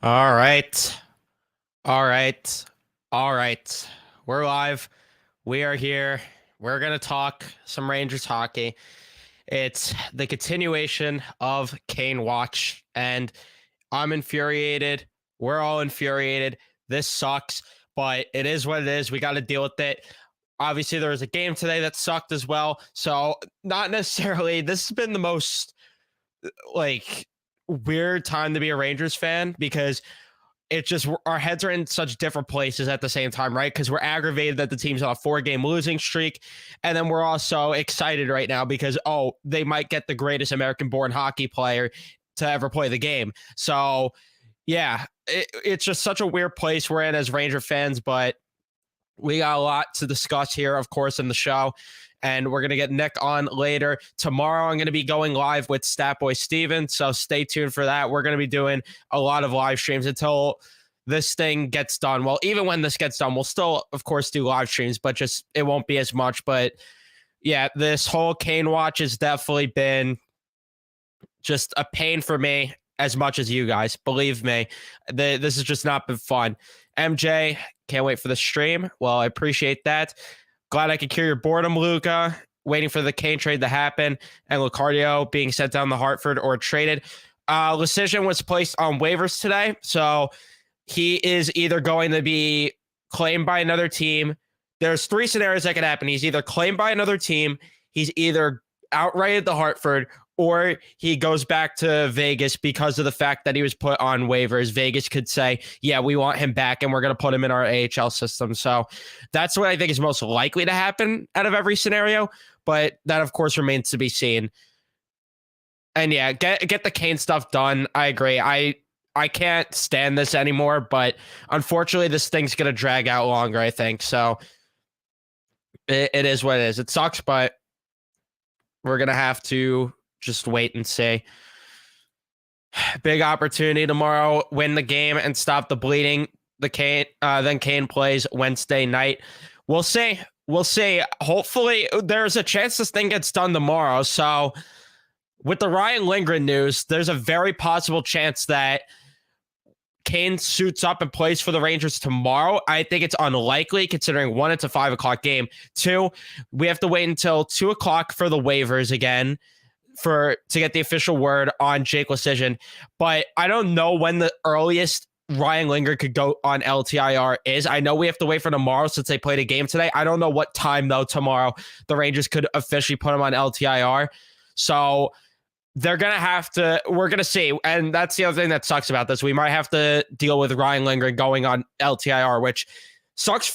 All right. All right. All right. We're live. We are here. We're going to talk some Rangers hockey. It's the continuation of Kane Watch, and I'm infuriated. We're all infuriated. This sucks, but it is what it is. We got to deal with it. Obviously, there was a game today that sucked as well. So, not necessarily, this has been the most like weird time to be a Rangers fan because it's just our heads are in such different places at the same time, right? Because we're aggravated that the team's on a 4-game losing streak. And then we're also excited right now because, oh, they might get the greatest American born hockey player to ever play the game. So, yeah, it's just such a weird place we're in as Ranger fans, but we got a lot to discuss here, of course, in the show. And we're going to get Nick on later. Tomorrow, I'm going to be going live with Statboy Steven. So stay tuned for that. We're going to be doing a lot of live streams until this thing gets done. Well, even when this gets done, we'll still, of course, do live streams, but just it won't be as much. But yeah, this whole Kane watch has definitely been just a pain for me as much as you guys. Believe me, this has just not been fun. MJ, can't wait for the stream. Well, I appreciate that. Glad I could cure your boredom, Luca. Waiting for the Kane trade to happen and Lucardio being sent down to Hartford or traded. Decision was placed on waivers today, so he is either going to be claimed by another team. There's three scenarios that could happen. He's either claimed by another team, he's either outrighted the Hartford, or he goes back to Vegas because of the fact that he was put on waivers. Vegas could say, yeah, we want him back and we're going to put him in our AHL system. So that's what I think is most likely to happen out of every scenario. But that, of course, remains to be seen. And yeah, get the Kane stuff done. I agree. I can't stand this anymore, but unfortunately, this thing's going to drag out longer, I think. So it is what it is. It sucks, but we're going to have to just wait and see. Big opportunity tomorrow. Win the game and stop the bleeding. Then Kane plays Wednesday night. We'll see. We'll see. Hopefully, there's a chance this thing gets done tomorrow. So, with the Ryan Lindgren news, there's a very possible chance that Kane suits up and plays for the Rangers tomorrow. I think it's unlikely considering one, it's a 5 o'clock game. Two, we have to wait until 2 o'clock for the waivers again to get the official word on Jake Lecision. But I don't know when the earliest Ryan Lindgren could go on LTIR is. I know we have to wait for tomorrow since they played a game today. I don't know what time, though, tomorrow the Rangers could officially put him on LTIR. So they're going to have to, we're going to see. And that's the other thing that sucks about this. We might have to deal with Ryan Lindgren going on LTIR, which sucks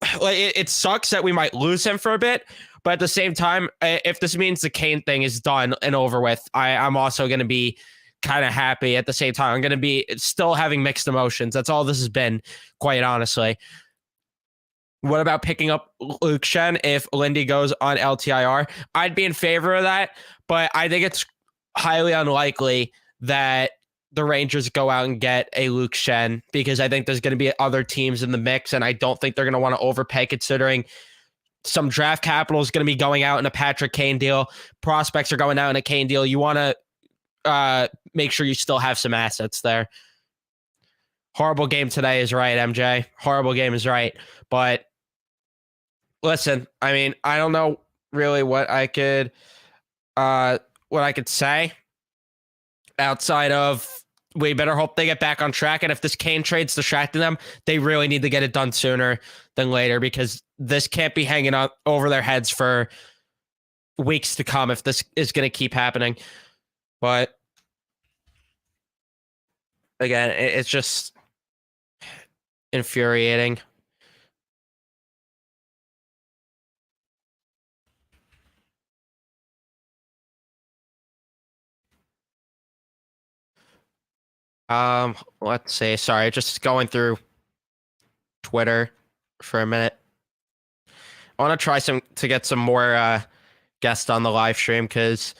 it sucks that we might lose him for a bit. But at the same time, if this means the Kane thing is done and over with, I'm also going to be kind of happy at the same time. I'm going to be still having mixed emotions. That's all this has been, quite honestly. What about picking up Luke Shen if Lindy goes on LTIR? I'd be in favor of that, but I think it's highly unlikely that the Rangers go out and get a Luke Shen because I think there's going to be other teams in the mix, and I don't think they're going to want to overpay considering some draft capital is going to be going out in a Patrick Kane deal. Prospects are going out in a Kane deal. You want to make sure you still have some assets there. Horrible game today is right, MJ. Horrible game is right. But listen, I mean, I don't know really what I could say outside of we better hope they get back on track. And if this Kane trade's distracting them, they really need to get it done sooner than later because this can't be hanging up over their heads for weeks to come if this is going to keep happening. But again, it's just infuriating. Let's see. Sorry, just going through Twitter for a minute. I want to try to get some more guests on the live stream because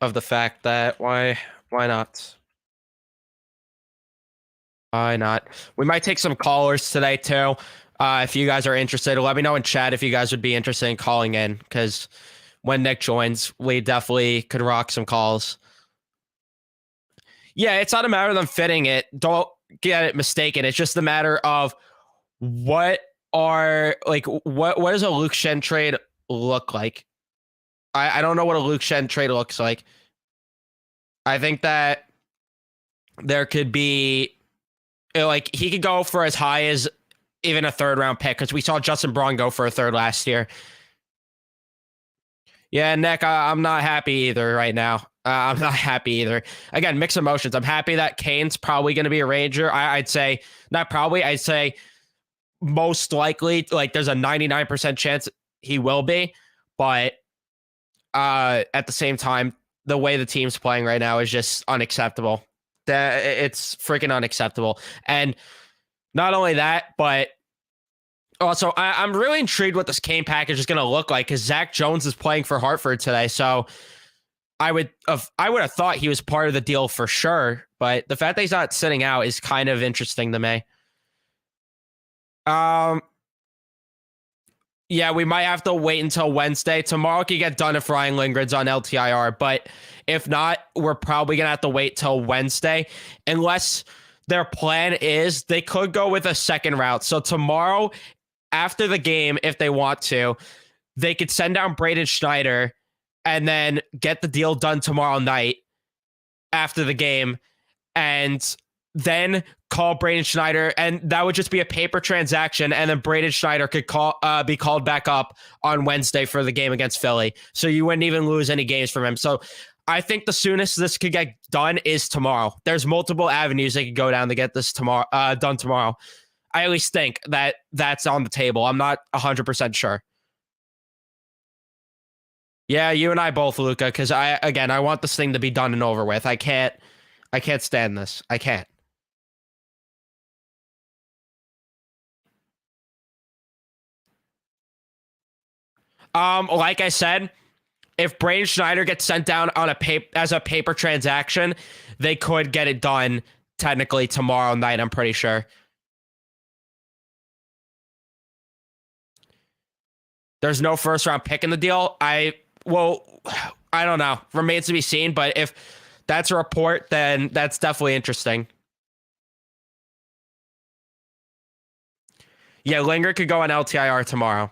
of the fact that why not? Why not? We might take some callers today too. If you guys are interested, let me know in chat if you guys would be interested in calling in because when Nick joins, we definitely could rock some calls. Yeah, it's not a matter of them fitting it. Don't get it mistaken. It's just a matter of what what does a Luke Shen trade look like? I don't know what a Luke Shen trade looks like. I think that there could be like he could go for as high as even a third round pick because we saw Justin Braun go for a third last year. Yeah, Nick, I'm not happy either right now. I'm not happy either. Again, mixed emotions. I'm happy that Kane's probably going to be a Ranger. I'd say not probably. I'd say most likely. Like there's a 99% chance he will be, but at the same time, the way the team's playing right now is just unacceptable. It's freaking unacceptable. And not only that, but also I'm really intrigued what this Kane package is going to look like because Zach Jones is playing for Hartford today. So I would have thought he was part of the deal for sure. But the fact that he's not sitting out is kind of interesting to me. Yeah, we might have to wait until Wednesday. Tomorrow can get done if Ryan Lindgren's on LTIR, but if not, we're probably going to have to wait till Wednesday unless their plan is they could go with a second route. So tomorrow, after the game, if they want to, they could send down Braden Schneider and then get the deal done tomorrow night after the game and then call Braden Schneider, and that would just be a paper transaction, and then Braden Schneider could be called back up on Wednesday for the game against Philly. So you wouldn't even lose any games from him. So I think the soonest this could get done is tomorrow. There's multiple avenues they could go down to get this done tomorrow. I at least think that that's on the table. I'm not 100% sure. Yeah, you and I both, Luca, because I want this thing to be done and over with. I can't stand this. I can't. Like I said, if Braden Schneider gets sent down on as a paper transaction, they could get it done technically tomorrow night, I'm pretty sure. There's no first round pick in the deal. I don't know. Remains to be seen, but if that's a report, then that's definitely interesting. Yeah, Linger could go on LTIR tomorrow.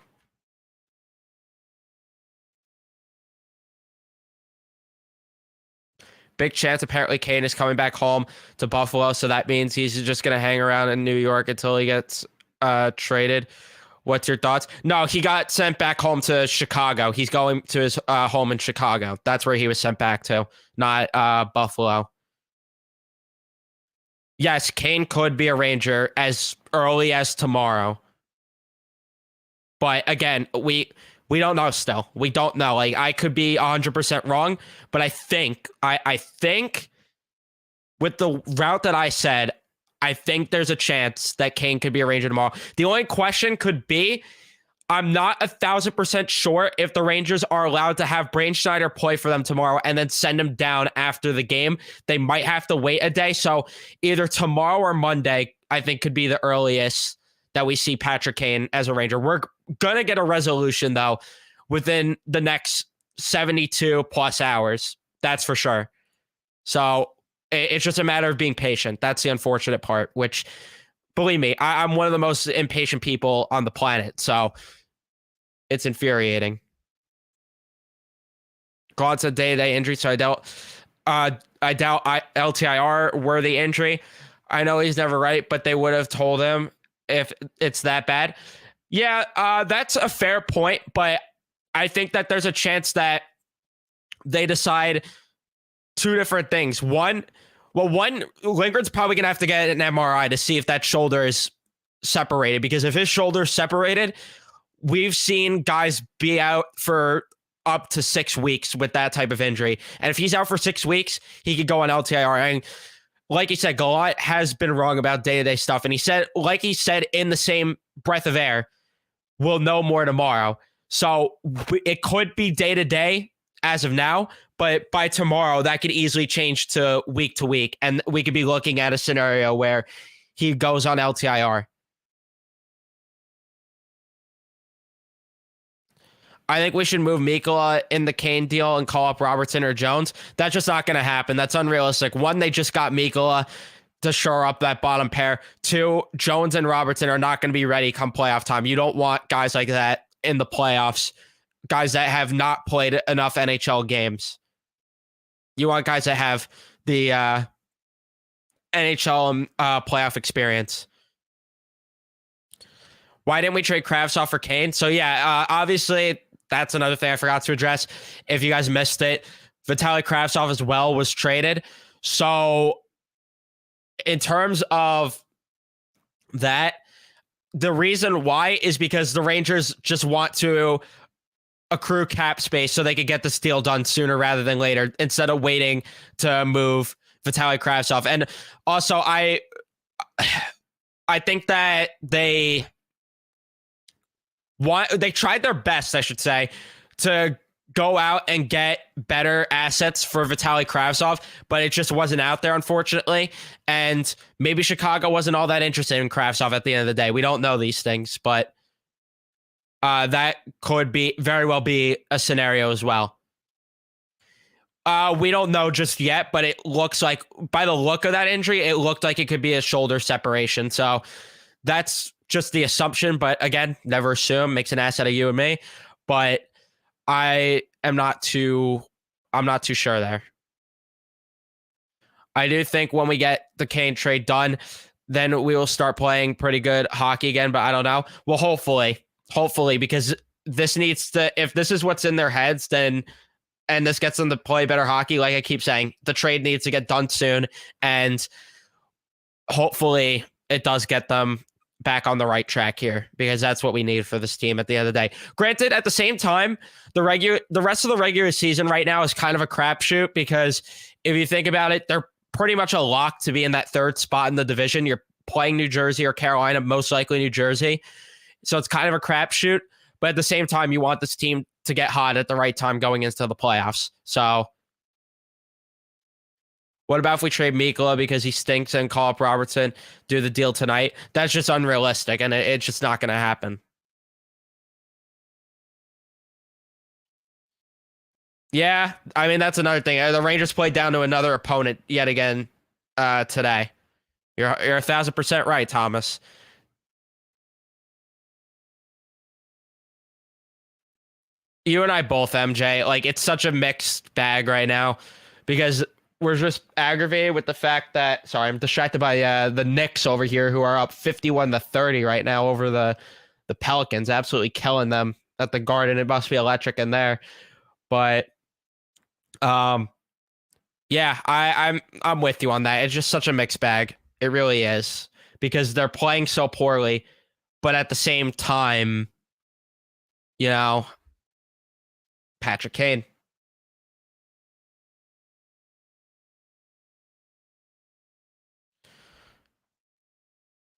Big chance apparently Kane is coming back home to Buffalo, so that means he's just going to hang around in New York until he gets traded. What's your thoughts? No, he got sent back home to Chicago. He's going to his home in Chicago. That's where he was sent back to, not Buffalo. Yes, Kane could be a Ranger as early as tomorrow. But again, we don't know still. We don't know. Like I could be 100% wrong, but I think with the route that I said, I think there's a chance that Kane could be a Ranger tomorrow. The only question could be, I'm not 1,000% sure if the Rangers are allowed to have Braden Schneider play for them tomorrow and then send him down after the game. They might have to wait a day. So either tomorrow or Monday, I think could be the earliest that we see Patrick Kane as a Ranger. We're going to get a resolution, though, within the next 72 plus hours. That's for sure. So it's just a matter of being patient. That's the unfortunate part, which, believe me, I'm one of the most impatient people on the planet. So it's infuriating. God's a day-to-day injury, so I doubt LTIR were the injury. I know he's never right, but they would have told him if it's that bad. Yeah, that's a fair point, but I think that there's a chance that they decide two different things. One, Lindgren's probably going to have to get an MRI to see if that shoulder is separated, because if his shoulder is separated, we've seen guys be out for up to 6 weeks with that type of injury. And if he's out for 6 weeks, he could go on LTIR. And like you said, Galat has been wrong about day-to-day stuff. And he said in the same breath of air, we'll know more tomorrow. So it could be day-to-day as of now, but by tomorrow, that could easily change to week. And we could be looking at a scenario where he goes on LTIR. I think we should move Mikola in the Kane deal and call up Robertson or Jones. That's just not going to happen. That's unrealistic. One, they just got Mikola to shore up that bottom pair. Two, Jones and Robertson are not going to be ready come playoff time. You don't want guys like that in the playoffs, guys that have not played enough NHL games. You want guys that have the NHL playoff experience. Why didn't we trade Kravtsov for Kane? So yeah, obviously that's another thing I forgot to address. If you guys missed it, Vitaly Kravtsov as well was traded. So in terms of that, the reason why is because the Rangers just want to accrue cap space so they could get this deal done sooner rather than later instead of waiting to move Vitaly Kravtsov. And also, I think that they tried their best, I should say, to go out and get better assets for Vitaly Kravtsov, but it just wasn't out there, unfortunately. And maybe Chicago wasn't all that interested in Kravtsov at the end of the day. We don't know these things, but that could very well be a scenario as well. We don't know just yet, but it looks like, by the look of that injury, it looked like it could be a shoulder separation. So that's just the assumption. But again, never assume. Makes an ass out of you and me. But I'm not too sure there. I do think when we get the Kane trade done, then we will start playing pretty good hockey again. But I don't know. Well, hopefully, because this needs to, if this is what's in their heads, then, and this gets them to play better hockey, like I keep saying, the trade needs to get done soon. And hopefully it does get them back on the right track here, because that's what we need for this team at the end of the day. Granted, at the same time, the rest of the regular season right now is kind of a crapshoot, because if you think about it, they're pretty much a lock to be in that third spot in the division. You're playing New Jersey or Carolina, most likely New Jersey. So it's kind of a crapshoot. But at the same time, you want this team to get hot at the right time going into the playoffs. So what about if we trade Mikola because he stinks and call up Robertson, do the deal tonight? That's just unrealistic, and it's just not going to happen. Yeah, I mean, that's another thing. The Rangers played down to another opponent yet again today. You're 1,000% right, Thomas. You and I both, MJ. Like, it's such a mixed bag right now, because we're just aggravated with the fact that, sorry, I'm distracted by the Knicks over here, who are up 51-30 right now over the Pelicans, absolutely killing them at the Garden. It must be electric in there. But yeah, I'm with you on that. It's just such a mixed bag. It really is, because they're playing so poorly, but at the same time, you know, Patrick Kane.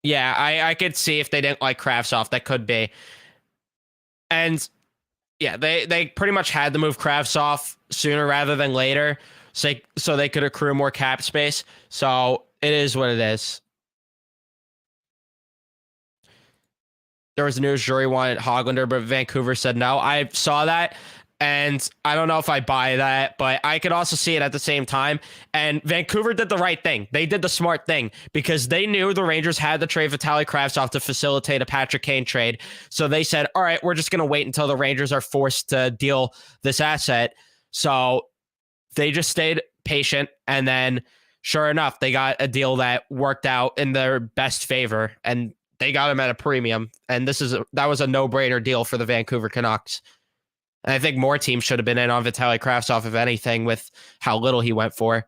Yeah, I could see if they didn't like Kravtsov, that could be. And yeah, they pretty much had to move Kravtsov sooner rather than later, so they could accrue more cap space. So it is what it is. There was news Drury wanted Hoglander, but Vancouver said no. I saw that, and I don't know if I buy that, but I could also see it at the same time. And Vancouver did the right thing. They did the smart thing, because they knew the Rangers had to trade Vitaly Kravtsov to facilitate a Patrick Kane trade. So they said, all right, we're just going to wait until the Rangers are forced to deal this asset. So they just stayed patient, and then sure enough, they got a deal that worked out in their best favor, and they got him at a premium. And that was a no-brainer deal for the Vancouver Canucks. And I think more teams should have been in on Vitaly Kravtsov, if anything, with how little he went for.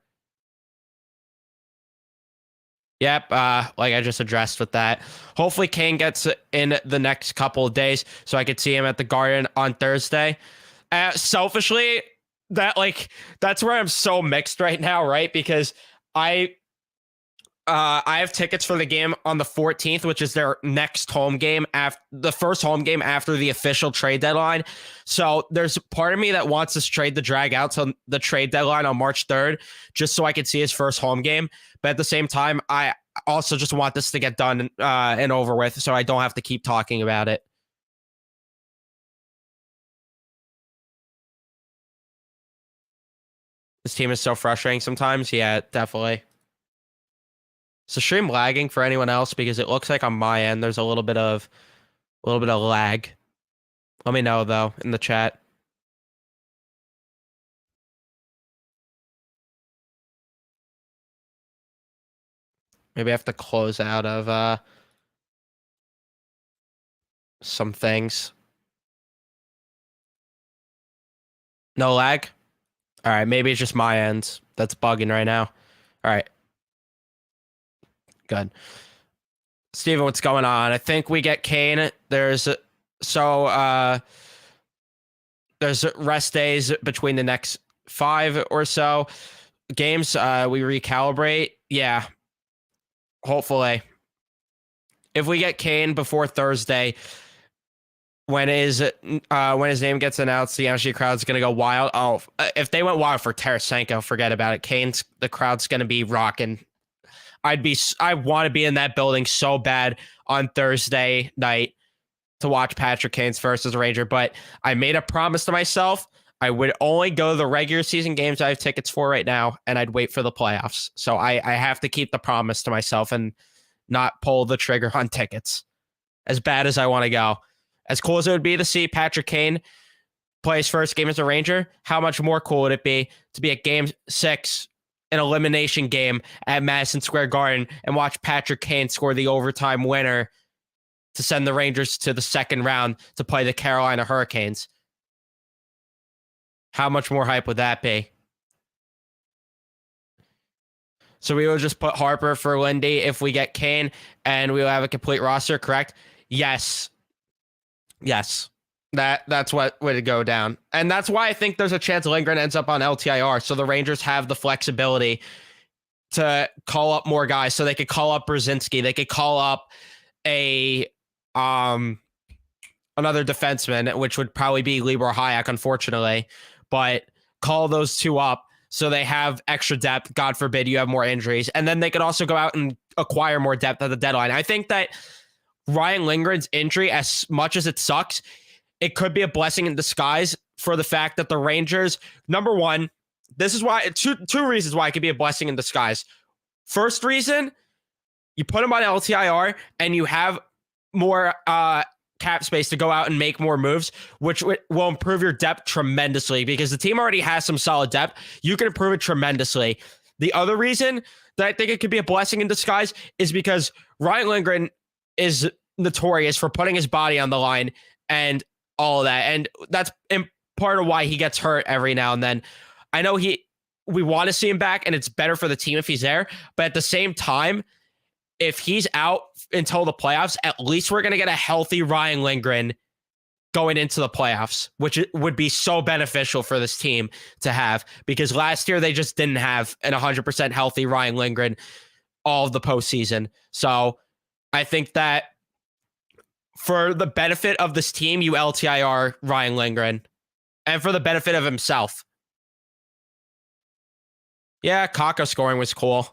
Yep, like I just addressed with that. Hopefully Kane gets in the next couple of days so I could see him at the Garden on Thursday. Selfishly, that's where I'm so mixed right now, right? Because I have tickets for the game on the 14th, which is their next home game, after the first home game after the official trade deadline. So there's part of me that wants this trade to drag out to the trade deadline on March 3rd, just so I could see his first home game. But at the same time, I also just want this to get done and over with, so I don't have to keep talking about it. This team is so frustrating sometimes. Yeah, definitely. Is the stream lagging for anyone else? Because it looks like on my end there's a little bit of lag. Let me know though in the chat. Maybe I have to close out of some things. No lag? All right, maybe it's just my end that's bugging right now. All right, good. Steven, what's going on? I think we get Kane. So there's rest days between the next 5 or so games. We recalibrate. Yeah, hopefully. If we get Kane before Thursday, when his name gets announced, the energy crowd's gonna go wild. Oh, if they went wild for Tarasenko, forget about it. The crowd's gonna be rocking. I want to be in that building so bad on Thursday night to watch Patrick Kane's versus Ranger, but I made a promise to myself. I would only go to the regular season games I have tickets for right now, and I'd wait for the playoffs. So I have to keep the promise to myself and not pull the trigger on tickets. As bad as I want to go. As cool as it would be to see Patrick Kane play his first game as a Ranger, how much more cool would it be to be at Game 6, an elimination game at Madison Square Garden, and watch Patrick Kane score the overtime winner to send the Rangers to the second round to play the Carolina Hurricanes? How much more hype would that be? So we will just put Harper for Lindy if we get Kane, and we will have a complete roster, correct? Yes. Yes. That's what would go down. And that's why I think there's a chance Lindgren ends up on LTIR. So the Rangers have the flexibility to call up more guys. So they could call up Brzezinski. They could call up a another defenseman, which would probably be Libor Hayek, unfortunately. But call those two up so they have extra depth. God forbid you have more injuries. And then they could also go out and acquire more depth at the deadline. I think that Ryan Lindgren's injury, as much as it sucks, it could be a blessing in disguise for the fact that the Rangers, number one, this is why two reasons why it could be a blessing in disguise. First reason, you put him on LTIR and you have more cap space to go out and make more moves, which will improve your depth tremendously because the team already has some solid depth. You can improve it tremendously. The other reason that I think it could be a blessing in disguise is because Ryan Lindgren is notorious for putting his body on the line and all of that. And that's part of why he gets hurt every now and then. I know we want to see him back and it's better for the team if he's there. But at the same time, if he's out until the playoffs, at least we're going to get a healthy Ryan Lindgren going into the playoffs, which would be so beneficial for this team to have because last year they just didn't have an 100% healthy Ryan Lindgren all of the postseason. So I think that for the benefit of this team, you LTIR Ryan Lindgren. And for the benefit of himself. Yeah, Kakko scoring was cool.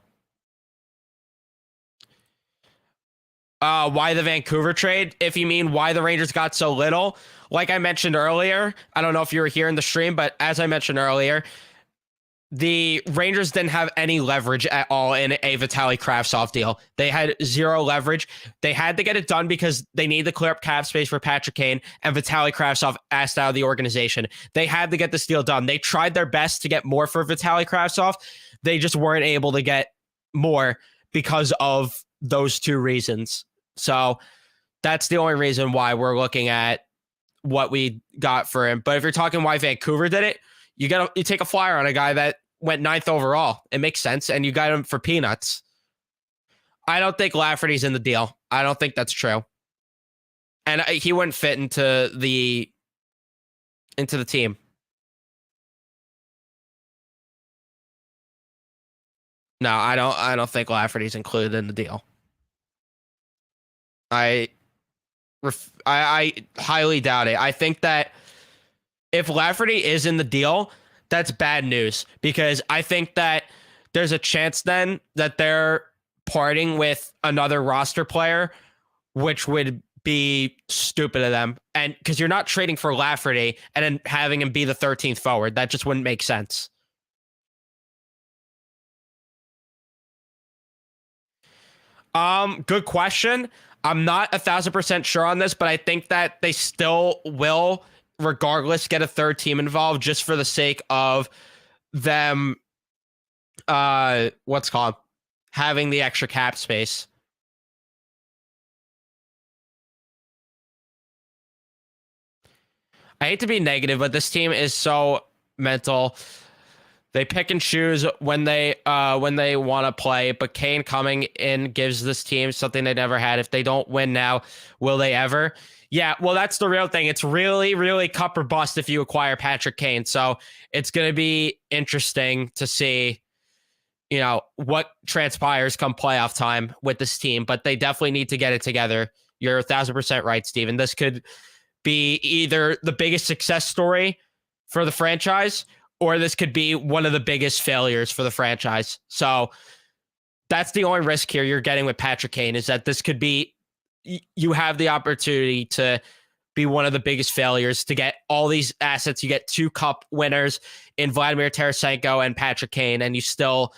Why the Vancouver trade? If you mean why the Rangers got so little, like I mentioned earlier, I don't know if you were here in the stream, but as I mentioned earlier, the Rangers didn't have any leverage at all in a Vitaly Kravtsov deal. They had zero leverage. They had to get it done because they need to clear up cap space for Patrick Kane, and Vitaly Kravtsov asked out of the organization. They had to get this deal done. They tried their best to get more for Vitaly Kravtsov. They just weren't able to get more because of those two reasons. So that's the only reason why we're looking at what we got for him. But if you're talking why Vancouver did it, you take a flyer on a guy that went 9th overall. It makes sense. And you got him for peanuts. I don't think Lafferty's in the deal. I don't think that's true. And he wouldn't fit into the team. No, I don't think Lafferty's included in the deal. I highly doubt it. I think that if Lafferty is in the deal, that's bad news because I think that there's a chance then that they're parting with another roster player, which would be stupid of them. And because you're not trading for Lafferty and then having him be the 13th forward, that just wouldn't make sense. Good question. I'm not 1,000% sure on this, but I think that they still will, regardless, get a third team involved just for the sake of them. What's called having the extra cap space. I hate to be negative, but this team is so mental. They pick and choose when they want to play, but Kane coming in gives this team something they never had. If they don't win now, will they ever? Yeah, well, that's the real thing. It's really, really cup or bust if you acquire Patrick Kane. So it's going to be interesting to see, what transpires come playoff time with this team. But they definitely need to get it together. You're 1,000% right, Steven. This could be either the biggest success story for the franchise, or this could be one of the biggest failures for the franchise. So that's the only risk here you're getting with Patrick Kane, is that this could be, you have the opportunity to be one of the biggest failures, to get all these assets. You get 2 cup winners in Vladimir Tarasenko and Patrick Kane, and you still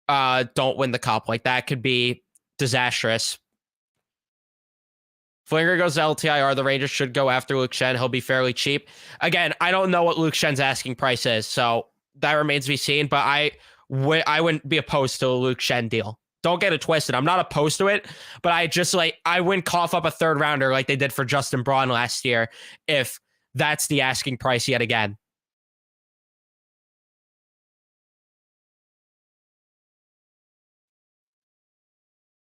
don't win the cup. Like, that could be disastrous. Flinger goes to LTIR. The Rangers should go after Luke Schenn. He'll be fairly cheap. Again, I don't know what Luke Schenn's asking price is, so that remains to be seen. But I wouldn't be opposed to a Luke Schenn deal. Don't get it twisted. I'm not opposed to it, but I wouldn't cough up a third rounder like they did for Justin Braun last year if that's the asking price yet again.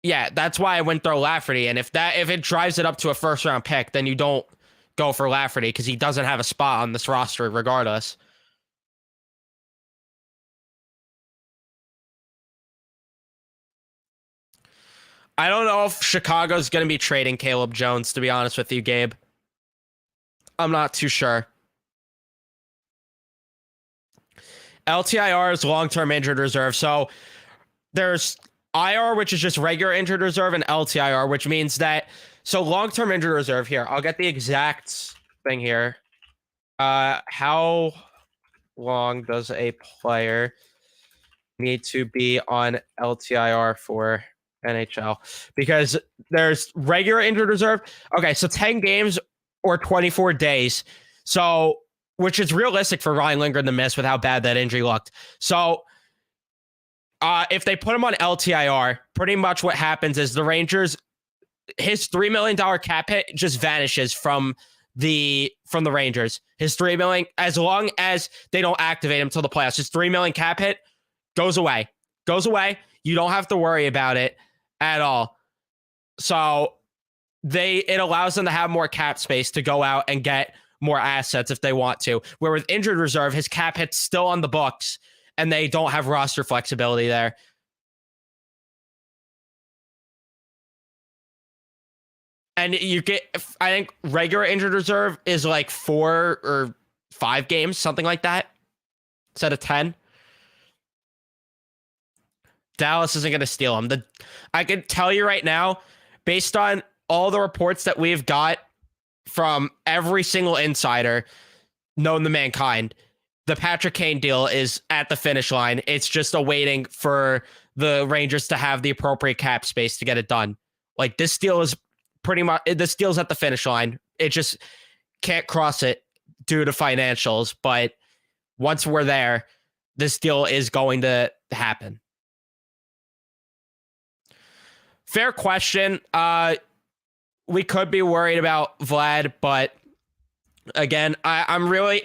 Yeah, that's why I wouldn't throw Lafferty. And if it drives it up to a first round pick, then you don't go for Lafferty, because he doesn't have a spot on this roster regardless. I don't know if Chicago's going to be trading Caleb Jones, to be honest with you, Gabe. I'm not too sure. LTIR is long-term injured reserve. So there's IR, which is just regular injured reserve, and LTIR, which means that, so long-term injured reserve here, I'll get the exact thing here. How long does a player need to be on LTIR for NHL? Because there's regular injured reserve. Okay, so 10 games or 24 days. So, which is realistic for Ryan Lindgren to miss with how bad that injury looked. So, if they put him on LTIR, pretty much what happens is the Rangers, his $3 million cap hit just vanishes from the Rangers. His $3 million, as long as they don't activate him till the playoffs, his $3 million cap hit goes away. You don't have to worry about it at all. So it allows them to have more cap space to go out and get more assets if they want to. Where with injured reserve, his cap hit's still on the books, and they don't have roster flexibility there. And you get, I think regular injured reserve is like 4 or 5 games, something like that, instead of 10. Dallas isn't going to steal him. I can tell you right now, based on all the reports that we've got from every single insider known to mankind, the Patrick Kane deal is at the finish line. It's just awaiting for the Rangers to have the appropriate cap space to get it done. Like, this deal is this deal's at the finish line. It just can't cross it due to financials. But once we're there, this deal is going to happen. Fair question. We could be worried about Vlad, but again, I'm going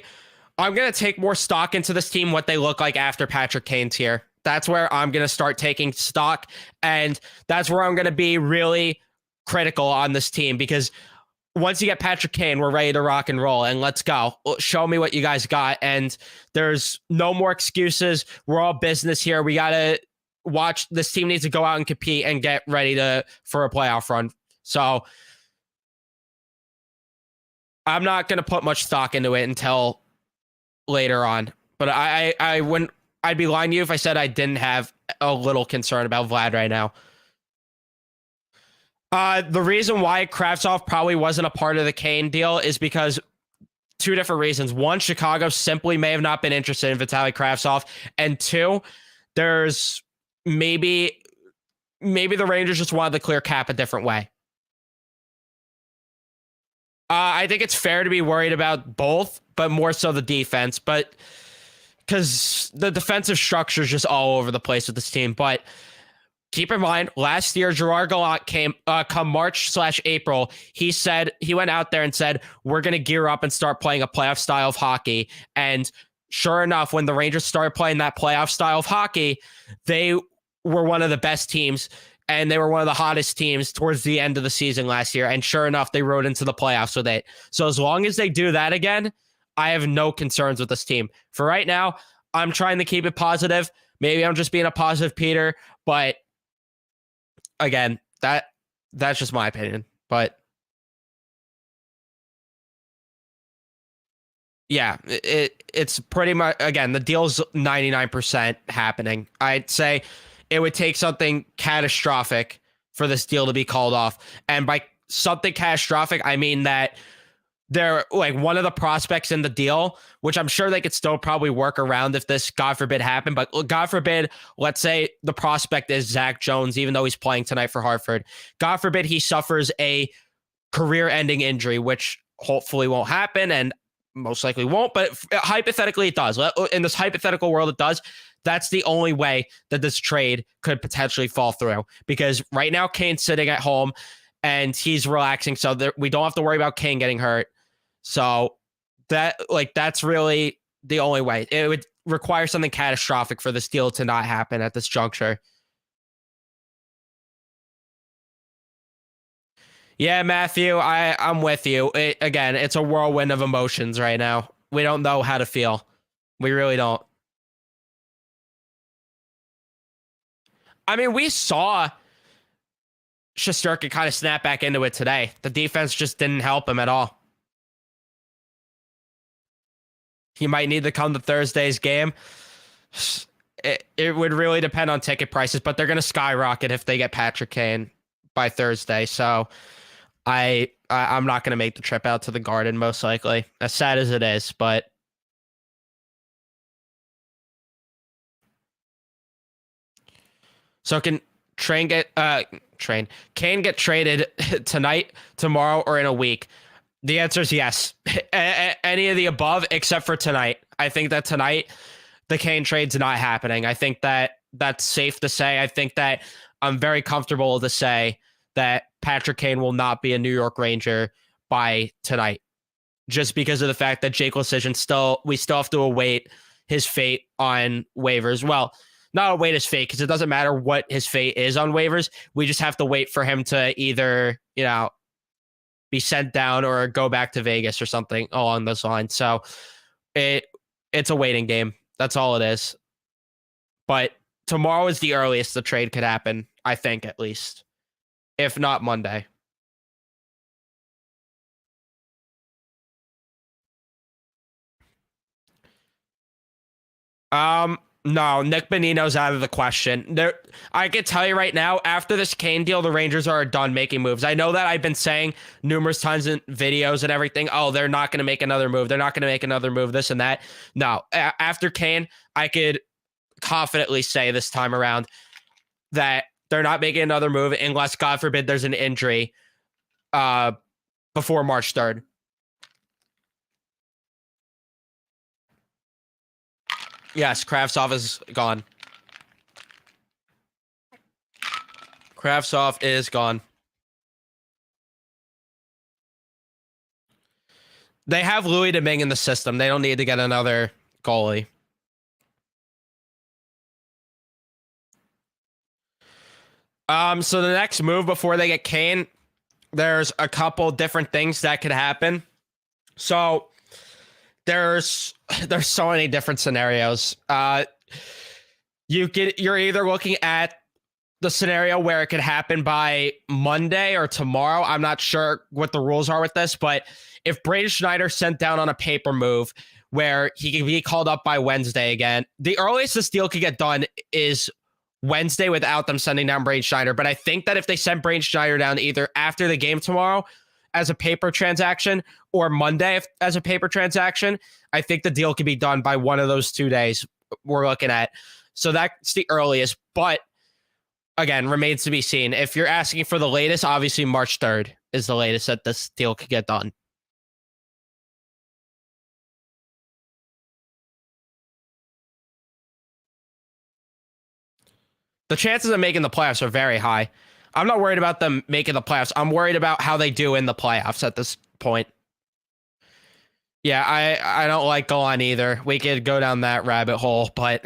to take more stock into this team, what they look like after Patrick Kane's here. That's where I'm going to start taking stock, and that's where I'm going to be really critical on this team, because once you get Patrick Kane, we're ready to rock and roll, and let's go. Show me what you guys got, and there's no more excuses. We're all business here. We got to watch. This team needs to go out and compete and get ready for a playoff run. So I'm not going to put much stock into it until later on. But I'd be lying to you if I said I didn't have a little concern about Vlad right now. The reason why Kravtsov probably wasn't a part of the Kane deal is because 2 different reasons. One, Chicago simply may have not been interested in Vitaly Kravtsov. And 2, there's maybe maybe the Rangers just wanted to clear cap a different way. I think it's fair to be worried about both, but more so the defense. But because the defensive structure is just all over the place with this team. But keep in mind, last year, Gerard Gallant came come March/April. He went out there and said, we're going to gear up and start playing a playoff style of hockey. And sure enough, when the Rangers started playing that playoff style of hockey, they were one of the best teams. And they were one of the hottest teams towards the end of the season last year. And sure enough, they rode into the playoffs with it. So as long as they do that again, I have no concerns with this team. For right now, I'm trying to keep it positive. Maybe I'm just being a positive Peter, but again, that's just my opinion. But yeah, it's pretty much, again, the deal's 99% happening. I'd say it would take something catastrophic for this deal to be called off. And by something catastrophic, I mean that they're like one of the prospects in the deal, which I'm sure they could still probably work around if this, God forbid, happened. But God forbid, let's say the prospect is Zach Jones, even though he's playing tonight for Hartford. God forbid he suffers a career-ending injury, which hopefully won't happen and most likely won't. But hypothetically, it does. In this hypothetical world, it does. That's the only way that this trade could potentially fall through. Because right now, Kane's sitting at home and he's relaxing. So we don't have to worry about Kane getting hurt. So that's really the only way. It would require something catastrophic for this deal to not happen at this juncture. Yeah, Matthew, I'm with you. Again, it's a whirlwind of emotions right now. We don't know how to feel. We really don't. I mean, we saw Shesterkin kind of snap back into it today. The defense just didn't help him at all. He might need to come to Thursday's game. It would really depend on ticket prices, but they're going to skyrocket if they get Patrick Kane by Thursday. So I'm not going to make the trip out to the Garden, most likely, as sad as it is. But so can Kane get traded tonight, tomorrow, or in a week? The answer is yes. Any of the above except for tonight. I think that tonight the Kane trade's not happening. I think that that's safe to say. I think that I'm very comfortable to say that Patrick Kane will not be a New York Ranger by tonight, just because of the fact that Jake Leschyshyn we still have to await his fate on waivers. Well, not await his fate, because it doesn't matter what his fate is on waivers. We just have to wait for him to either, be sent down or go back to Vegas or something along those lines. So it's a waiting game. That's all it is. But tomorrow is the earliest the trade could happen, I think, at least, if not Monday. No, Nick Bonino's out of the question. I can tell you right now, after this Kane deal, the Rangers are done making moves. I know that I've been saying numerous times in videos and everything, oh, they're not going to make another move. They're not going to make another move, this and that. No, after Kane, I could confidently say this time around that they're not making another move unless, God forbid, there's an injury before March 3rd. Yes, Kravtsov is gone. Kravtsov is gone. They have Louis Domingue in the system. They don't need to get another goalie. So the next move before they get Kane, there's a couple different things that could happen. So there's so many different scenarios. You're either looking at the scenario where it could happen by Monday or tomorrow. I'm not sure what the rules are with this, but if Braden Schneider sent down on a paper move where he can be called up by Wednesday again, the earliest this deal could get done is Wednesday without them sending down Braden Schneider. But I think that if they send Braden Schneider down either after the game tomorrow as a paper transaction or Monday as a paper transaction, I think the deal could be done by one of those 2 days we're looking at. So that's the earliest. But again, remains to be seen. If you're asking for the latest, obviously March 3rd is the latest that this deal could get done. The chances of making the playoffs are very high. I'm not worried about them making the playoffs. I'm worried about how they do in the playoffs at this point. Yeah, I don't like Golan either. We could go down that rabbit hole, but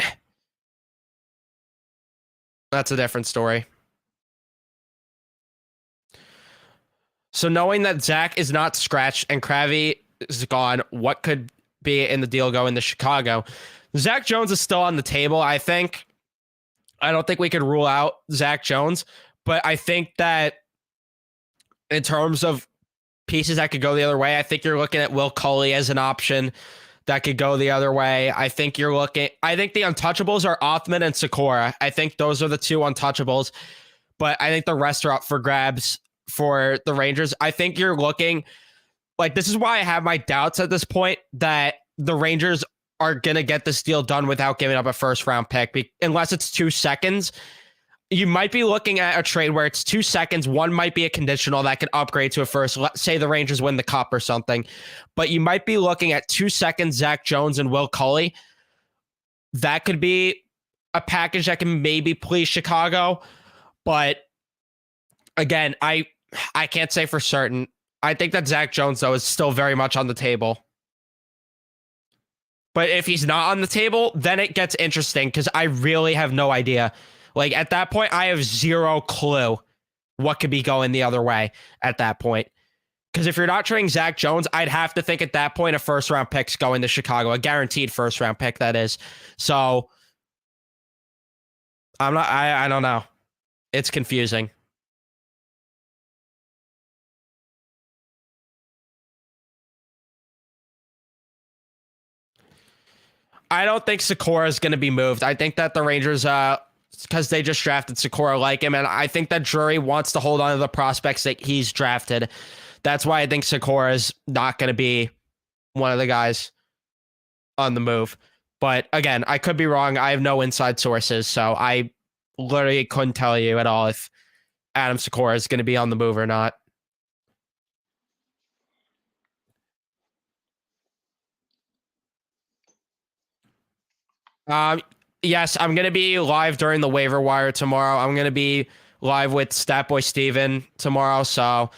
that's a different story. So knowing that Zach is not scratched and Kravy is gone, what could be in the deal going to Chicago? Zach Jones is still on the table, I think. I don't think we could rule out Zach Jones, but I think that in terms of pieces that could go the other way, I think you're looking at Will Culley as an option that could go the other way. I think the untouchables are Othman and Sikora. I think those are the two untouchables, but I think the rest are up for grabs for the Rangers. I think you're looking like this is why I have my doubts at this point that the Rangers are going to get this deal done without giving up a first round pick, unless it's 2 seconds. You might be looking at a trade where it's 2 seconds. One might be a conditional that could upgrade to a first. Let's say the Rangers win the cup or something, but you might be looking at 2 seconds, Zach Jones and Will Culley. That could be a package that can maybe please Chicago. But again, I can't say for certain. I think that Zach Jones, though, is still very much on the table. But if he's not on the table, then it gets interesting because I really have no idea. Like at that point, I have zero clue what could be going the other way at that point. Because if you're not trading Zach Jones, I'd have to think at that point a first round pick's going to Chicago, a guaranteed first round pick, that is. So I don't know. It's confusing. I don't think Sikora is going to be moved. I think that the Rangers, because they just drafted Sikora, like him, and I think that Drury wants to hold on to the prospects that he's drafted. That's why I think Sikora is not going to be one of the guys on the move. But again, I could be wrong. I have no inside sources, so I literally couldn't tell you at all if Adam Sikora is going to be on the move or not. Um, yes, I'm gonna be live during the waiver wire tomorrow. I'm gonna be live with Statboy Steven tomorrow, so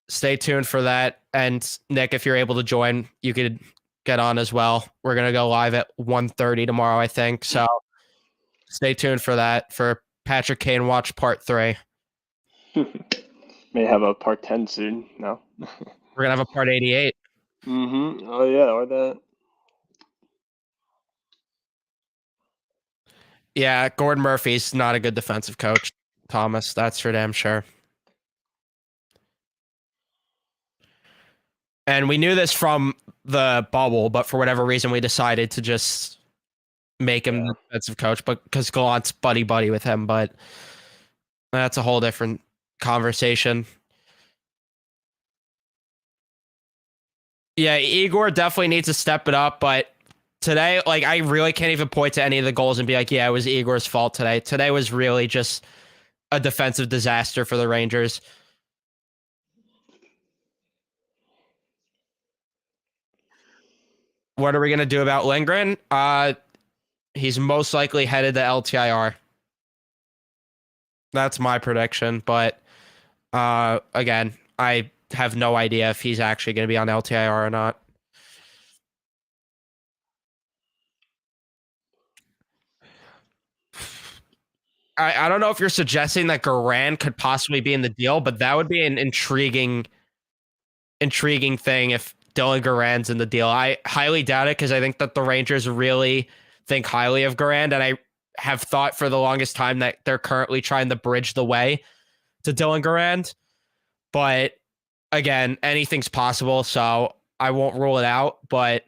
stay tuned for that. And Nick, if you're able to join, you could get on as well. We're gonna go live at 1:30 tomorrow, I think. So stay tuned for that for Patrick Kane Watch Part 3. May have a part 10 soon. No. We're gonna have a Part 88. Oh yeah, or that. Yeah, Gordon Murphy's not a good defensive coach, Thomas. That's for damn sure. And we knew this from the bubble, but for whatever reason, we decided to just make him the defensive coach, but because Gallant's buddy with him. But that's a whole different conversation. Yeah, Igor definitely needs to step it up, but today, like, I really can't even point to any of the goals and be like, yeah, it was Igor's fault today. Today was really just a defensive disaster for the Rangers. What are we gonna do about Lindgren? He's most likely headed to LTIR. That's my prediction, but again, I have no idea if he's actually going to be on LTIR or not. I don't know if you're suggesting that Garand could possibly be in the deal, but that would be an intriguing thing if Dylan Garand's in the deal. I highly doubt it because I think that the Rangers really think highly of Garand, and I have thought for the longest time that they're currently trying to bridge the way to Dylan Garand. But again, anything's possible, so I won't rule it out, but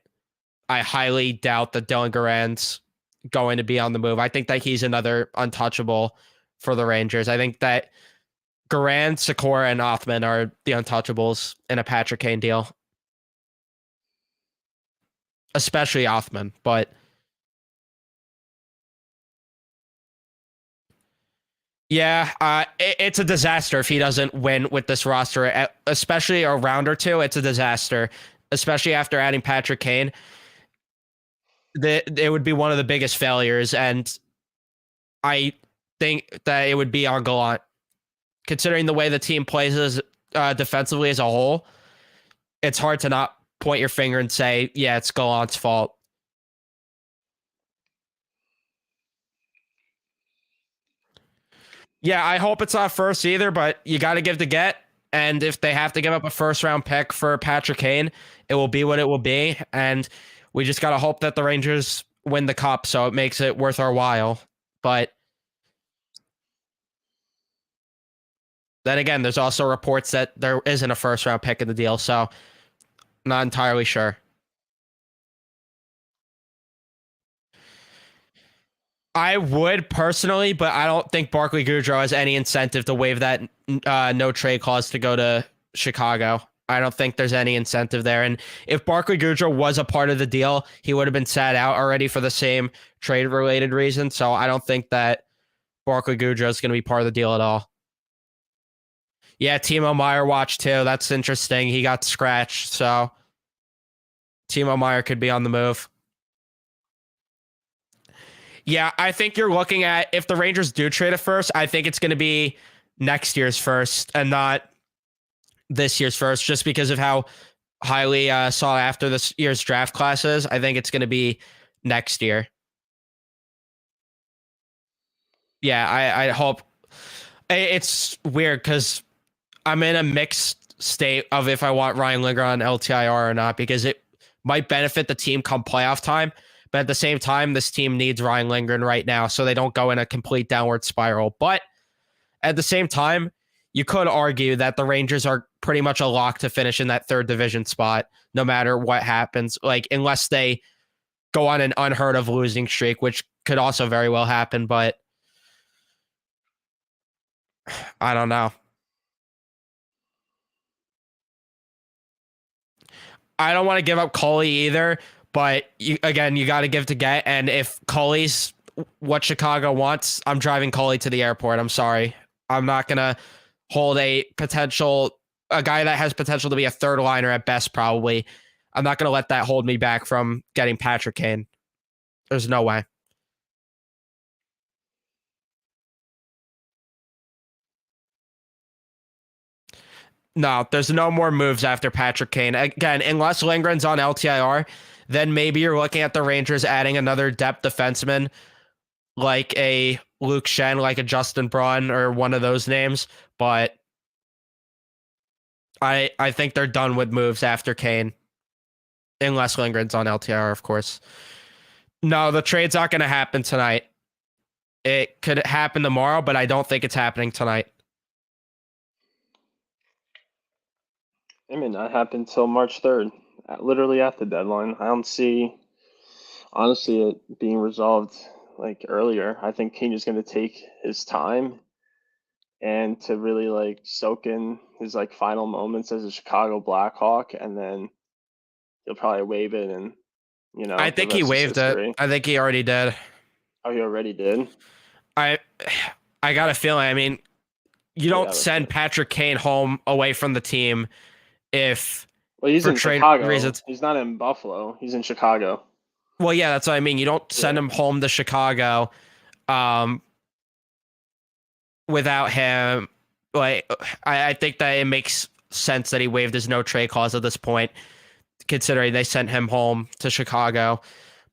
I highly doubt that Dylan Garand's going to be on the move. I think that he's another untouchable for the Rangers. I think that Garand, Sikora, and Othman are the untouchables in a Patrick Kane deal, especially Othman. But Yeah, it's a disaster if he doesn't win with this roster, especially a round or two. It's a disaster, especially after adding Patrick Kane. It would be one of the biggest failures, and I think that it would be on Gallant, considering the way the team plays defensively as a whole. It's hard to not point your finger and say, yeah, it's Gallant's fault. Yeah, I hope it's not first either, but you got to give the get. And if they have to give up a first round pick for Patrick Kane, it will be what it will be. And we just got to hope that the Rangers win the cup so it makes it worth our while. But then again, there's also reports that there isn't a first round pick in the deal. So not entirely sure. I would personally, but I don't think Barclay Goodrow has any incentive to waive that no trade clause to go to Chicago. I don't think there's any incentive there. And if Barclay Goodrow was a part of the deal, he would have been sat out already for the same trade related reason. So I don't think that Barclay Goodrow is going to be part of the deal at all. Yeah, Timo Meyer watched too. That's interesting. He got scratched. So Timo Meyer could be on the move. Yeah, I think you're looking at if the Rangers do trade a first, I think it's going to be next year's first and not this year's first, just because of how highly sought after this year's draft classes. I think it's going to be next year. Yeah, I hope. It's weird because I'm in a mixed state of if I want Ryan Lindgren on LTIR or not, because it might benefit the team come playoff time. But at the same time, this team needs Ryan Lindgren right now so they don't go in a complete downward spiral. But at the same time, you could argue that the Rangers are pretty much a lock to finish in that third division spot, no matter what happens. Like, unless they go on an unheard of losing streak, which could also very well happen. But I don't know. I don't want to give up Coley either, but you got to give to get. And if Coley's what Chicago wants, I'm driving Coley to the airport. I'm sorry. I'm not going to hold a guy that has potential to be a third liner at best, probably. I'm not going to let that hold me back from getting Patrick Kane. There's no way. No, there's no more moves after Patrick Kane. Again, unless Lindgren's on LTIR, then maybe you're looking at the Rangers adding another depth defenseman like a Luke Shen, like a Justin Braun, or one of those names. But I think they're done with moves after Kane, unless Lindgren's on LTIR, of course. No, the trade's not going to happen tonight. It could happen tomorrow, but I don't think it's happening tonight. I mean, that happened till March 3rd, literally at the deadline. I don't see, honestly, it being resolved like earlier. I think Kane is going to take his time and to really like soak in his like final moments as a Chicago Blackhawk, and then he'll probably waive it, and I the think he rest is waived it. history. I think he already did. Oh, he already did. I I got a feeling. I mean, you don't send Patrick Kane home away from the team if Well, he's for in trade Chicago. reasons. He's not in Buffalo. He's in Chicago. Well, yeah, that's what I mean. You don't send him home to Chicago without him. Like, I think that it makes sense that he waived his no trade clause at this point, considering they sent him home to Chicago.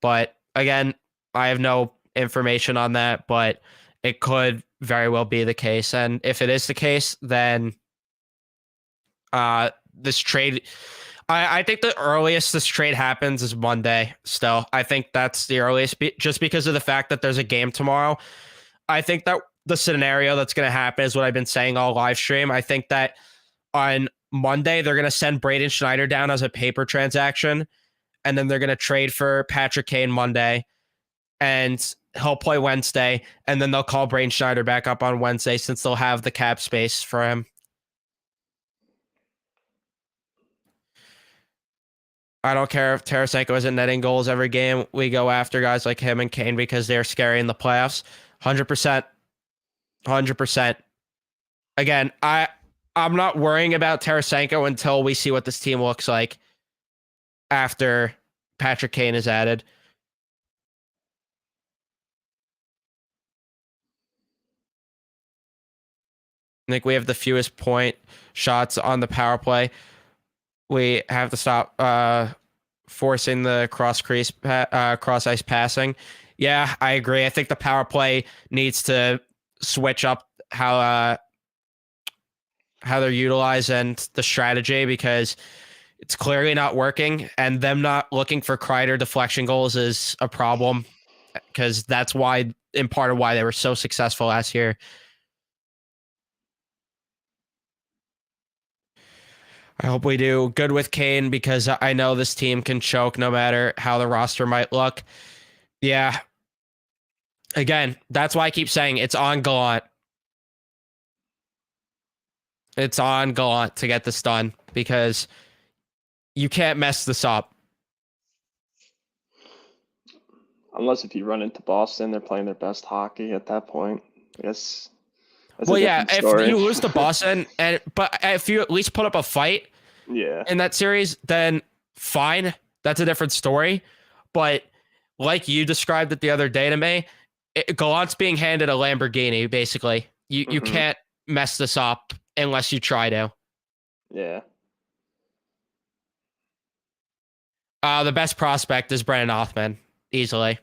But again, I have no information on that, but it could very well be the case. And if it is the case, then this trade, I think the earliest this trade happens is Monday still. I think that's the earliest, just because of the fact that there's a game tomorrow. I think that the scenario that's going to happen is what I've been saying all live stream. I think that on Monday, they're going to send Braden Schneider down as a paper transaction, and then they're going to trade for Patrick Kane Monday, and he'll play Wednesday, and then they'll call Braden Schneider back up on Wednesday since they'll have the cap space for him. I don't care if Tarasenko isn't netting goals every game. We go after guys like him and Kane because they're scary in the playoffs. 100%. 100%. Again, I'm not worrying about Tarasenko until we see what this team looks like after Patrick Kane is added. I think we have the fewest point shots on the power play. We have to stop forcing the cross ice passing. Yeah, I agree. I think the power play needs to switch up how they're utilizing the strategy, because it's clearly not working, and them not looking for Kreider deflection goals is a problem, because that's why, in part of why they were so successful last year. I hope we do good with Kane, because I know this team can choke no matter how the roster might look. Yeah. Again, that's why I keep saying it's on Gallant. It's on Gallant to get this done, because you can't mess this up. Unless if you run into Boston, they're playing their best hockey at that point. I guess that's Well, a yeah, different if story. you lose to Boston, but if you at least put up a fight Yeah. in that series, then fine. That's a different story. But like you described it the other day to me, Gallant's being handed a Lamborghini, basically. You can't mess this up unless you try to. Yeah. The best prospect is Brennan Othman, easily.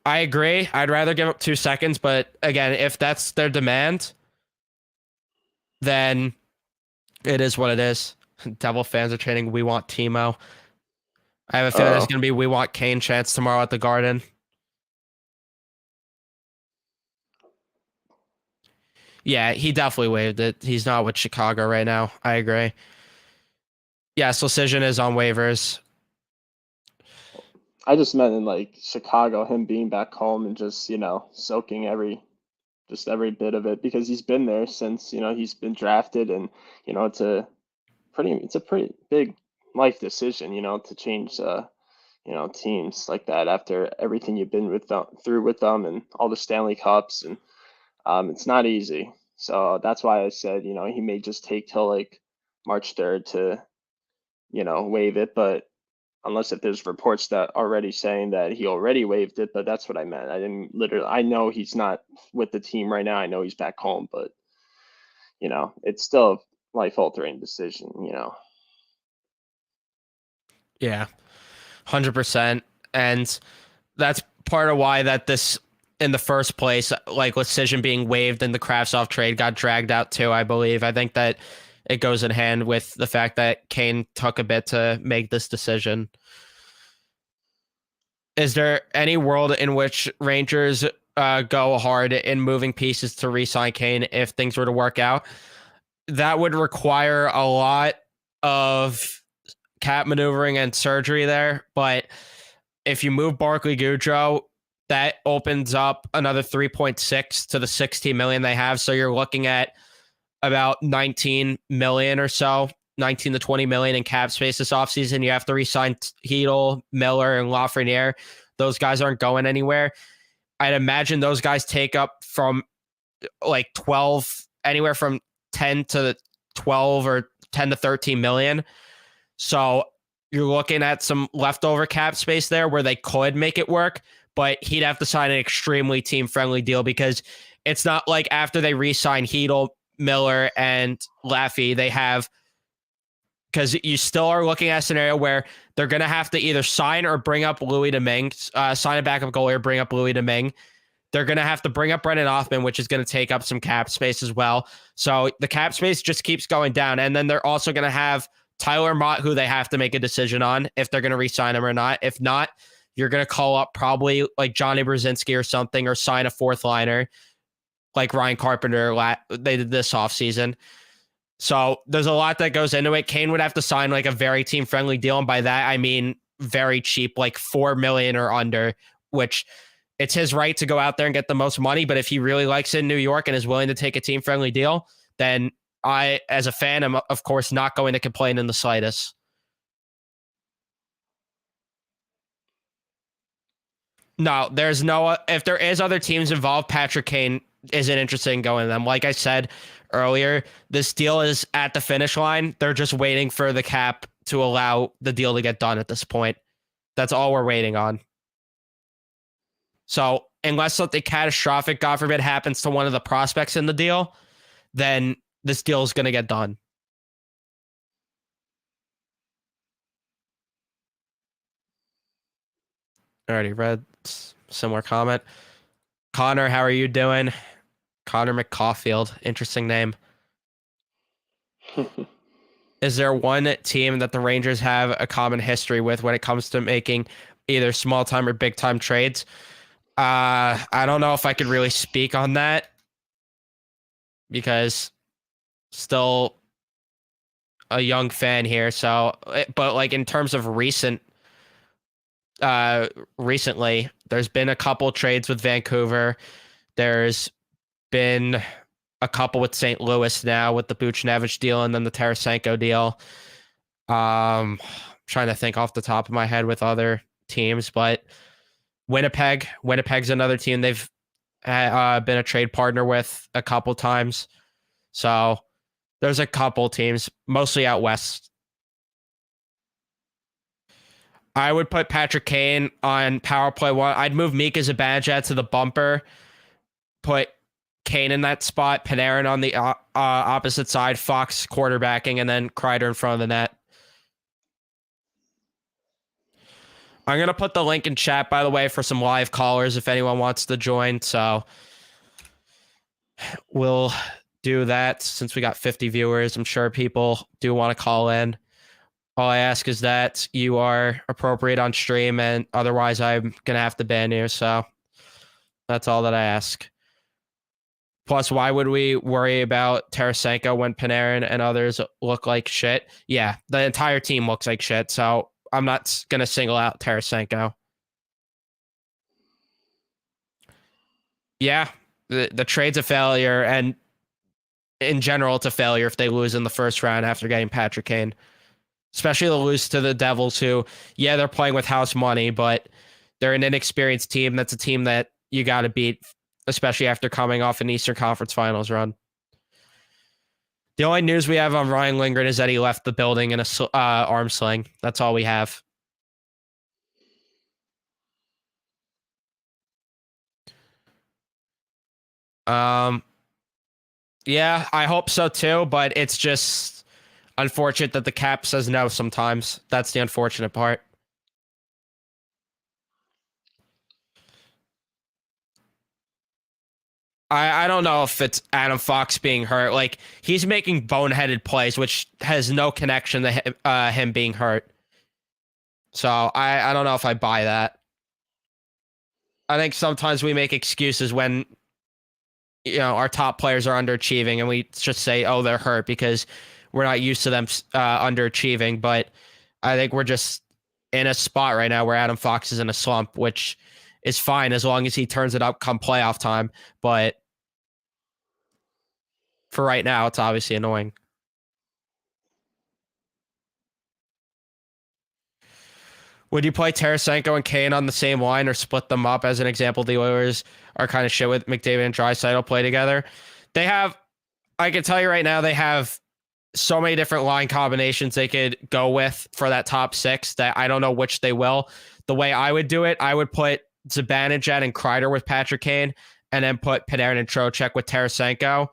I agree. I'd rather give up 2 seconds, but again, if that's their demand, then it is what it is. Devil fans are chanting, "We want Timo." I have a feeling there's going to be "We want Kane" chants tomorrow at the Garden. Yeah, he definitely waived it. He's not with Chicago right now. I agree. Yes, Decision is on waivers. I just meant in like Chicago, him being back home and just, soaking every bit of it, because he's been there since, he's been drafted, and, it's a pretty big life decision, to change teams like that after everything you've been through with them and all the Stanley Cups, and it's not easy. So that's why I said, he may just take till like March 3rd to, waive it, but unless if there's reports that already saying that he already waived it, but that's what I meant. I didn't literally, I know he's not with the team right now. I know he's back home, but it's still a life altering decision, Yeah, 100%. And that's part of why that this, in the first place, like Decision being waived and the Kravtsov trade got dragged out too, I believe. I think that it goes in hand with the fact that Kane took a bit to make this decision. Is there any world in which Rangers go hard in moving pieces to re-sign Kane if things were to work out? That would require a lot of cap maneuvering and surgery there. But if you move Barkley Goudreau, that opens up another 3.6 to the 16 million they have. So you're looking at about 19 million or so, 19 to 20 million in cap space this offseason. You have to re-sign Hedel, Miller, and Lafreniere. Those guys aren't going anywhere. I'd imagine those guys take up from like 12, anywhere from 10 to 12 or 10 to 13 million. So you're looking at some leftover cap space there where they could make it work, but he'd have to sign an extremely team-friendly deal, because it's not like after they re-sign Hedel, Miller, and Laffy, they have, because you still are looking at a scenario where they're going to have to either sign or bring up Louis Domingue, sign a backup goalie or bring up Louis Domingue. They're going to have to bring up Brendan Othman, which is going to take up some cap space as well. So the cap space just keeps going down. And then they're also going to have Tyler Mott, who they have to make a decision on if they're going to re-sign him or not. If not, you're going to call up probably like Johnny Brzezinski or something, or sign a fourth liner like Ryan Carpenter they did this offseason. So there's a lot that goes into it. Kane would have to sign like a very team-friendly deal. And by that, I mean very cheap, like $4 million or under, which it's his right to go out there and get the most money. But if he really likes it in New York and is willing to take a team-friendly deal, then I, as a fan, am of course not going to complain in the slightest. No, there's no. If there is other teams involved, Patrick Kane isn't interested in going to them. Like I said earlier, this deal is at the finish line. They're just waiting for the cap to allow the deal to get done at this point. That's all we're waiting on. So unless something catastrophic, God forbid, happens to one of the prospects in the deal, then this deal is going to get done. Already read similar comment. Connor, how are you doing? Connor McCaulfield, interesting name. Is there one team that the Rangers have a common history with when it comes to making either small time or big time trades? I don't know if I could really speak on that because still a young fan here. So, but like in terms of recently, there's been a couple trades with Vancouver. There's been a couple with St. Louis now with the Buchnevich deal and then the Tarasenko deal. Trying to think off the top of my head with other teams, but Winnipeg's another team they've been a trade partner with a couple times. So there's a couple teams, mostly out west. I would put Patrick Kane on power play one. I'd move Mika Zibanejad to the bumper, put Kane in that spot, Panarin on the opposite side, Fox quarterbacking, and then Kreider in front of the net. I'm going to put the link in chat, by the way, for some live callers if anyone wants to join. So we'll do that since we got 50 viewers. I'm sure people do want to call in. All I ask is that you are appropriate on stream, and otherwise I'm going to have to ban you. So that's all that I ask. Plus, why would we worry about Tarasenko when Panarin and others look like shit? Yeah, the entire team looks like shit. So I'm not going to single out Tarasenko. Yeah, the trade's a failure, and in general, it's a failure if they lose in the first round after getting Patrick Kane. Especially to lose to the Devils, who, yeah, they're playing with house money, but they're an inexperienced team. That's a team that you got to beat, especially after coming off an Eastern Conference Finals run. The only news we have on Ryan Lindgren is that he left the building in a arm sling. That's all we have. Yeah, I hope so too, but it's just unfortunate that the cap says no sometimes. That's the unfortunate part. I don't know if it's Adam Fox being hurt. Like, he's making boneheaded plays, which has no connection to him being hurt. So I don't know if I buy that. I think sometimes we make excuses when, you know, our top players are underachieving and we just say, oh, they're hurt because we're not used to them underachieving. But I think we're just in a spot right now where Adam Fox is in a slump, which is fine as long as he turns it up come playoff time. But for right now, it's obviously annoying. Would you play Tarasenko and Kane on the same line or split them up? As an example, the Oilers are kind of shit with McDavid and Draisaitl play together. They have, I can tell you right now, they have so many different line combinations they could go with for that top six that I don't know which they will. The way I would do it, I would put Zibanejad and Kreider with Patrick Kane and then put Panarin and Trocheck with Tarasenko.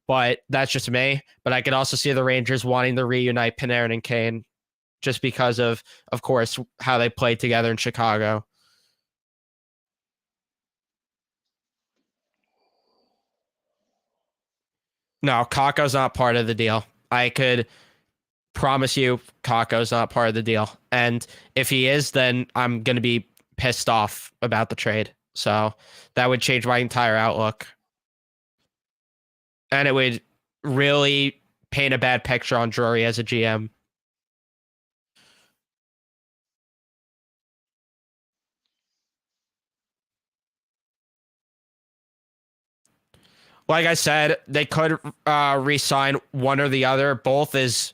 But that's just me. But I could also see the Rangers wanting to reunite Panarin and Kane just because of course, how they played together in Chicago. No, Kakko's not part of the deal. I could promise you Kakko's not part of the deal. And if he is, then I'm going to be pissed off about the trade. So that would change my entire outlook. And it would really paint a bad picture on Drury as a GM. Like I said, they could re-sign one or the other. Both is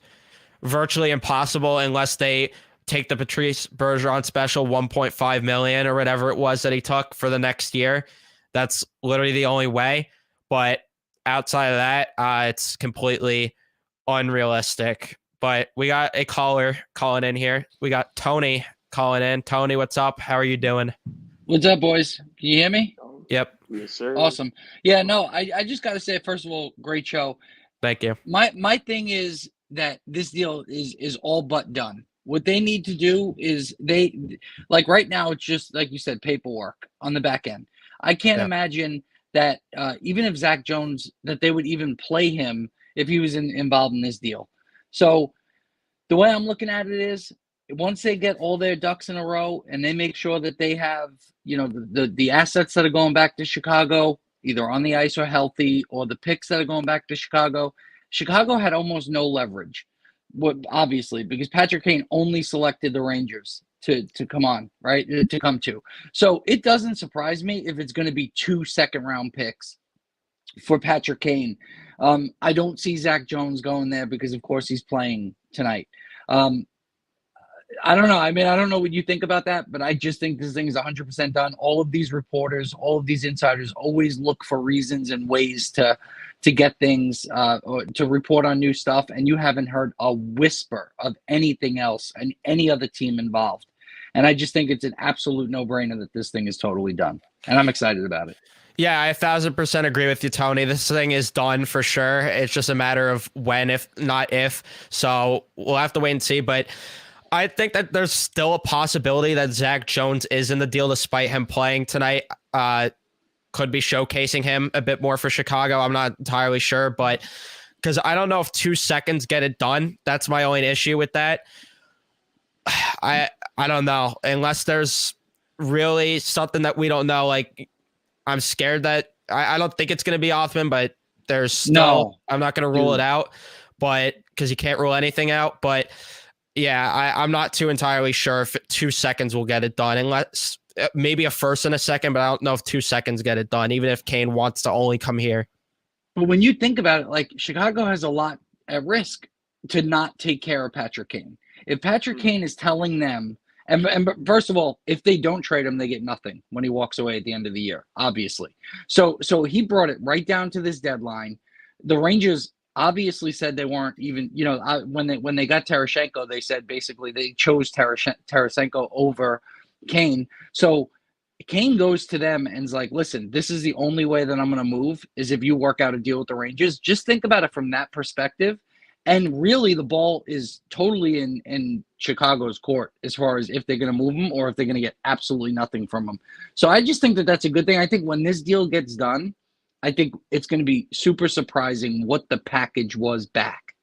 virtually impossible unless they take the Patrice Bergeron special 1.5 million or whatever it was that he took for the next year. That's literally the only way. But outside of that, it's completely unrealistic. But we got a caller calling in here. We got Tony calling in. Tony, what's up? How are you doing? What's up, boys? Can you hear me? Yep. Yes, sir. Awesome. Yeah, no, I just got to say, first of all, great show. Thank you. My thing is that this deal is all but done. What they need to do is like right now, it's just like you said, paperwork on the back end. I can't imagine that even if Zach Jones, that they would even play him if he was involved in this deal. So the way I'm looking at it is, once they get all their ducks in a row and they make sure that they have, the assets that are going back to Chicago, either on the ice or healthy, or the picks that are going back to Chicago. Chicago had almost no leverage, obviously, because Patrick Kane only selected the Rangers to come on, right? To come to. So it doesn't surprise me if it's going to be 2 second-round picks for Patrick Kane. I don't see Zach Jones going there because, of course, he's playing tonight. I don't know. I mean, I don't know what you think about that, but I just think this thing is 100% done. All of these reporters, all of these insiders always look for reasons and ways to get things or to report on new stuff, and you haven't heard a whisper of anything else and any other team involved. And I just think it's an absolute no-brainer that this thing is totally done, and I'm excited about it. Yeah, I 1,000% agree with you, Tony. This thing is done for sure. It's just a matter of when, if not if. So we'll have to wait and see. But I think that there's still a possibility that Zach Jones is in the deal despite him playing tonight. Could be showcasing him a bit more for Chicago. I'm not entirely sure, but because I don't know if 2 seconds get it done. That's my only issue with that. I don't know. Unless there's really something that we don't know. Like, I'm scared that I don't think it's going to be Othman, but there's still, I'm not going to rule it out, but because you can't rule anything out. But yeah, I'm not too entirely sure if 2 seconds will get it done, unless maybe a first and a second, but I don't know if 2 seconds get it done, even if Kane wants to only come here. But when you think about it, like, Chicago has a lot at risk to not take care of Patrick Kane. If Patrick Kane is telling them, and first of all, if they don't trade him, they get nothing when he walks away at the end of the year, obviously. So he brought it right down to this deadline. The Rangers obviously said they weren't even, when they got Tarasenko, they said basically they chose Tarasenko over Kane. So Kane goes to them and is like, listen, this is the only way that I'm going to move is if you work out a deal with the Rangers. Just think about it from that perspective. And really, the ball is totally in Chicago's court as far as if they're going to move him or if they're going to get absolutely nothing from him. So I just think that that's a good thing. I think when this deal gets done, I think it's going to be super surprising what the package was back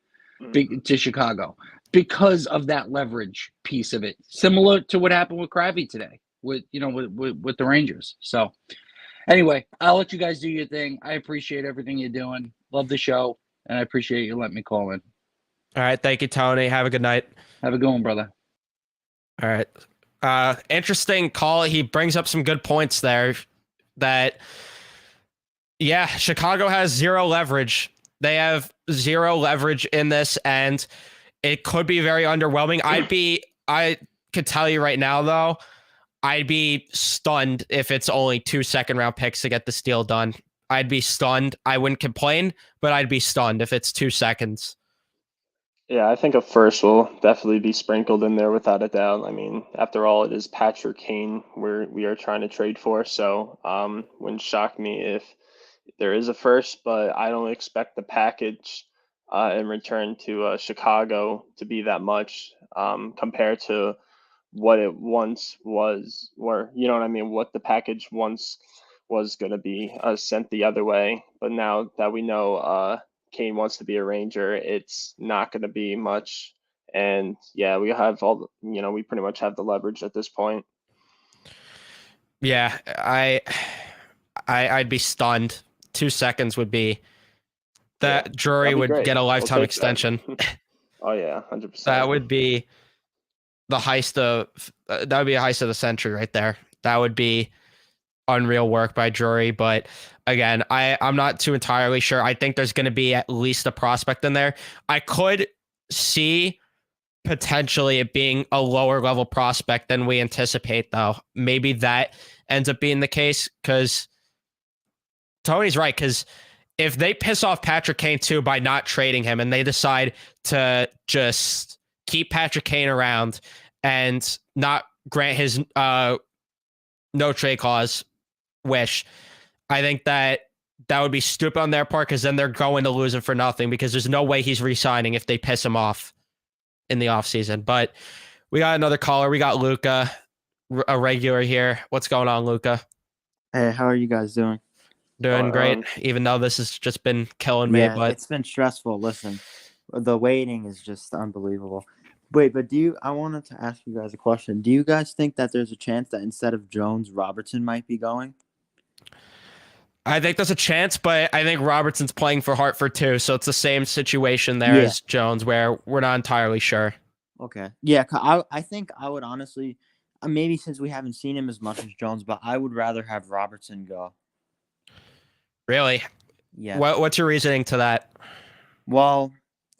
to Chicago because of that leverage piece of it. Similar to what happened with Krabby today with the Rangers. So anyway, I'll let you guys do your thing. I appreciate everything you're doing. Love the show. And I appreciate you letting me call in. All right. Thank you, Tony. Have a good night. Have a good one, brother. All right. Interesting call. He brings up some good points there that, yeah, Chicago has zero leverage. They have zero leverage in this, and it could be very underwhelming. I could tell you right now, though, I'd be stunned if it's only 2 second-round picks to get this deal done. I'd be stunned. I wouldn't complain, but I'd be stunned if it's 2 seconds. Yeah, I think a first will definitely be sprinkled in there without a doubt. I mean, after all, it is Patrick Kane we are trying to trade for, so wouldn't shock me if there is a first, but I don't expect the package in return to Chicago to be that much compared to what it once was, or you know what I mean, what the package once was going to be sent the other way. But now that we know Kane wants to be a Ranger, it's not going to be much. And yeah, we have we pretty much have the leverage at this point. Yeah, I'd be stunned. 2 seconds would be that Drury would get a lifetime extension. Oh yeah, 100%. That would be the heist of that would be a heist of the century right there. That would be unreal work by Drury. But again, I'm not too entirely sure. I think there's going to be at least a prospect in there. I could see potentially it being a lower level prospect than we anticipate, though. Maybe that ends up being the case because Tony's right. Because if they piss off Patrick Kane too by not trading him and they decide to just keep Patrick Kane around and not grant his no trade clause wish, I think that would be stupid on their part because then they're going to lose him for nothing because there's no way he's re-signing if they piss him off in the offseason. But we got another caller. We got Luca, a regular here. What's going on, Luca? Hey, how are you guys doing? Doing great, even though this has just been killing me. Yeah, But it's been stressful. Listen, the waiting is just unbelievable. Wait, but I wanted to ask you guys a question. Do you guys think that there's a chance that instead of Jones, Robertson might be going? I think there's a chance, but I think Robertson's playing for Hartford too, so it's the same situation there as Jones, where we're not entirely sure. Okay. Yeah, I think I would honestly, maybe since we haven't seen him as much as Jones, but I would rather have Robertson go. Really? Yeah. What's your reasoning to that? Well,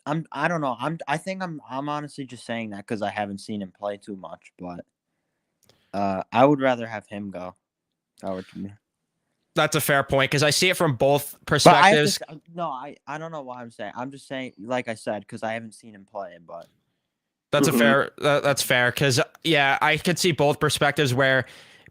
I don't know. I think I'm honestly just saying that because I haven't seen him play too much, but I would rather have him go. That's a fair point because I see it from both perspectives. I don't know why I'm saying. I'm just saying, like I said, because I haven't seen him play. But that's that's fair because I could see both perspectives where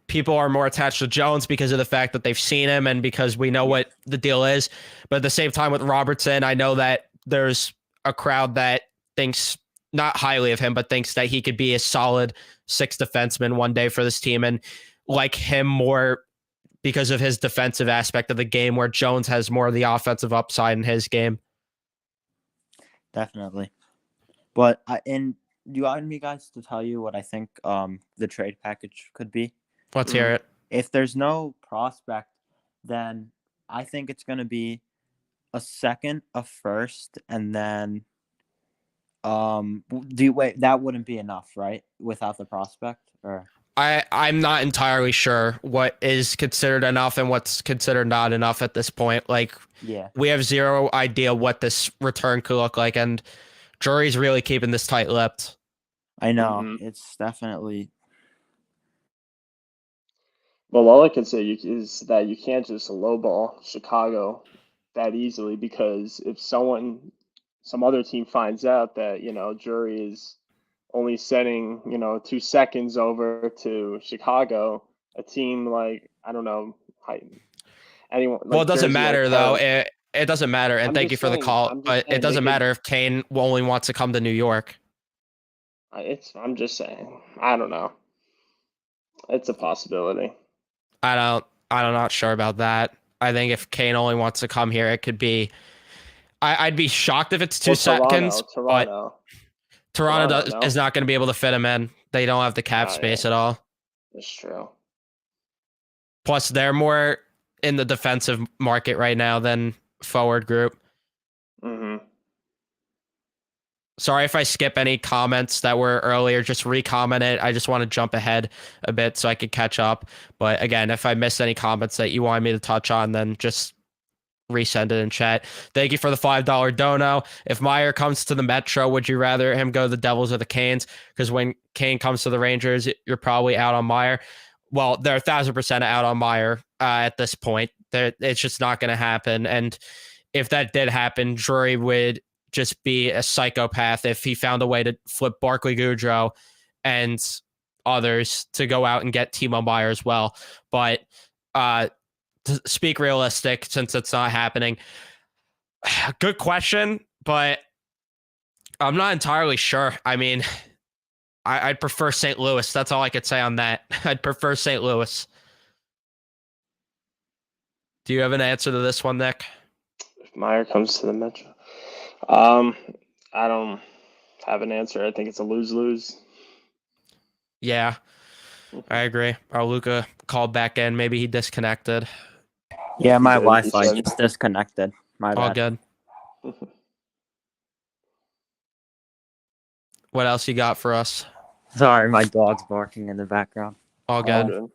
people are more attached to Jones because of the fact that they've seen him and because we know what the deal is. But at the same time with Robertson, I know that there's a crowd that thinks not highly of him, but thinks that he could be a solid sixth defenseman one day for this team and like him more because of his defensive aspect of the game, where Jones has more of the offensive upside in his game. Definitely. But do you want me guys to tell you what I think the trade package could be? Let's hear it. If there's no prospect, then I think it's going to be a second, a first, and then that wouldn't be enough, right? Without the prospect, or I'm not entirely sure what is considered enough and what's considered not enough at this point. Like, we have zero idea what this return could look like, and Drury's really keeping this tight-lipped. I know. It's definitely. Well, all I can say is that you can't just lowball Chicago that easily, because if some other team finds out that, Drury is only sending, 2 seconds over to Chicago, a team like, I don't know, anyone. Like well, it doesn't Jersey, matter, like, though. It doesn't matter. And thank you for the call. But it doesn't matter if Kane only wants to come to New York. I'm just saying. I don't know. It's a possibility. I'm not sure about that. I think if Kane only wants to come here, it could be. I'd be shocked if it's 2 seconds. Toronto is not going to be able to fit him in. They don't have the cap space at all. That's true. Plus, they're more in the defensive market right now than forward group. Sorry if I skip any comments that were earlier. Just re-comment it. I just want to jump ahead a bit so I could catch up. But again, if I missed any comments that you wanted me to touch on, then just resend it in chat. Thank you for the $5 dono. If Meyer comes to the Metro, would you rather him go to the Devils or the Canes? Because when Kane comes to the Rangers, you're probably out on Meyer. Well, they're 1,000% out on Meyer at this point. It's just not going to happen. And if that did happen, Drury would just be a psychopath if he found a way to flip Barclay Goodrow and others to go out and get Timo Meyer as well. But to speak realistic, since it's not happening, good question, but I'm not entirely sure. I mean, I'd prefer St. Louis. That's all I could say on that. I'd prefer St. Louis. Do you have an answer to this one, Nick? If Meyer comes to the Metro, I don't have an answer. I think it's a lose-lose. Yeah, I agree. Our Luca called back in. Maybe he disconnected. Yeah, my Wi-Fi just disconnected. My all bad. Good. What else you got for us? Sorry, my dog's barking in the background. All good.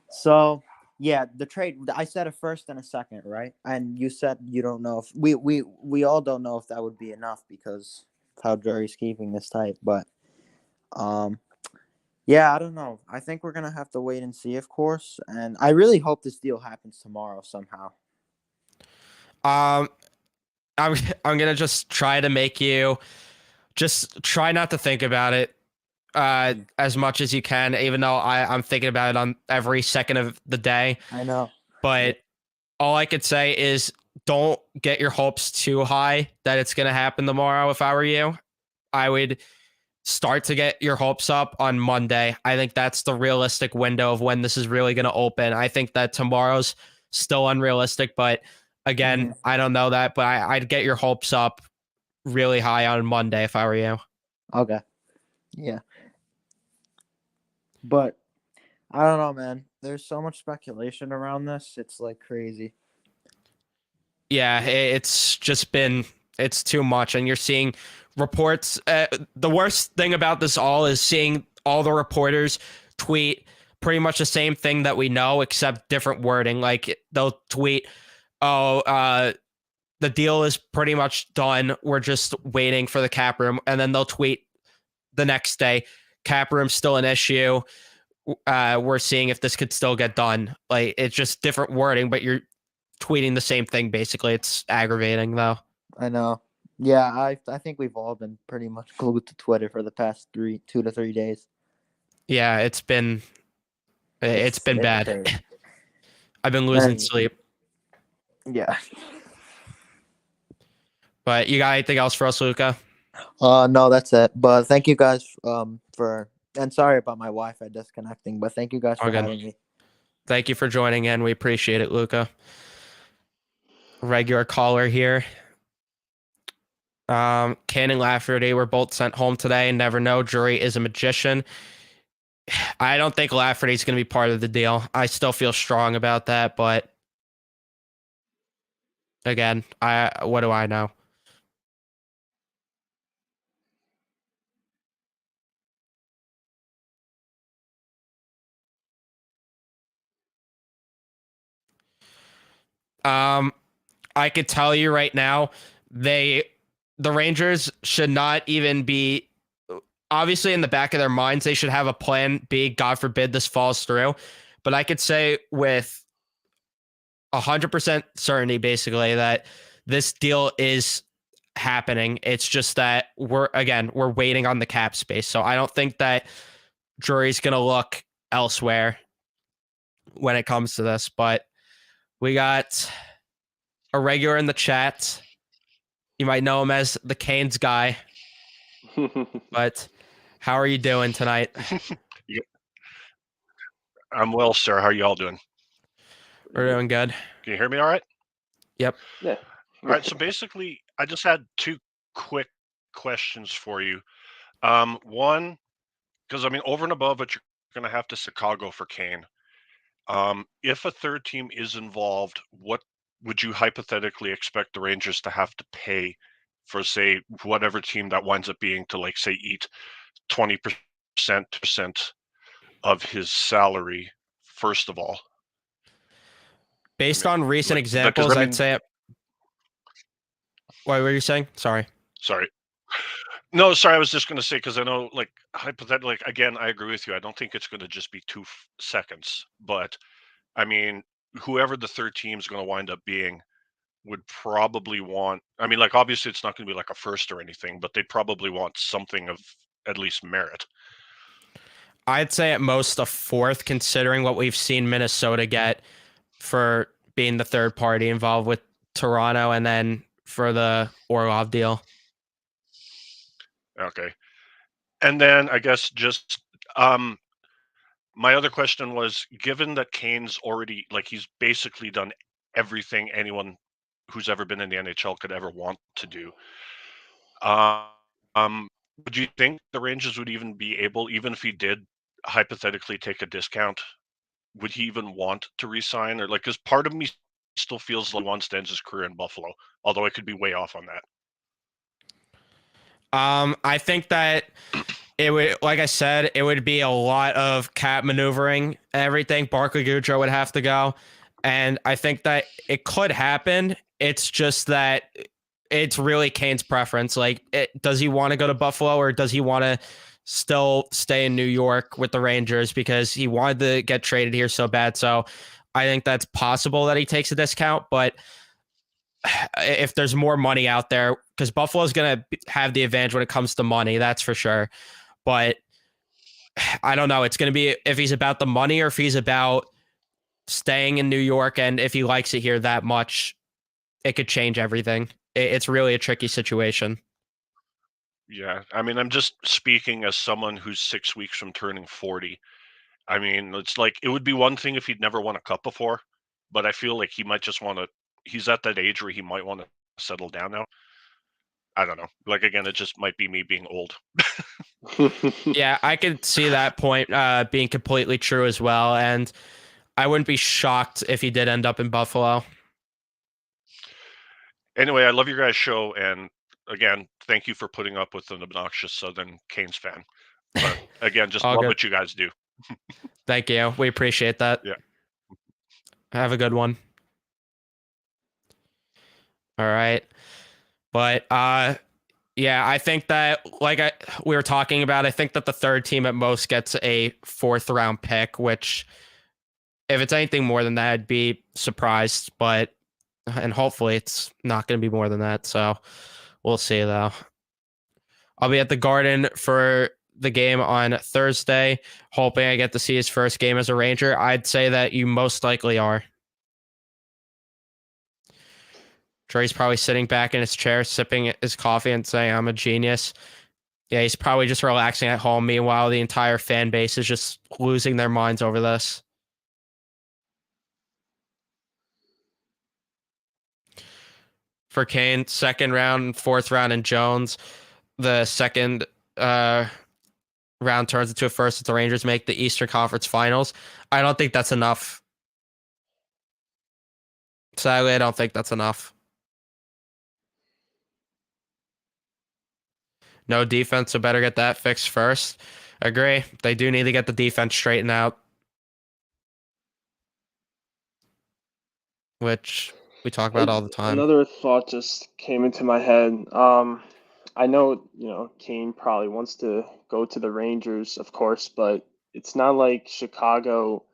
So, yeah, the trade, I said a first and a second, right? And you said you don't know if we all don't know if that would be enough because how Drury's keeping this tight. But yeah, I don't know. I think we're gonna have to wait and see, of course. And I really hope this deal happens tomorrow somehow. Um, I'm I'm gonna just try to make you just try not to think about it as much as you can, even though I'm thinking about it on every second of the day. I know. But all I could say is don't get your hopes too high that it's gonna happen tomorrow. If I were you, I would start to get your hopes up on Monday. I think that's the realistic window of when this is really going to open. I think that tomorrow's still unrealistic, but again, I don't know that, but I'd get your hopes up really high on Monday if I were you. Okay. Yeah. But I don't know, man. There's so much speculation around this. It's like crazy. Yeah, it's just been, it's too much. And you're seeing reports. The worst thing about this all is seeing all the reporters tweet pretty much the same thing that we know, except different wording. Like they'll tweet, oh, the deal is pretty much done. We're just waiting for the cap room. And then they'll tweet the next day, cap room's still an issue. We're seeing if this could still get done. Like it's just different wording, but you're tweeting the same thing basically. It's aggravating though. I know. Yeah, I think we've all been pretty much glued to Twitter for the past 2 to 3 days. Yeah, it's been bad. Crazy. I've been losing sleep. Yeah. But you got anything else for us, Luca? No, that's it. But thank you guys for, and sorry about my Wi-Fi disconnecting, but thank you guys for having me. Thank you for joining in. We appreciate it, Luca. Regular caller here. Kane and Lafferty were both sent home today. Never know. Drury is a magician. I don't think Lafferty's going to be part of the deal. I still feel strong about that, but again, what do I know? I could tell you right now, the Rangers should not even be, obviously in the back of their minds, they should have a plan B, God forbid this falls through. But I could say with 100% certainty, basically, that this deal is happening. It's just that we're waiting on the cap space. So I don't think that Drury's going to look elsewhere when it comes to this. But we got a regular in the chat. You might know him as the Canes guy. But how are you doing tonight? I'm well, sir. How are you all doing? We're doing good. Can you hear me all right? Yep. Yeah. All right. So basically, I just had 2 quick questions for you. One, because I mean, over and above what you're going to have to Chicago for Kane, if a third team is involved, what would you hypothetically expect the Rangers to have to pay for, say, whatever team that winds up being to, like, say, eat 20% of his salary, first of all? Based on recent examples, I'd say. What were you saying? Sorry. No, sorry. I was just going to say, because I know, like, hypothetically, like, again, I agree with you. I don't think it's going to just be 2 seconds. But, I mean, whoever the third team is going to wind up being would probably want, I mean, like, obviously it's not going to be like a first or anything, but they'd probably want something of at least merit. I'd say at most a fourth, considering what we've seen Minnesota get for being the third party involved with Toronto, and then for the Orlov deal. Okay. And then I guess just my other question was, given that Kane's already, like, he's basically done everything anyone who's ever been in the NHL could ever want to do, would you think the Rangers would even be able, even if he did hypothetically take a discount, would he even want to resign? Or, like, because part of me still feels like he wants to end his career in Buffalo, although I could be way off on that. I think that it would, like I said, it would be a lot of cap maneuvering and everything. Barclay Goodrow would have to go. And I think that it could happen. It's just that it's really Kane's preference. Like, does he want to go to Buffalo or does he want to still stay in New York with the Rangers because he wanted to get traded here so bad? So I think that's possible that he takes a discount, but if there's more money out there, because Buffalo's going to have the advantage when it comes to money, that's for sure. But I don't know. It's going to be if he's about the money or if he's about staying in New York, and if he likes it here that much, it could change everything. It's really a tricky situation. Yeah, I mean, I'm just speaking as someone who's 6 weeks from turning 40. I mean, it's like it would be one thing if he'd never won a cup before, but I feel like he might just want to. He's at that age where he might want to settle down now. I don't know. Like again, it just might be me being old. Yeah, I could see that point being completely true as well, and I wouldn't be shocked if he did end up in Buffalo. Anyway, I love your guys' show, and again, thank you for putting up with an obnoxious Southern Canes fan. But again, just All love good. what you guys do. Thank you. We appreciate that. Yeah. Have a good one. All right. But yeah, I think that we were talking about, I think that the third team at most gets a 4th round pick, which if it's anything more than that, I'd be surprised, and hopefully it's not going to be more than that. So we'll see though. I'll be at the Garden for the game on Thursday, hoping I get to see his first game as a Ranger. I'd say that you most likely are. Dre's probably sitting back in his chair, sipping his coffee and saying, I'm a genius. Yeah, he's probably just relaxing at home. Meanwhile, the entire fan base is just losing their minds over this. For Kane, 2nd round, 4th round, and Jones, the second round turns into a first if the Rangers make the Eastern Conference Finals. I don't think that's enough. Sadly, I don't think that's enough. No defense, so better get that fixed first. Agree. They do need to get the defense straightened out, which we talk about all the time. Another thought just came into my head. I know, Kane probably wants to go to the Rangers, of course, but it's not like Chicago,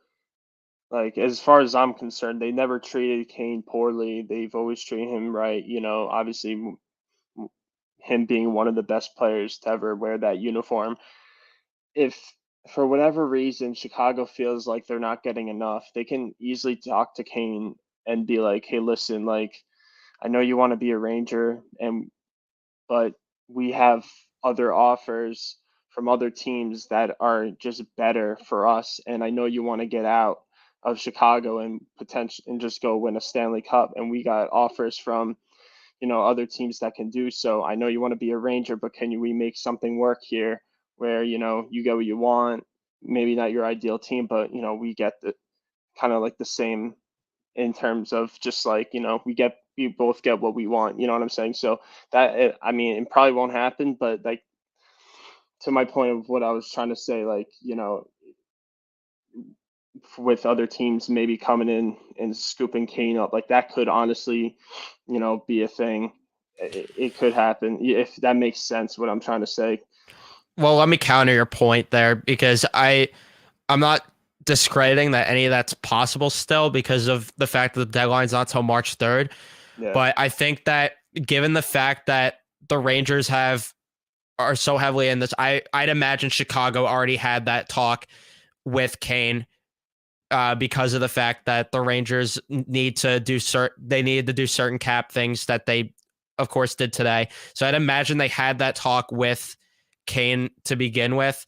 like as far as I'm concerned, they never treated Kane poorly. They've always treated him right. Obviously him being one of the best players to ever wear that uniform. If for whatever reason Chicago feels like they're not getting enough, they can easily talk to Kane and be like, "Hey, listen, like I know you want to be a Ranger, but we have other offers from other teams that are just better for us, and I know you want to get out of Chicago and just go win a Stanley Cup, and we got offers from other teams that can do so. I know you want to be a Ranger, but we make something work here where you get what you want, maybe not your ideal team, but we get the kind of like the same in terms of just like we both get what we want, you know what I'm saying? So that I mean it probably won't happen, but like to my point of what I was trying to say, like with other teams maybe coming in and scooping Kane up, like that could honestly be a thing. It could happen if that makes sense what I'm trying to say. Well, let me counter your point there, because I'm not discrediting that any of that's possible still, because of the fact that the deadline's not till March 3rd. Yeah. But I think that given the fact that the Rangers are so heavily in this, I'd imagine Chicago already had that talk with Kane, because of the fact that the Rangers needed to do certain cap things that they, of course, did today. So I'd imagine they had that talk with Kane to begin with,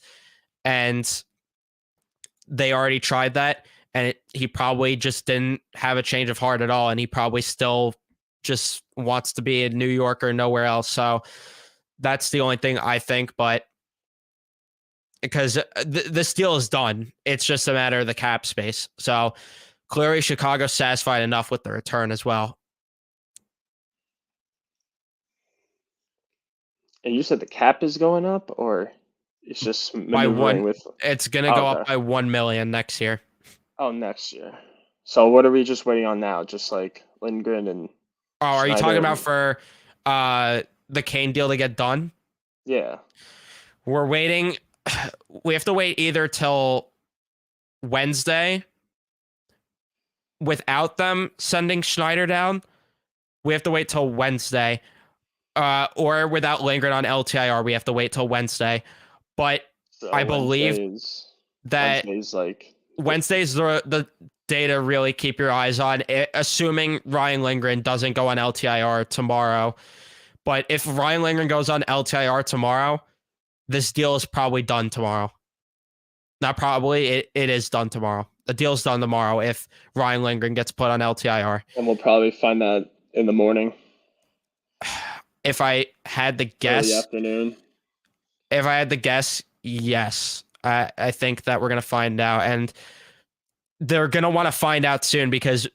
and they already tried that, and he probably just didn't have a change of heart at all, and he probably still just wants to be in New York or nowhere else. So that's the only thing I think, but because this deal is done, it's just a matter of the cap space. So clearly Chicago's satisfied enough with the return as well. And you said the cap is going up, or it's just By maneuvering one, with? it's gonna go up by 1 million next year. Oh, next year. So what are we just waiting on now? Just like Lindgren and Oh, are you Schneider talking about for the Kane deal to get done. Yeah. We're waiting. We have to wait either till Wednesday without them sending Schneider down. We have to wait till Wednesday. Or without Lindgren on LTIR, we have to wait till Wednesday. But So I believe that Wednesday's like Wednesday's the day to really keep your eyes on, assuming Ryan Lindgren doesn't go on LTIR tomorrow. But if Ryan Lindgren goes on LTIR tomorrow, this deal is probably done tomorrow. Not probably, it is done tomorrow. The deal's done tomorrow if Ryan Lindgren gets put on LTIR. and we'll probably find that in the morning. If I had to Early guess, afternoon. Yes. I think that we're going to find out. And they're going to want to find out soon because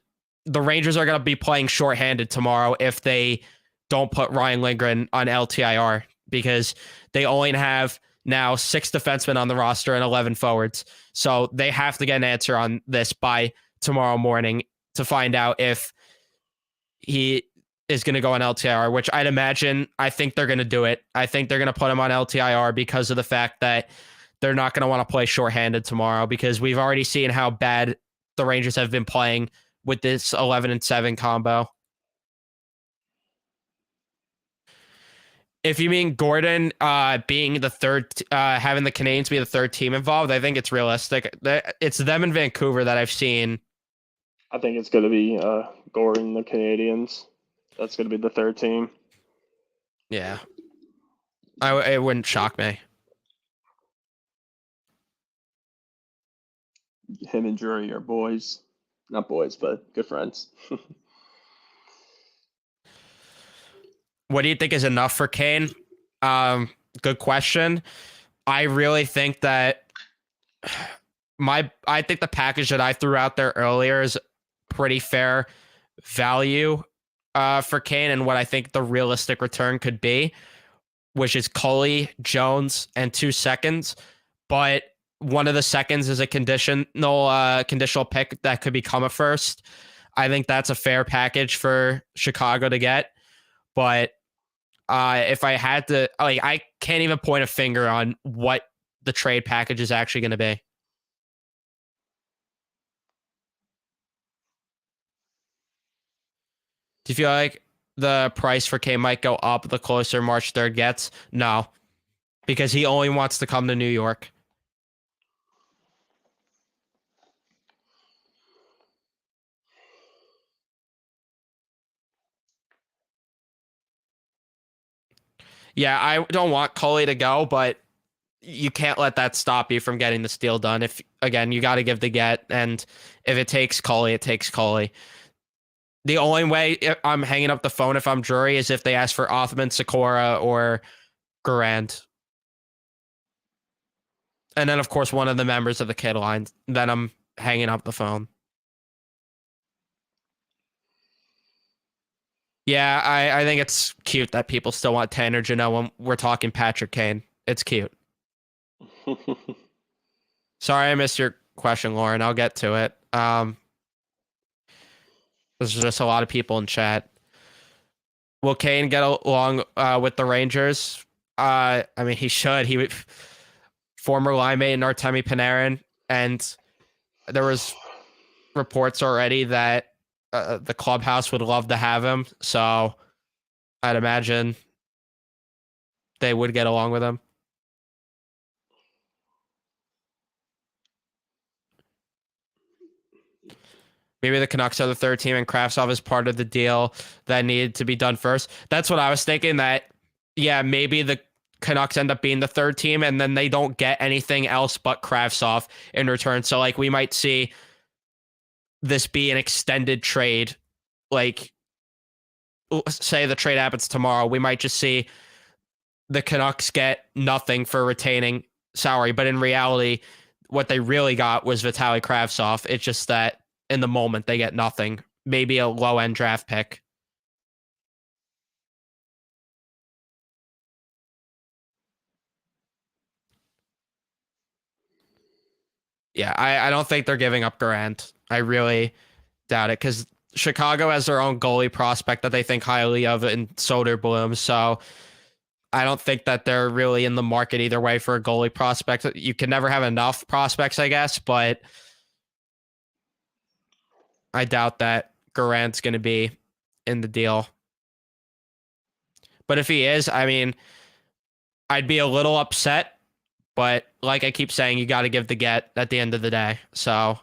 the Rangers are going to be playing shorthanded tomorrow if they don't put Ryan Lindgren on LTIR, because they only have now 6 defensemen on the roster and 11 forwards. So they have to get an answer on this by tomorrow morning to find out if he is going to go on LTIR, which I'd imagine, I think they're going to do it. I think they're going to put him on LTIR because of the fact that they're not going to want to play shorthanded tomorrow, because we've already seen how bad the Rangers have been playing with this 11-7 combo. If you mean Gordon being the third, having the Canadiens be the third team involved, I think it's realistic. It's them in Vancouver that I've seen. I think it's going to be Gordon, the Canadians. That's going to be the third team. Yeah. It wouldn't shock me. Him and Drury are boys. Not boys, but good friends. What do you think is enough for Kane? Good question. I really think that I think the package that I threw out there earlier is pretty fair value for Kane, and what I think the realistic return could be, which is Cully, Jones, and 2 seconds. But one of the seconds is a conditional pick that could become a first. I think that's a fair package for Chicago to get. But if I had to, I can't even point a finger on what the trade package is actually going to be. Do you feel like the price for Kane might go up the closer March 3rd gets? No, because he only wants to come to New York. Yeah, I don't want Cully to go, but you can't let that stop you from getting this deal done. If, again, you got to give the get, and if it takes Cully, it takes Cully. The only way I'm hanging up the phone if I'm Drury is if they ask for Othman, Sikora, or Garand. And then, of course, one of the members of the kid line. Then I'm hanging up the phone. Yeah, I think it's cute that people still want Tanner Jeannot when we're talking Patrick Kane. It's cute. Sorry I missed your question, Lauren. I'll get to it. There's just a lot of people in chat. Will Kane get along with the Rangers? I mean, he should. He would. Former line mate in Artemi Panarin, and there was reports already that the clubhouse would love to have him. So I'd imagine they would get along with him. Maybe the Canucks are the third team and Kravtsov is part of the deal that needed to be done first. That's what I was thinking, that, yeah, maybe the Canucks end up being the third team and then they don't get anything else but Kravtsov in return. So, like, we might see this be an extended trade. Like, say the trade happens tomorrow, we might just see the Canucks get nothing for retaining salary. But in reality, what they really got was Vitaly Kravtsov. It's just that in the moment they get nothing. Maybe a low-end draft pick. Yeah, I don't think they're giving up Garand. I really doubt it, because Chicago has their own goalie prospect that they think highly of in Soderblom. So I don't think that they're really in the market either way for a goalie prospect. You can never have enough prospects, I guess, but I doubt that Garant's going to be in the deal. But if he is, I mean, I'd be a little upset, but like I keep saying, you got to give the get at the end of the day. So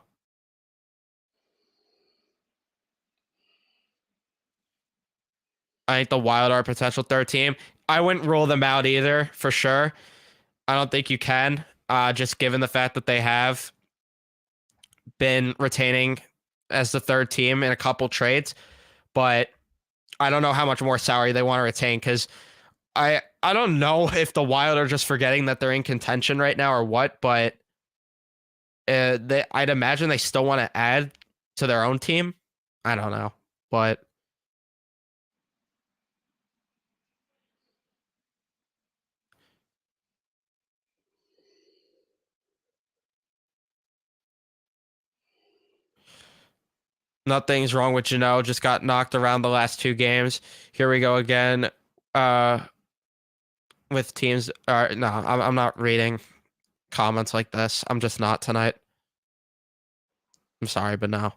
I think the Wild are a potential third team. I wouldn't rule them out either, for sure. I don't think you can, just given the fact that they have been retaining as the third team in a couple trades. But I don't know how much more salary they want to retain, because I don't know if the Wild are just forgetting that they're in contention right now or what, but I'd imagine they still want to add to their own team. I don't know, but nothing's wrong with Janelle. Just got knocked around the last 2 games. Here we go again. With teams. No, I'm not reading comments like this. I'm just not tonight. I'm sorry, but no.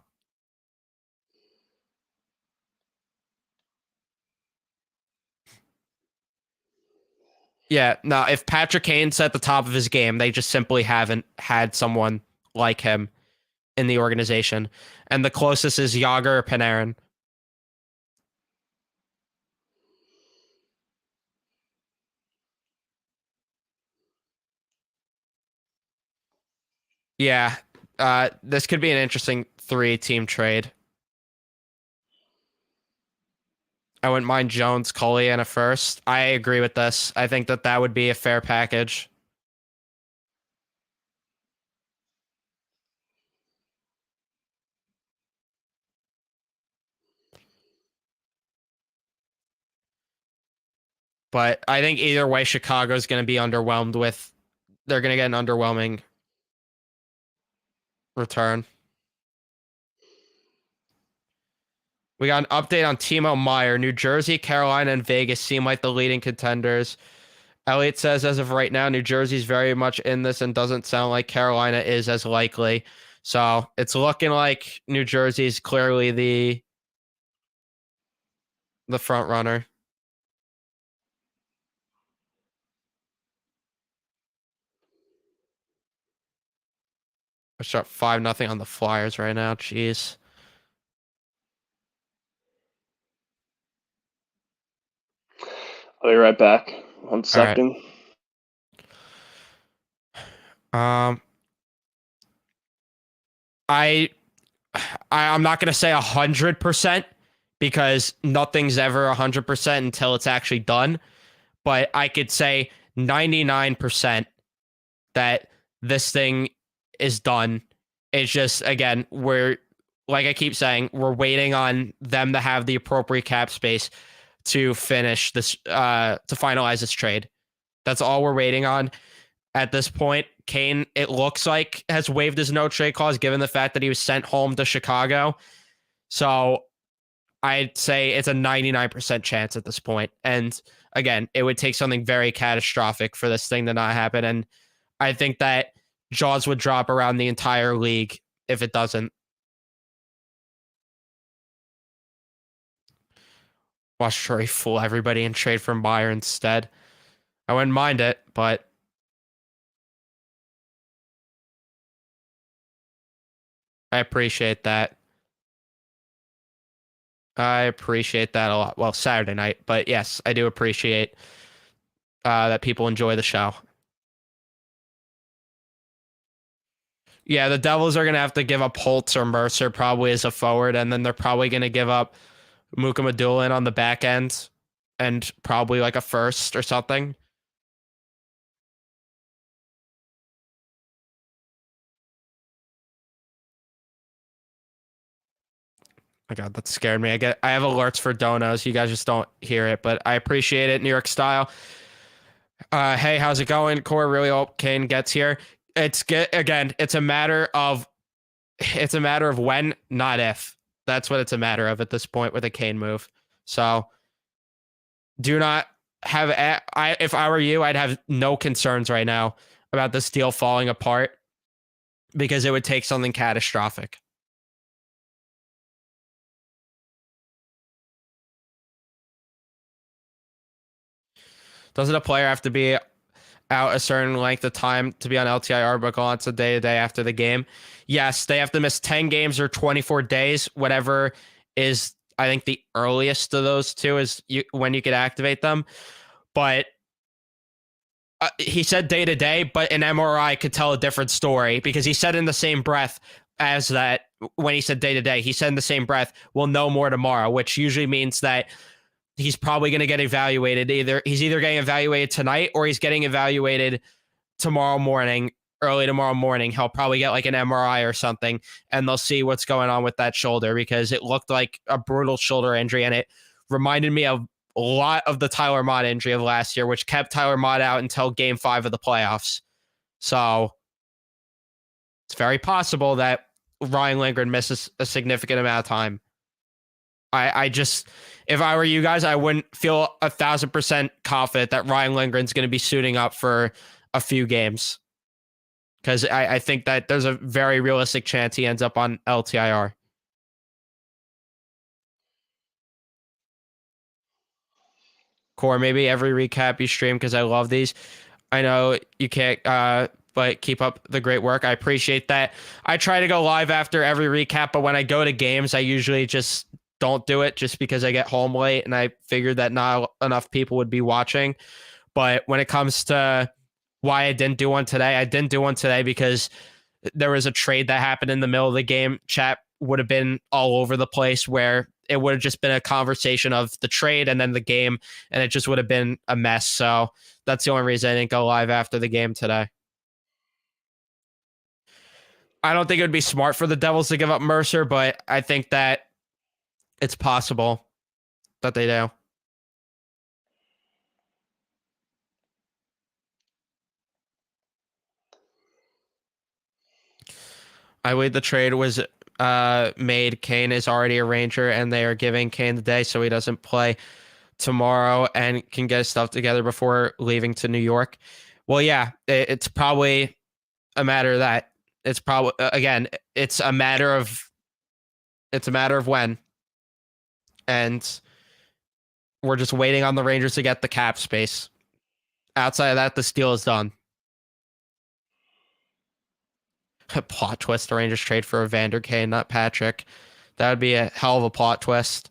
Yeah, no, if Patrick Kane's at the top of his game, they just simply haven't had someone like him in the organization. And the closest is Yager or Panarin. Yeah, this could be an interesting 3-team trade. I wouldn't mind Jones, Coley, and a first. I agree with this. I think that that would be a fair package. But I think either way, Chicago's going to be underwhelmed with. They're going to get an underwhelming return. We got an update on Timo Meyer. New Jersey, Carolina, and Vegas seem like the leading contenders. Elliot says, as of right now, New Jersey's very much in this and doesn't sound like Carolina is as likely. So it's looking like New Jersey's clearly the front runner. We're up 5-0 on the Flyers right now. Jeez. I'll be right back. 1 second. I'm not gonna say 100% because nothing's ever 100% until it's actually done, but I could say 99% that this thing is done. It's just, again, like I keep saying, we're waiting on them to have the appropriate cap space to finish this, to finalize this trade. That's all we're waiting on at this point. Kane, it looks like, has waived his no trade clause given the fact that he was sent home to Chicago. So I'd say it's a 99% chance at this point. And again, it would take something very catastrophic for this thing to not happen. And I think that jaws would drop around the entire league if it doesn't. Watch Troy fool everybody and trade for Meyer instead. I wouldn't mind it, but I appreciate that. I appreciate that a lot. Well, Saturday night, but yes, I do appreciate that people enjoy the show. Yeah, the Devils are going to have to give up Holtz or Mercer probably as a forward, and then they're probably going to give up Mukamadulin on the back end and probably like a first or something. My God, that scared me. I have alerts for donos. You guys just don't hear it, but I appreciate it, New York style. Hey, how's it going? Corey, really hope Kane gets here. It's a matter of when, not if. That's what it's a matter of at this point with a Kane move. So do not have. If I were you, I'd have no concerns right now about this deal falling apart because it would take something catastrophic. Doesn't a player have to be out a certain length of time to be on LTIR but go on to day to day after the game? Yes, they have to miss 10 games or 24 days, whatever is, I think, the earliest of those two is when you could activate them. But he said day to day, but an MRI could tell a different story because he said in the same breath as that when he said day to day, he said in the same breath, we'll know more tomorrow, which usually means that he's probably going to get evaluated. He's either getting evaluated tonight or he's getting evaluated tomorrow morning, early tomorrow morning. He'll probably get like an MRI or something, and they'll see what's going on with that shoulder because it looked like a brutal shoulder injury, and it reminded me of a lot of the Tyler Mott injury of last year, which kept Tyler Mott out until Game 5 of the playoffs. So it's very possible that Ryan Lindgren misses a significant amount of time. I just, if I were you guys, I wouldn't feel 1,000% confident that Ryan Lindgren's going to be suiting up for a few games because I think that there's a very realistic chance he ends up on LTIR. Core, maybe every recap you stream because I love these. I know you can't, but keep up the great work. I appreciate that. I try to go live after every recap, but when I go to games, I usually just don't do it just because I get home late and I figured that not enough people would be watching. But when it comes to why I didn't do one today, I didn't do one today because there was a trade that happened in the middle of the game. Chat would have been all over the place where it would have just been a conversation of the trade and then the game, and it just would have been a mess. So that's the only reason I didn't go live after the game today. I don't think it would be smart for the Devils to give up Mercer, but I think that it's possible that they do. I believe the trade was made. Kane is already a Ranger, and they are giving Kane the day so he doesn't play tomorrow and can get his stuff together before leaving to New York. Well, yeah, it's probably a matter of that. It's probably, again, it's a matter of when. And we're just waiting on the Rangers to get the cap space. Outside of that, the deal is done. Plot twist, the Rangers trade for Evander Kane, not Patrick. That would be a hell of a plot twist.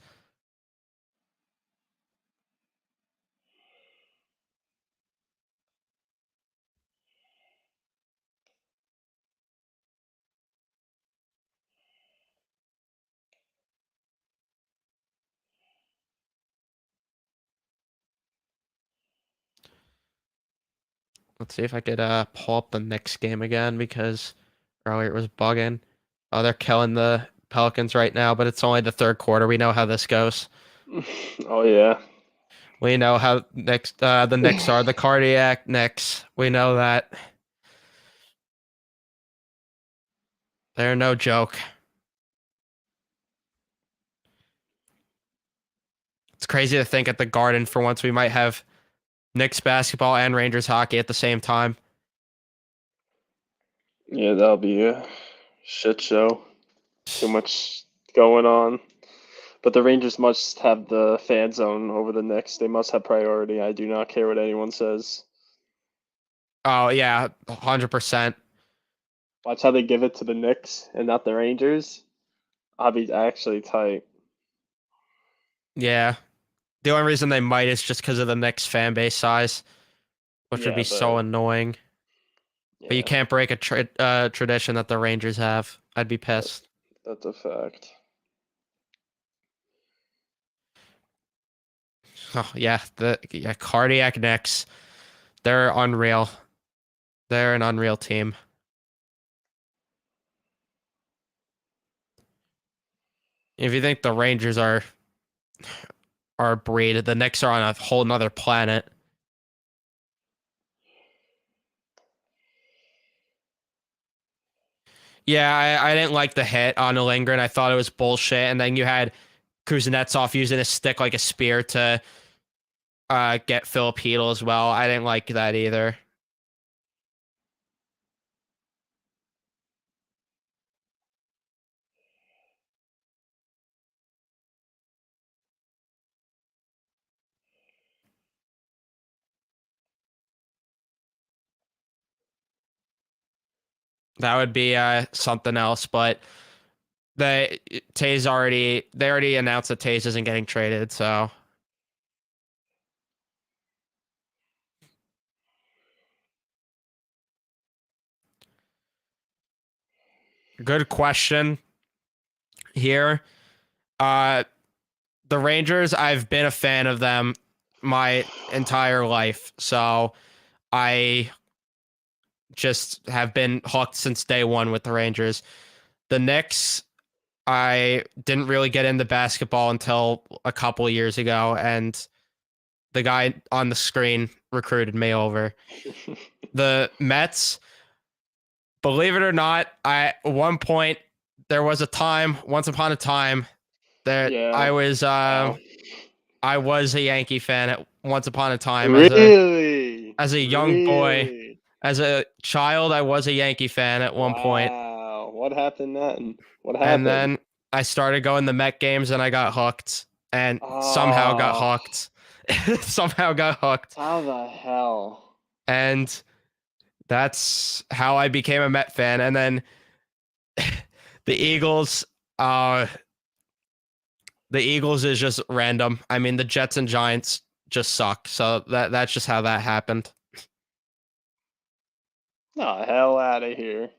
Let's see if I could pull up the next game again because earlier it was bugging. Oh, they're killing the Pelicans right now, but it's only the third quarter. We know how this goes. Oh yeah. We know how the Knicks are the cardiac Knicks. We know that. They're no joke. It's crazy to think at the Garden for once we might have Knicks basketball and Rangers hockey at the same time. Yeah, that'll be a shit show. Too much going on. But the Rangers must have the fan zone over the Knicks. They must have priority. I do not care what anyone says. Oh, yeah, 100%. Watch how they give it to the Knicks and not the Rangers. I'll be actually tight. Yeah. The only reason they might is just because of the Knicks fan base size, which would be so annoying. Yeah, But you can't break a tradition that the Rangers have. I'd be pissed. that's a fact. Oh, yeah, cardiac Knicks. They're unreal. They're an unreal team. If you think the Rangers are a breed, the Knicks are on a whole nother planet. Yeah, I didn't like the hit on Lindgren. I thought it was bullshit. And then you had Kuznetsov using a stick like a spear to get Philip Hedl as well. I didn't like that either. That would be something else, but they already announced that Taze isn't getting traded, so good question here. The Rangers, I've been a fan of them my entire life, so I just have been hooked since day one with the Rangers. The Knicks, I didn't really get into basketball until a couple years ago, and the guy on the screen recruited me over. The Mets, believe it or not, one point there was a time, once upon a time, that Yeah. I was a Yankee fan at once upon a time Really? as a young boy. Really? As a child, I was a Yankee fan at one point. Wow. What happened then? What And happened? then I started going to Met games and I got hooked. And somehow got Oh, hooked. Somehow got hooked. how the hell? And that's how I became a Met fan. And then the Eagles, the Eagles is just random. I mean, the Jets and Giants just suck. So that's just how that happened. The hell out of here.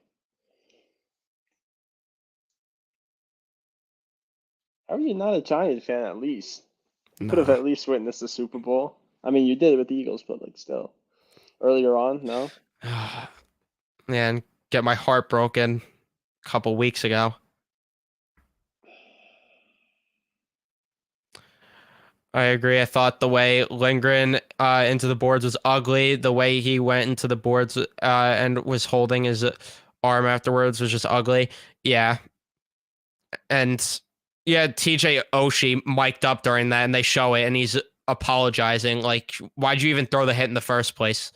How are you not a Giant fan at least? You could have No. at least witnessed the Super Bowl. I mean, you did it with the Eagles, but like still. Earlier on, no? Man, get my heart broken a couple weeks ago. I agree. I thought the way Lindgren into the boards was ugly. The way he went into the boards and was holding his arm afterwards was just ugly. Yeah. And yeah, TJ Oshie mic'd up during that and they show it and he's apologizing. Like, why'd you even throw the hit in the first place?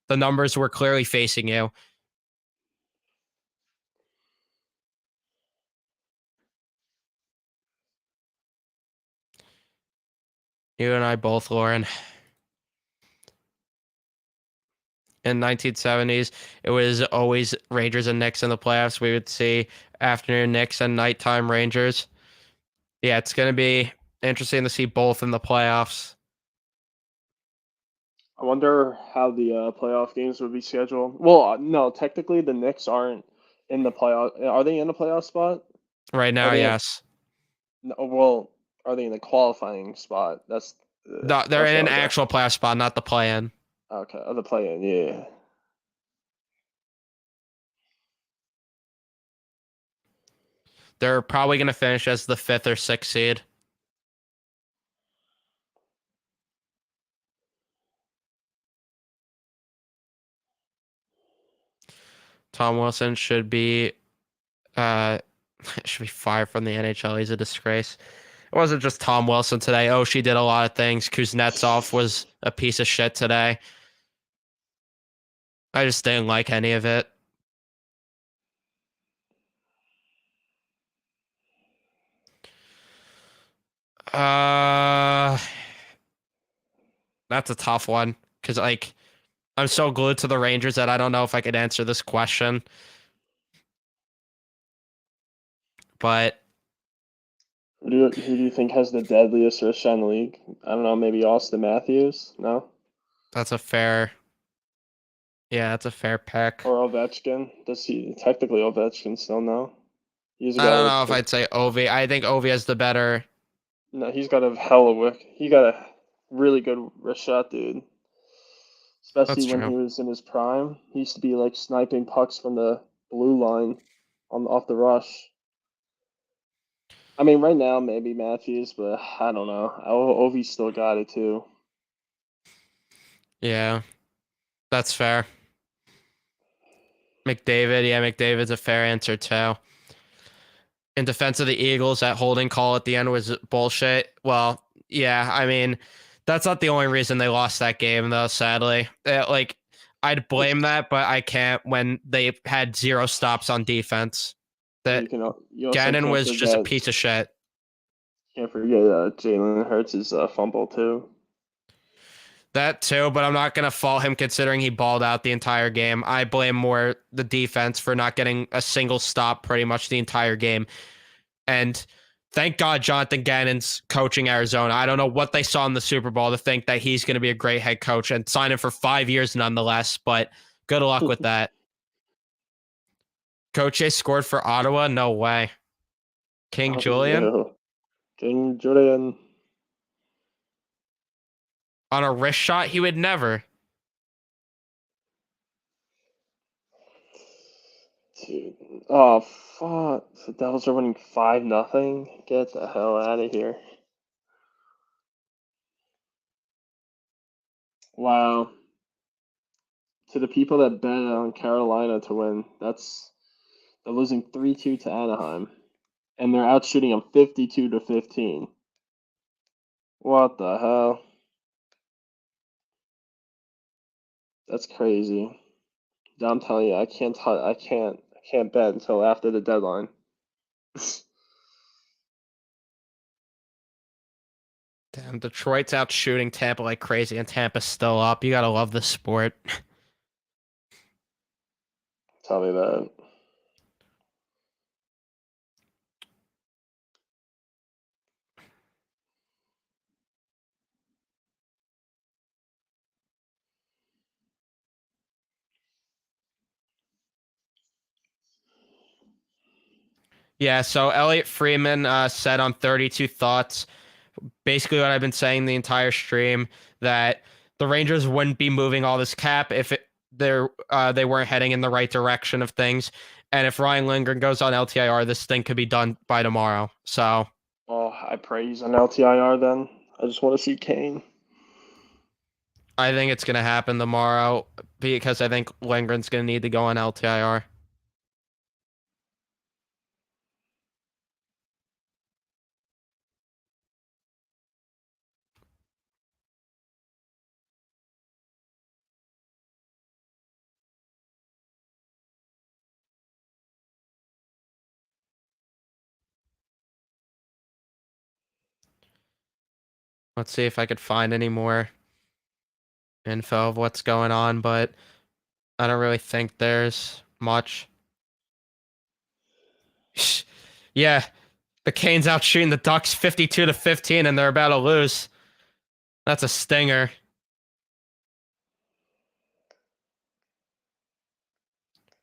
The numbers were clearly facing you. You and I both, Lauren. In 1970s, it was always Rangers and Knicks in the playoffs. We would see afternoon Knicks and nighttime Rangers. Yeah, it's going to be interesting to see both in the playoffs. I wonder how the playoff games would be scheduled. Well, no, technically the Knicks aren't in the playoff. Are they in the playoff spot? Right now, Are they? yes. No, well, are they in the qualifying spot? No, they're that's in what an I was actual playoff spot, not the play-in. Okay, oh, the play-in, yeah. They're probably going to finish as the 5th or 6th seed. Tom Wilson should be fired from the NHL. He's a disgrace. It wasn't just Tom Wilson today. Oh, she did a lot of things. Kuznetsov was a piece of shit today. I just didn't like any of it. That's a tough one because like I'm so glued to the Rangers that I don't know if I could answer this question. But Who do you think has the deadliest wrist shot in the league? I don't know, maybe Austin Matthews? No? that's a fair pick. Or Ovechkin? Does he technically Ovechkin still no? He's a I guy don't with know if I'd say Ovi. I think Ovi has the better. no, he's got a hell of a he got a really good wrist shot, dude. Especially That's when true. he was in his prime. He used to be like sniping pucks from the blue line on off the rush. I mean, right now maybe Matthews, but I don't know. Ovi still got it too. Yeah, that's fair. McDavid, yeah, McDavid's a fair answer too. In defense of the Eagles, that holding call at the end was bullshit. Well, yeah, I mean, that's not the only reason they lost that game, though. Sadly, like I'd blame that, but I can't when they had 0 stops on defense. That You also Gannon can't was just a forget piece of shit. Jalen Hurts' fumble too. That too, but I'm not gonna fault him considering he balled out the entire game. I blame more the defense for not getting a single stop pretty much the entire game. And thank God Jonathan Gannon's coaching Arizona. I don't know what they saw in the Super Bowl to think that he's going to be a great head coach and sign him for 5 years nonetheless, but good luck with that. Coach A scored for Ottawa? No way. King Julian? Yeah. King Julian. On a wrist shot? He would never. Dude. Oh, fuck. The Devils are winning 5-0. Get the hell out of here. Wow. To the people that bet on Carolina to win, they're losing 3-2 to Anaheim. And they're out shooting them 52-15. What the hell? That's crazy. I'm telling you, I can't bet until after the deadline. Damn, Detroit's out shooting Tampa like crazy and Tampa's still up. You gotta love this sport. Tell me that. Yeah, so Elliot Freeman said on 32 Thoughts, basically what I've been saying the entire stream, that the Rangers wouldn't be moving all this cap if they weren't heading in the right direction of things. And if Ryan Lindgren goes on LTIR, this thing could be done by tomorrow. So I pray he's on LTIR then. I just want to see Kane. I think it's going to happen tomorrow because I think Lindgren's going to need to go on LTIR. Let's see if I could find any more info of what's going on, but I don't really think there's much. Yeah, the Canes out shooting the Ducks 52-15, and they're about to lose. That's a stinger.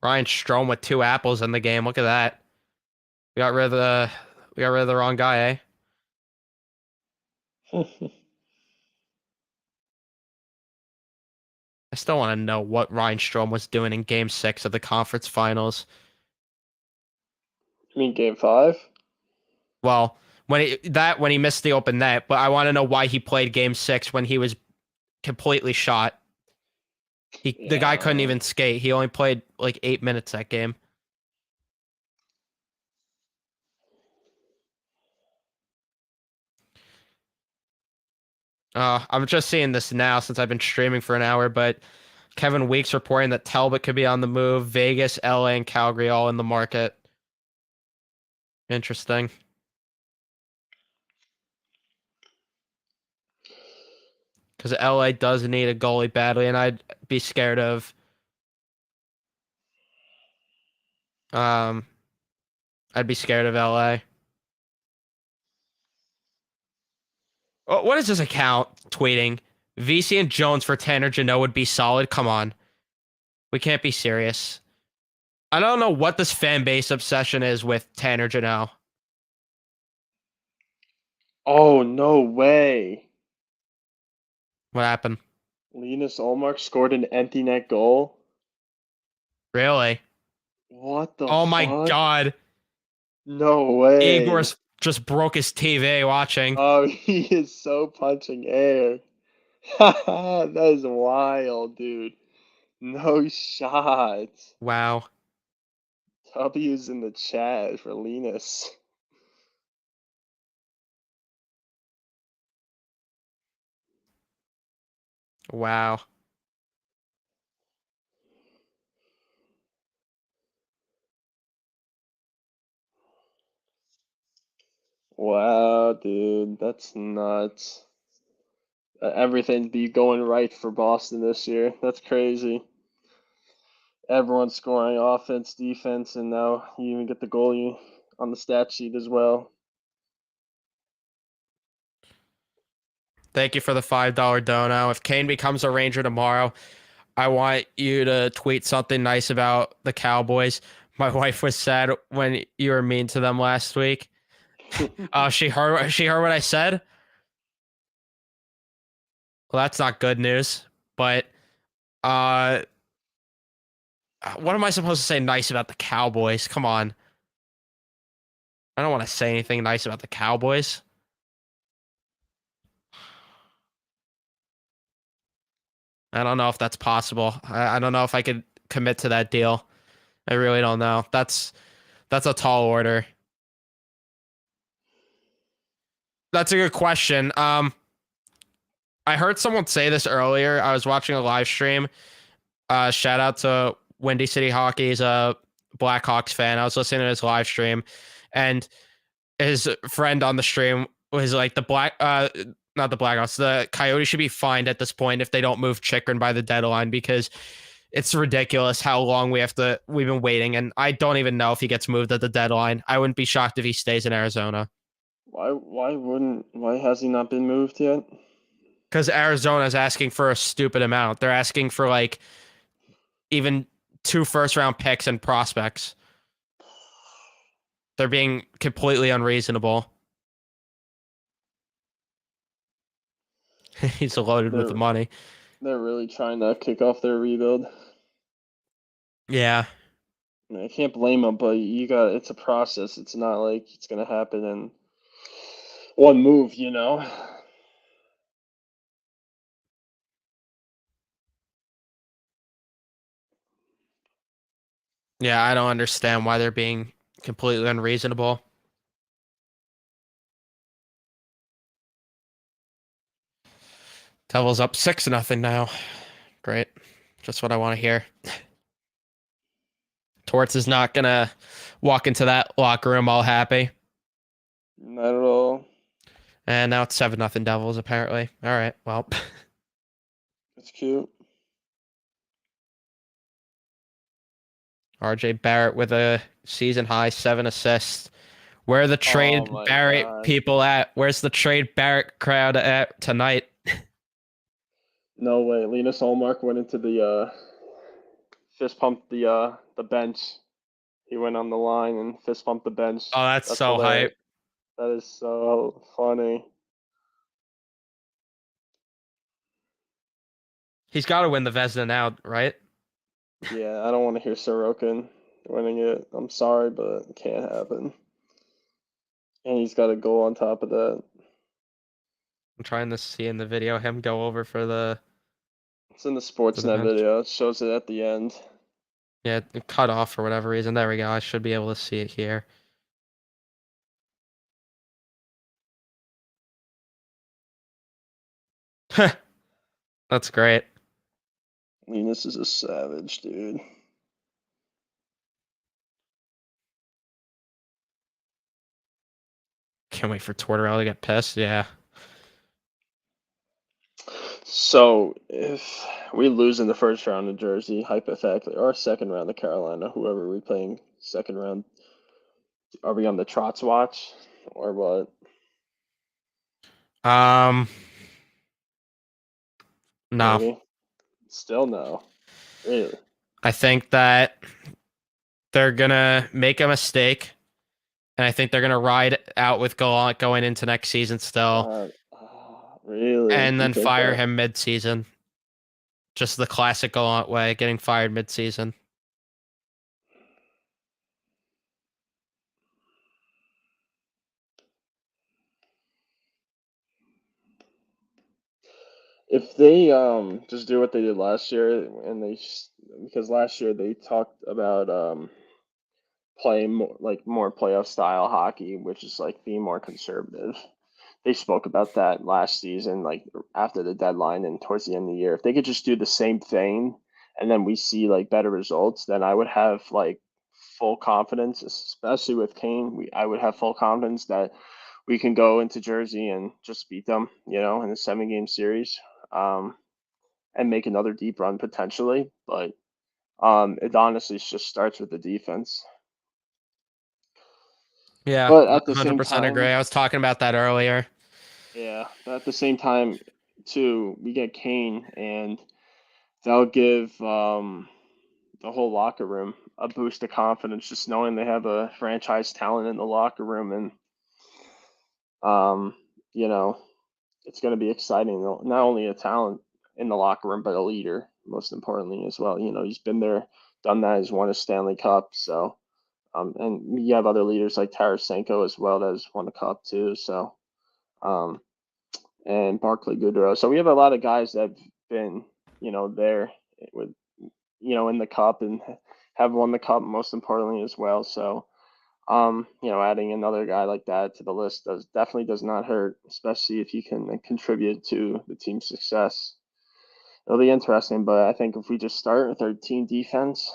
Ryan Strome with 2 apples in the game. Look at that. We got rid of the wrong guy, eh? I still want to know what Ryan Strome was doing in Game 6 of the conference finals. You mean Game 5? Well, when he missed the open net, but I want to know why he played Game 6 when he was completely shot. The guy couldn't even skate. He only played like 8 minutes that game. I'm just seeing this now since I've been streaming for an hour, but Kevin Weeks reporting that Talbot could be on the move. Vegas, LA, and Calgary all in the market. Interesting. Because LA does need a goalie badly, and I'd be scared of I'd be scared of LA. Oh, what is this account tweeting? VC and Jones for Tanner Jeannot would be solid. Come on. We can't be serious. I don't know what this fan base obsession is with Tanner Jeannot. Oh, no way. What happened? Linus Ullmark scored an empty net goal? Really? What the Oh fuck? my god. No way. Igor's just broke his TV watching. Oh, he is so punching air. That is wild, dude. No shot. Wow. W's in the chat for Linus. Wow. Wow, dude, that's nuts. Everything be going right for Boston this year. That's crazy. Everyone's scoring offense, defense, and now you even get the goalie on the stat sheet as well. Thank you for the $5 dono. If Kane becomes a Ranger tomorrow, I want you to tweet something nice about the Cowboys. My wife was sad when you were mean to them last week. She heard what I said. Well, that's not good news. But what am I supposed to say nice about the Cowboys? Come on. I don't want to say anything nice about the Cowboys. I don't know if that's possible. I don't know if I could commit to that deal. I really don't know. That's a tall order. That's a good question. I heard someone say this earlier. I was watching a live stream. Shout out to Windy City Hockey. He's a Blackhawks fan. I was listening to his live stream, and his friend on the stream was like, not the Blackhawks, the Coyotes should be fined at this point if they don't move Chikrin by the deadline, because it's ridiculous how long we've been waiting, and I don't even know if he gets moved at the deadline. I wouldn't be shocked if he stays in Arizona. Why has he not been moved yet? Because Arizona is asking for a stupid amount. They're asking for like even 2 first-round picks and prospects. They're being completely unreasonable. He's loaded with the money. They're really trying to kick off their rebuild. Yeah. I mean, I can't blame them, but it's a process. It's not like it's gonna happen in one move, you know? Yeah, I don't understand why they're being completely unreasonable. Devils up 6-0 now. Great. Just what I want to hear. Torts is not going to walk into that locker room all happy. Not at all. And now it's 7-0 Devils, apparently. All right, well. It's cute. RJ Barrett with a season high 7 assists. Where are the trade Barrett God. people at? Where's the trade Barrett crowd at tonight? No way. Linus Allmark went into the fist pumped the bench. He went on the line and fist pumped the bench. Oh, that's so hilarious. hype. That is so funny. He's got to win the Vezina now, right? Yeah, I don't want to hear Sorokin winning it. I'm sorry, but it can't happen. And he's got a goal on top of that. I'm trying to see in the video him go over for the... It's in the Sportsnet video. It shows it at the end. Yeah, it cut off for whatever reason. There we go. I should be able to see it here. That's great. Linus is a savage, dude. Can't wait for Tortorella to get pissed. Yeah. So if we lose in the first round of Jersey, hypothetically, or second round of Carolina, whoever we're playing second round, are we on the Trots watch or what? No. Maybe. Still no. Really? I think that they're gonna make a mistake, and I think they're gonna ride out with Gallant going into next season still, Really? and You then think fire that? him mid-season. Just the classic Gallant way, getting fired mid-season. If they just do what they did last year, and because last year they talked about playing more playoff style hockey, which is like being more conservative. They spoke about that last season, like after the deadline and towards the end of the year. If they could just do the same thing and then we see like better results, then I would have like full confidence, especially with Kane. I would have full confidence that we can go into Jersey and just beat them, in a 7-game series, and make another deep run potentially. But it honestly just starts with the defense. Yeah, But at the same 100% agree. time, I was talking about that earlier. yeah, but at the same time, too, we get Kane, and that'll give the whole locker room a boost of confidence, just knowing they have a franchise talent in the locker room, and um, you know, it's going to be exciting. Not only a talent in the locker room, but a leader, most importantly as well. He's been there, done that. He's won a Stanley Cup, so and you have other leaders like Tarasenko as well that has won a cup too. So and Barclay Goodrow. So we have a lot of guys that have been, there with, in the cup and have won the cup most importantly as well. So, adding another guy like that to the list definitely does not hurt, especially if you can contribute to the team's success. It'll be interesting, but I think if we just start with our team defense,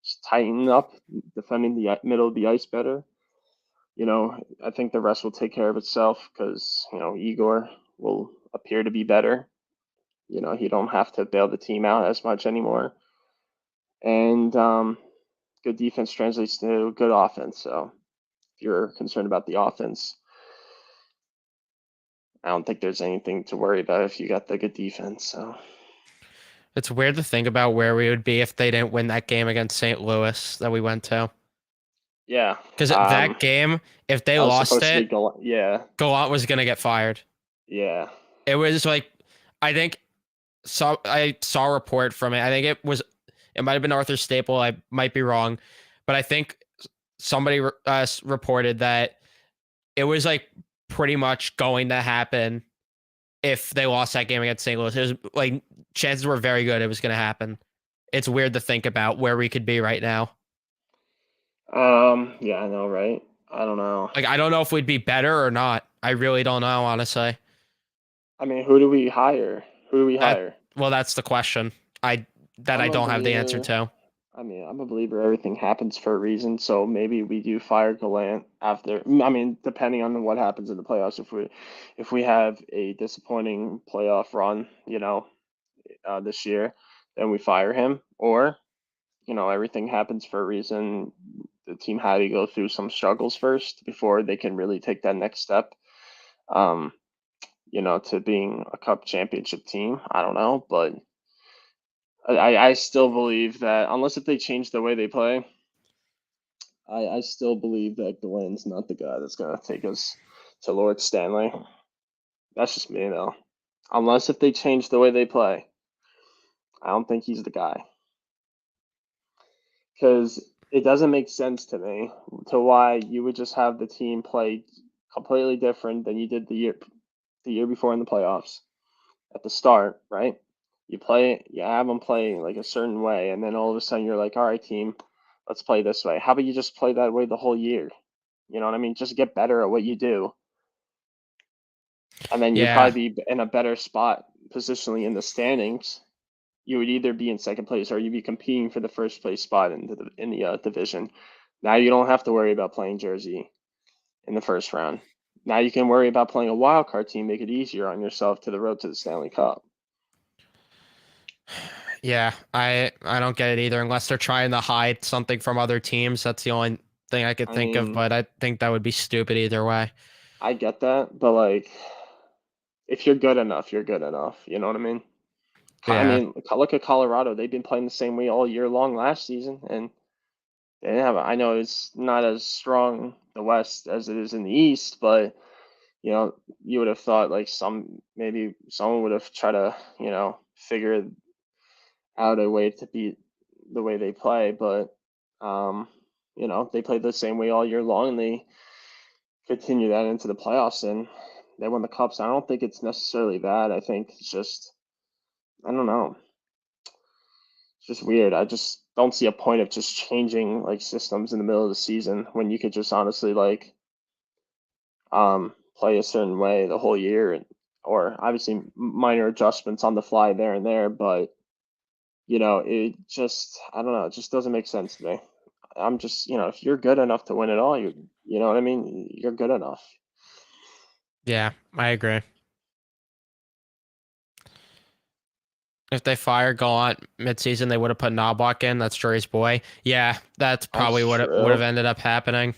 just tighten up, defending the middle of the ice better, I think the rest will take care of itself because, Igor will appear to be better. He don't have to bail the team out as much anymore. And good defense translates to good offense. So if you're concerned about the offense, I don't think there's anything to worry about if you got the good defense. So It's weird to think about where we would be if they didn't win that game against St. Louis that we went to. yeah, Because that game, if they that was lost supposed to be it, Gallant was going to get fired. Yeah. It was like, I think, I saw a report from it. I think it might have been Arthur Staple. I might be wrong. But I think somebody reported that it was like pretty much going to happen if they lost that game against St. Louis. It was like chances were very good it was going to happen. It's weird to think about where we could be right now. Yeah, I know, right? I don't know. Like, I don't know if we'd be better or not. I really don't know, honestly. I mean, who do we hire? Who do we hire? Well, that's the question. I I'm a don't have the answer believer. to. I mean, I'm a believer everything happens for a reason. So maybe we do fire Gallant after. I mean, depending on what happens in the playoffs. If we have a disappointing playoff run, this year, then we fire him. Or everything happens for a reason. The team had to go through some struggles first before they can really take that next step. To being a cup championship team. I don't know, but I still believe that unless if they change the way they play, I still believe that Glenn's not the guy that's gonna take us to Lord Stanley. That's just me though. Unless if they change the way they play, I don't think he's the guy. Because it doesn't make sense to me to why you would just have the team play completely different than you did the year before in the playoffs at the start, right? You have them playing like a certain way, and then all of a sudden you're like, all right, team, let's play this way. How about you just play that way the whole year? You know what I mean? Just get better at what you do. And then you'd probably be in a better spot positionally in the standings. You would either be in second place or you'd be competing for the first place spot in the division. Now you don't have to worry about playing Jersey in the first round. Now you can worry about playing a wild card team, make it easier on yourself to the road to the Stanley Cup. Yeah, I don't get it either unless they're trying to hide something from other teams. That's the only thing I could think of, but I think that would be stupid either way. I get that, but like, if you're good enough, you're good enough. You know what I mean? I Yeah. mean, look at Colorado. They've been playing the same way all year long last season, and they didn't have. I know it's not as strong the West as it is in the East, but you would have thought like maybe someone would have tried to figure out a way to beat the way they play, but they played the same way all year long, and they continue that into the playoffs, and they won the cups. I don't think it's necessarily bad. I think it's just I don't know. It's just weird. I just don't see a point of just changing like systems in the middle of the season when you could just honestly like play a certain way the whole year, or obviously minor adjustments on the fly there and there, but it just, I don't know, it just doesn't make sense to me. I'm just, if you're good enough to win it all, you know what I mean? You're good enough. Yeah, I agree. If they fire Gallant midseason, they would have put Knobloch in. That's Drury's boy. Yeah, that's probably That's what it would have true. ended up happening.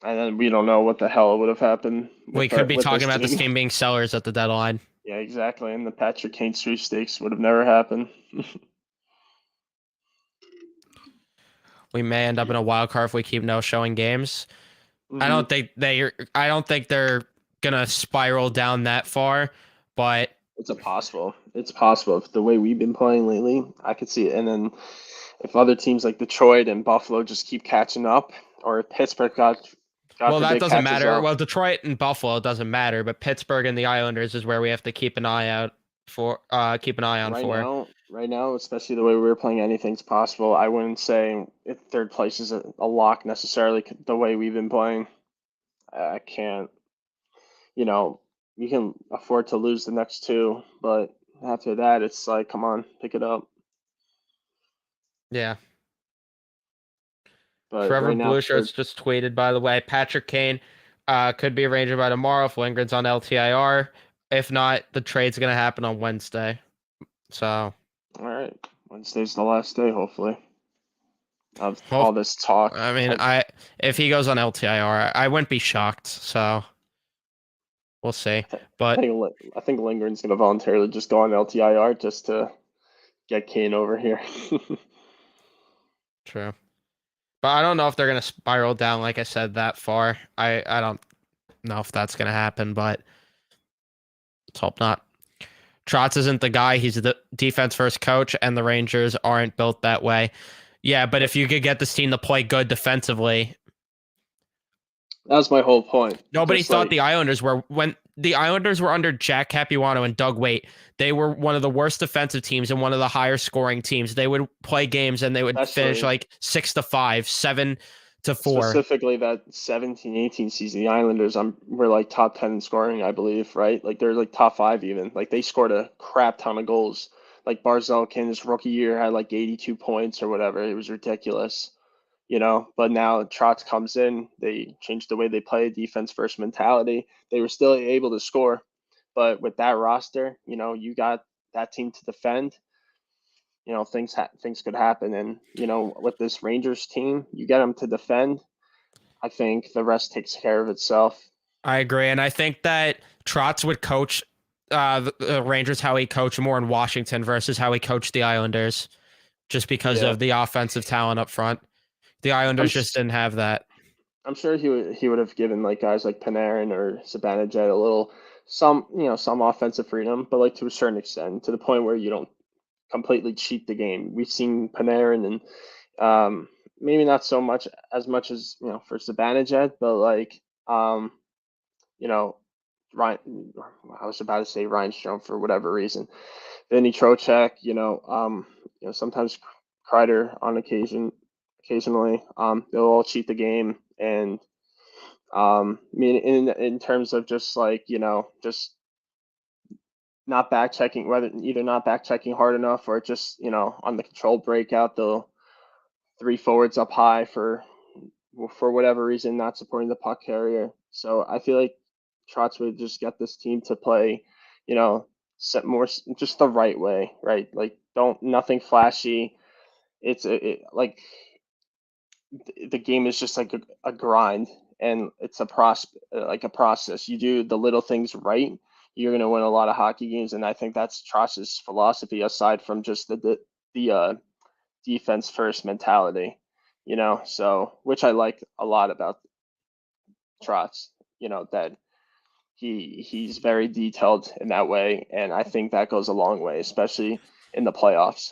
And then we don't know what the hell would have happened We with could be with talking this about this team. team being sellers at the deadline. Yeah, exactly. And the Patrick Kane sweepstakes would have never happened. We may end up in a wild card if we keep no showing games. I Mhm. don't think they're gonna spiral down that far, but It's possible. It's possible. If the way we've been playing lately, I could see it. And then if other teams like Detroit and Buffalo just keep catching up, or if Pittsburgh, God well, that forbid, doesn't catches matter. up. Well, Detroit and Buffalo doesn't matter, but Pittsburgh and the Islanders is where we have to keep an eye out for. Keep an eye on for. Right now, especially the way we're playing, anything's possible. I wouldn't say if third place is a lock necessarily the way we've been playing. I can't. You can afford to lose the next two, but after that, it's like, come on, pick it up. Yeah. But Forever right now, Blue Shirts just tweeted, by the way, Patrick Kane could be arranged by tomorrow if Lindgren's on LTIR. If not, the trade's going to happen on Wednesday. So, all right, Wednesday's the last day, hopefully, of all this talk. I mean, if he goes on LTIR, I wouldn't be shocked. So, we'll see. But I think Lindgren's going to voluntarily just go on LTIR just to get Kane over here. true. But I don't know if they're going to spiral down, like I said, that far. I don't know if that's going to happen, but let's hope not. Trotz isn't the guy. He's the defense first coach, and the Rangers aren't built that way. Yeah, but if you could get this team to play good defensively, That's my whole point. nobody Just thought like, the Islanders were when the Islanders were under Jack Capuano and Doug Weight. They were one of the worst defensive teams and one of the higher scoring teams. They would play games and they would finish especially like 6-5, 7-4. specifically that 17-18 season, the Islanders were like top 10 in scoring, I believe, right? Like they're like top 5 even. Like they scored a crap ton of goals. Like Barzal his rookie year had like 82 points or whatever. It was ridiculous. But now Trotz comes in, they changed the way they play, defense first mentality. They were still able to score, but with that roster, you got that team to defend. Things could happen, and with this Rangers team, you get them to defend. I think the rest takes care of itself. I agree, and I think that Trotz would coach the Rangers how he coached more in Washington versus how he coached the Islanders, just because Yeah, of the offensive talent up front. The I'm Islanders just didn't have that. I'm sure he would have given like guys like Panarin or Zibanejad a little some offensive freedom, but like to a certain extent, to the point where you don't completely cheat the game. We've seen Panarin and maybe not so much as for Zibanejad, but like you know Ryan. I was about to say Ryan Strome for whatever reason. Vinny Trocheck, sometimes Kreider on occasionally. They'll all cheat the game, and I mean in terms of just like just not back checking, whether either not back checking hard enough or just on the controlled breakout, they'll three forwards up high for whatever reason not supporting the puck carrier. So I feel like Trotz would just get this team to play, set more just the right way, right? Like don't nothing flashy. Like the game is just like a grind, and it's like a process. You do the little things right, you're going to win a lot of hockey games, and I think that's Tross's philosophy. Aside from just the defense first mentality, so which I like a lot about Trotz. That he's very detailed in that way, and I think that goes a long way, especially in the playoffs.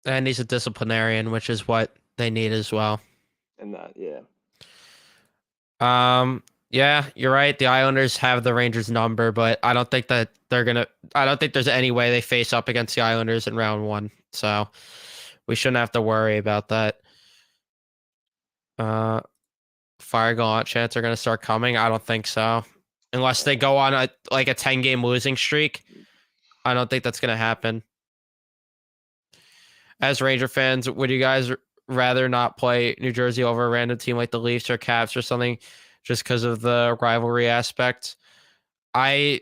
And he's a disciplinarian, which is what they need as well. And that, yeah. Yeah, you're right. The Islanders have the Rangers number, but I don't think that they're gonna. I don't think there's any way they face up against the Islanders in round one. So we shouldn't have to worry about that. Uh, Fire Gauntlet chants are gonna start coming. I don't think so, unless they go on a 10-game losing streak. I don't think that's gonna happen. As Ranger fans, would you guys rather not play New Jersey over a random team like the Leafs or Caps or something, just because of the rivalry aspect? I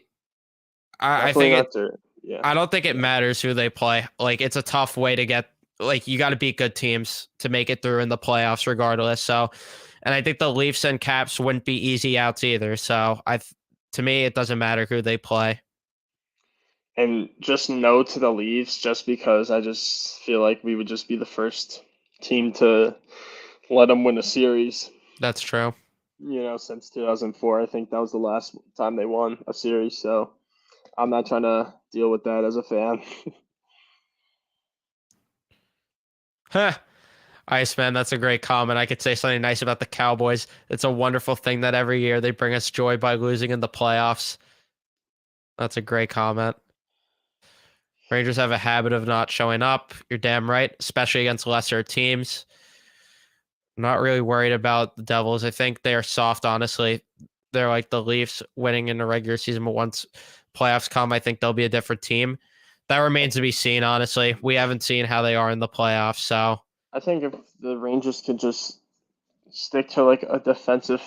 I Definitely think not to. Yeah. I don't think it matters who they play. Like, it's a tough way to get, you got to beat good teams to make it through in the playoffs regardless. So, and I think the Leafs and Caps wouldn't be easy outs either. So, to me it doesn't matter who they play. And just no to the Leafs, just because I just feel like we would just be the first team to let them win a series. That's true. Since 2004, I think that was the last time they won a series. So I'm not trying to deal with that as a fan. Huh. Iceman, that's a great comment. I could say something nice about the Cowboys. It's a wonderful thing that every year they bring us joy by losing in the playoffs. That's a great comment. Rangers have a habit of not showing up. You're damn right, especially against lesser teams. I'm not really worried about the Devils. I think they are soft, honestly. They're like the Leafs winning in the regular season, but once playoffs come, I think they'll be a different team. That remains to be seen, honestly. We haven't seen how they are in the playoffs, so I think if the Rangers could just stick to like a defensive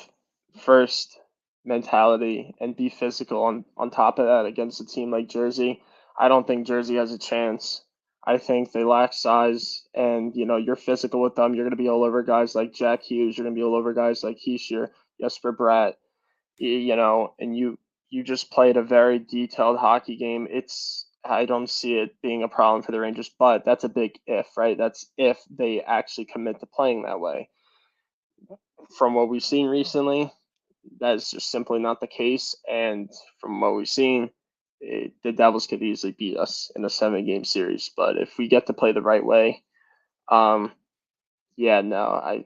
first mentality and be physical on top of that against a team like Jersey, I don't think Jersey has a chance. I think they lack size, and you're physical with them. You're going to be all over guys like Jack Hughes. You're going to be all over guys like Heischer, Jesper Bratt. And you just played a very detailed hockey game. I don't see it being a problem for the Rangers, but that's a big if, right? That's if they actually commit to playing that way. From what we've seen recently, that is just simply not the case. And from what we've seen, the Devils could easily beat us in a 7-game series. But if we get to play the right way, yeah, no,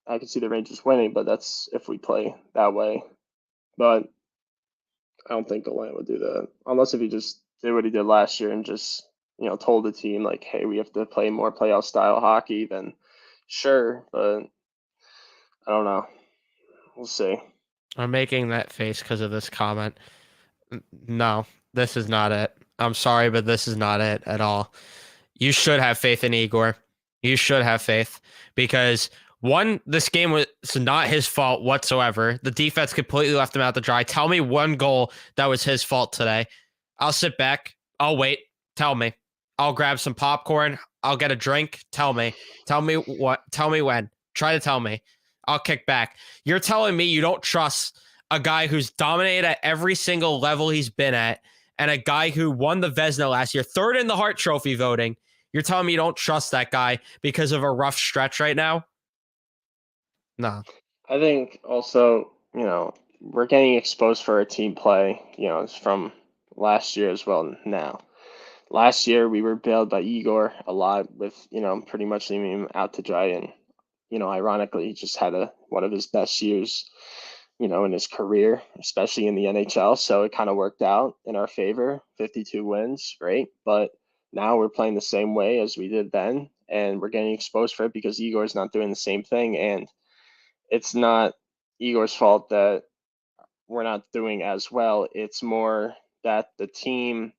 I can see the Rangers winning, but that's if we play that way. But I don't think Gallant would do that unless if he just did what he did last year and just told the team like, hey, we have to play more playoff style hockey. Then sure, but I don't know. We'll see. I'm making that face because of this comment. No, this is not it. I'm sorry, but this is not it at all. You should have faith in Igor. You should have faith because one, this game was not his fault whatsoever. The defense completely left him out to dry. Tell me one goal that was his fault today. I'll sit back. I'll wait. Tell me. I'll grab some popcorn. I'll get a drink. Tell me. Tell me what. Tell me when. Try to tell me. I'll kick back. You're telling me you don't trust a guy who's dominated at every single level he's been at and a guy who won the Vezina last year, third in the Hart Trophy voting. You're telling me you don't trust that guy because of a rough stretch right now? No. I think also, we're getting exposed for a team play, it's from last year as well now. Last year we were bailed by Igor a lot with, pretty much leaving him out to dry, and ironically he just had one of his best years, in his career, especially in the NHL. So it kind of worked out in our favor. 52 wins, great. But now we're playing the same way as we did then, and we're getting exposed for it because Igor's not doing the same thing. And it's not Igor's fault that we're not doing as well. It's more that the team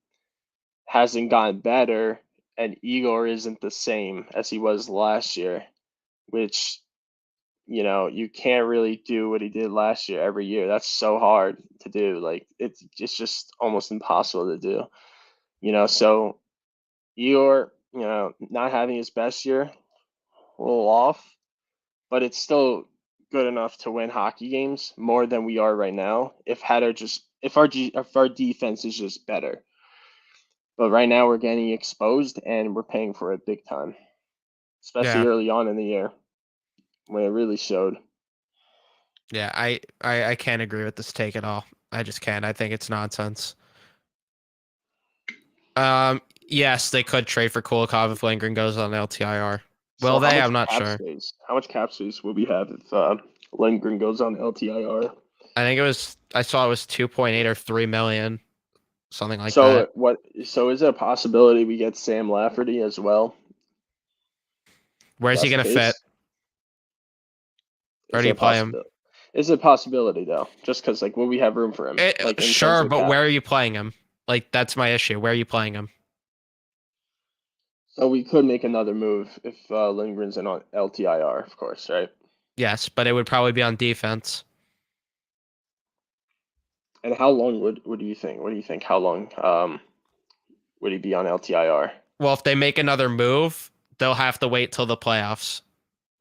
hasn't gotten better and Igor isn't the same as he was last year, which you can't really do what he did last year every year. That's so hard to do. Like it's just almost impossible to do. So Igor, not having his best year, a little off, but it's still good enough to win hockey games more than we are right now. If our defense is just better. But right now we're getting exposed and we're paying for it big time, especially Yeah. early on in the year when it really showed. Yeah, I can't agree with this take at all. I just can't. I think it's nonsense. Yes, they could trade for Kulikov if Lindgren goes on LTIR. Will So they? I'm not sure. How much cap space will we have if Lindgren goes on LTIR. I saw it was 2.8 or 3 million, something like So that. So is it a possibility we get Sam Lafferty as well? Where's he That's the gonna fit? case? Where Is do it you a play him? possibility? Is it a possibility though? Just because like will we have room for him? Like in terms Sure, of but cap. where are you playing him? Like that's my issue. Where are you playing him? So we could make another move if Lindgren's in on LTIR, of course, right? Yes, but it would probably be on defense. And how long would you think? What do you think? How long would he be on LTIR? Well, if they make another move, they'll have to wait till the playoffs.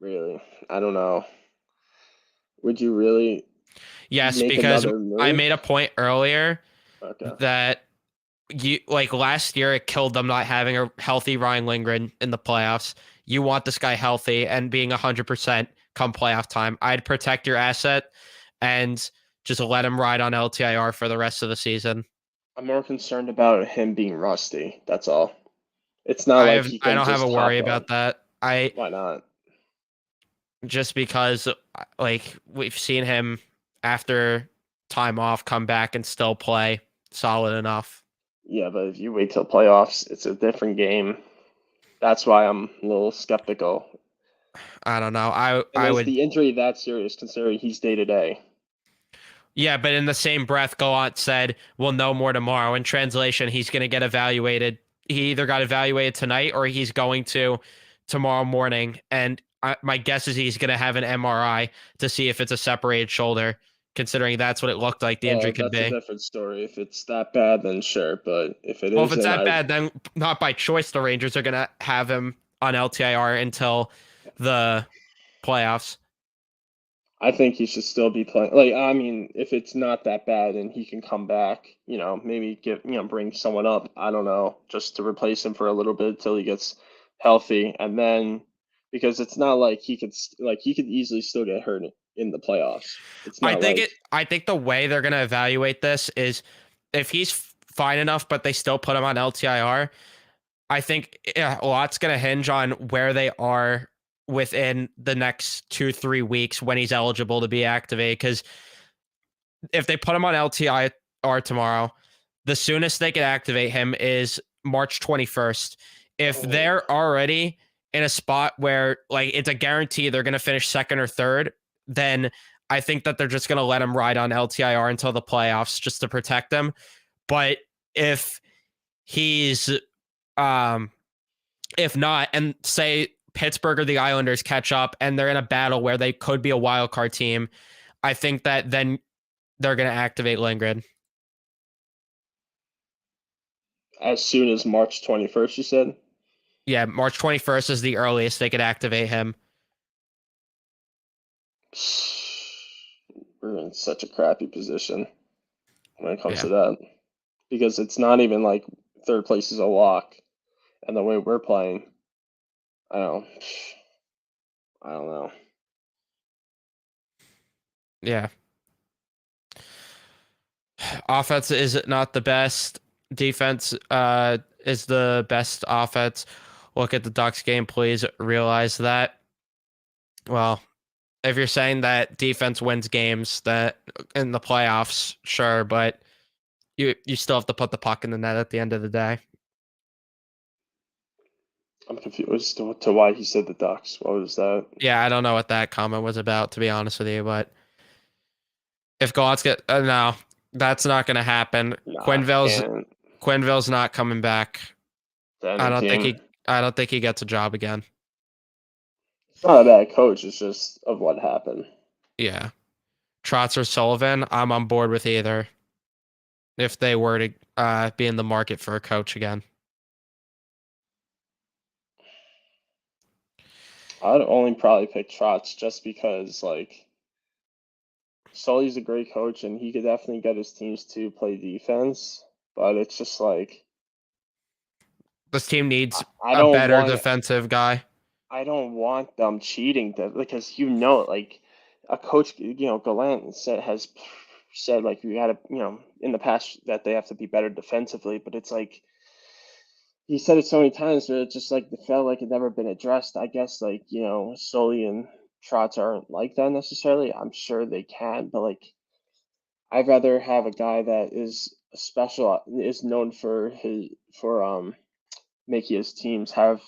Really? I don't know. Would you really Yes, make because another I move? made a point earlier Okay. that you like last year it killed them not having a healthy Ryan Lindgren in the playoffs. You want this guy healthy and being 100% come playoff time. I'd protect your asset and just let him ride on LTIR for the rest of the season. I'm more concerned about him being rusty. That's all. It's not like he I can don't have a just worry hop on. about that. Why not? Just because like we've seen him after time off come back and still play solid enough. Yeah, but if you wait till playoffs, it's a different game. That's why I'm a little skeptical. I don't know. And I is would the injury that serious considering he's day to day? Yeah, but in the same breath, Gallant said, we'll know more tomorrow. In translation, he's going to get evaluated. He either got evaluated tonight or he's going to tomorrow morning. And my guess is he's going to have an MRI to see if it's a separated shoulder, considering that's what it looked like the injury Oh, could that's a be. different story. If it's that bad, then sure. But if it Well, if it's isn't, that bad, then not by choice, the Rangers are going to have him on LTIR until the playoffs. I think he should still be playing. Like, I mean, if it's not that bad and he can come back, maybe bring someone up. I don't know, just to replace him for a little bit till he gets healthy, and then because it's not like he could easily still get hurt in the playoffs. It's not like I think the way they're going to evaluate this is if he's fine enough, but they still put him on LTIR. I think a lot's going to hinge on where they are within the next 2-3 weeks when he's eligible to be activated. Because if they put him on LTIR tomorrow, the soonest they can activate him is March 21st. If they're already in a spot where like it's a guarantee they're going to finish second or third, then I think that they're just going to let him ride on LTIR until the playoffs just to protect him. But if he's if not, and say Pittsburgh or the Islanders catch up and they're in a battle where they could be a wild card team, I think that then they're going to activate Lindgren. as soon as March 21st, you said. Yeah, March 21st is the earliest they could activate him. We're in such a crappy position when it comes Yeah. to that because it's not even like third place is a lock, and the way we're playing, I don't know. Yeah. Offense is not the best. Defense is the best offense. Look at the Ducks game, please realize that. Well, if you're saying that defense wins games that in the playoffs, sure, but you still have to put the puck in the net at the end of the day. I'm confused to why he said the Ducks. What was that? Yeah, I don't know what that comment was about, to be honest with you, but if Gallant's get no, that's not going to happen. Nah, Quenneville's not coming back. to any team. I don't think he gets a job again. It's not a bad coach. It's just of what happened. Yeah. Trotz or Sullivan, I'm on board with either. If they were to be in the market for a coach again. I'd only probably pick Trotz just because, like, Sully's a great coach and he could definitely get his teams to play defense, but it's just like This team needs I a don't better want defensive guy. I don't want them cheating because like a coach, Gallant has said like you got to, in the past that they have to be better defensively, but it's like he said it so many times, but it just like it felt like it never been addressed. I guess like Sully and Trots aren't like that necessarily. I'm sure they can, but like I'd rather have a guy that is known for making his teams have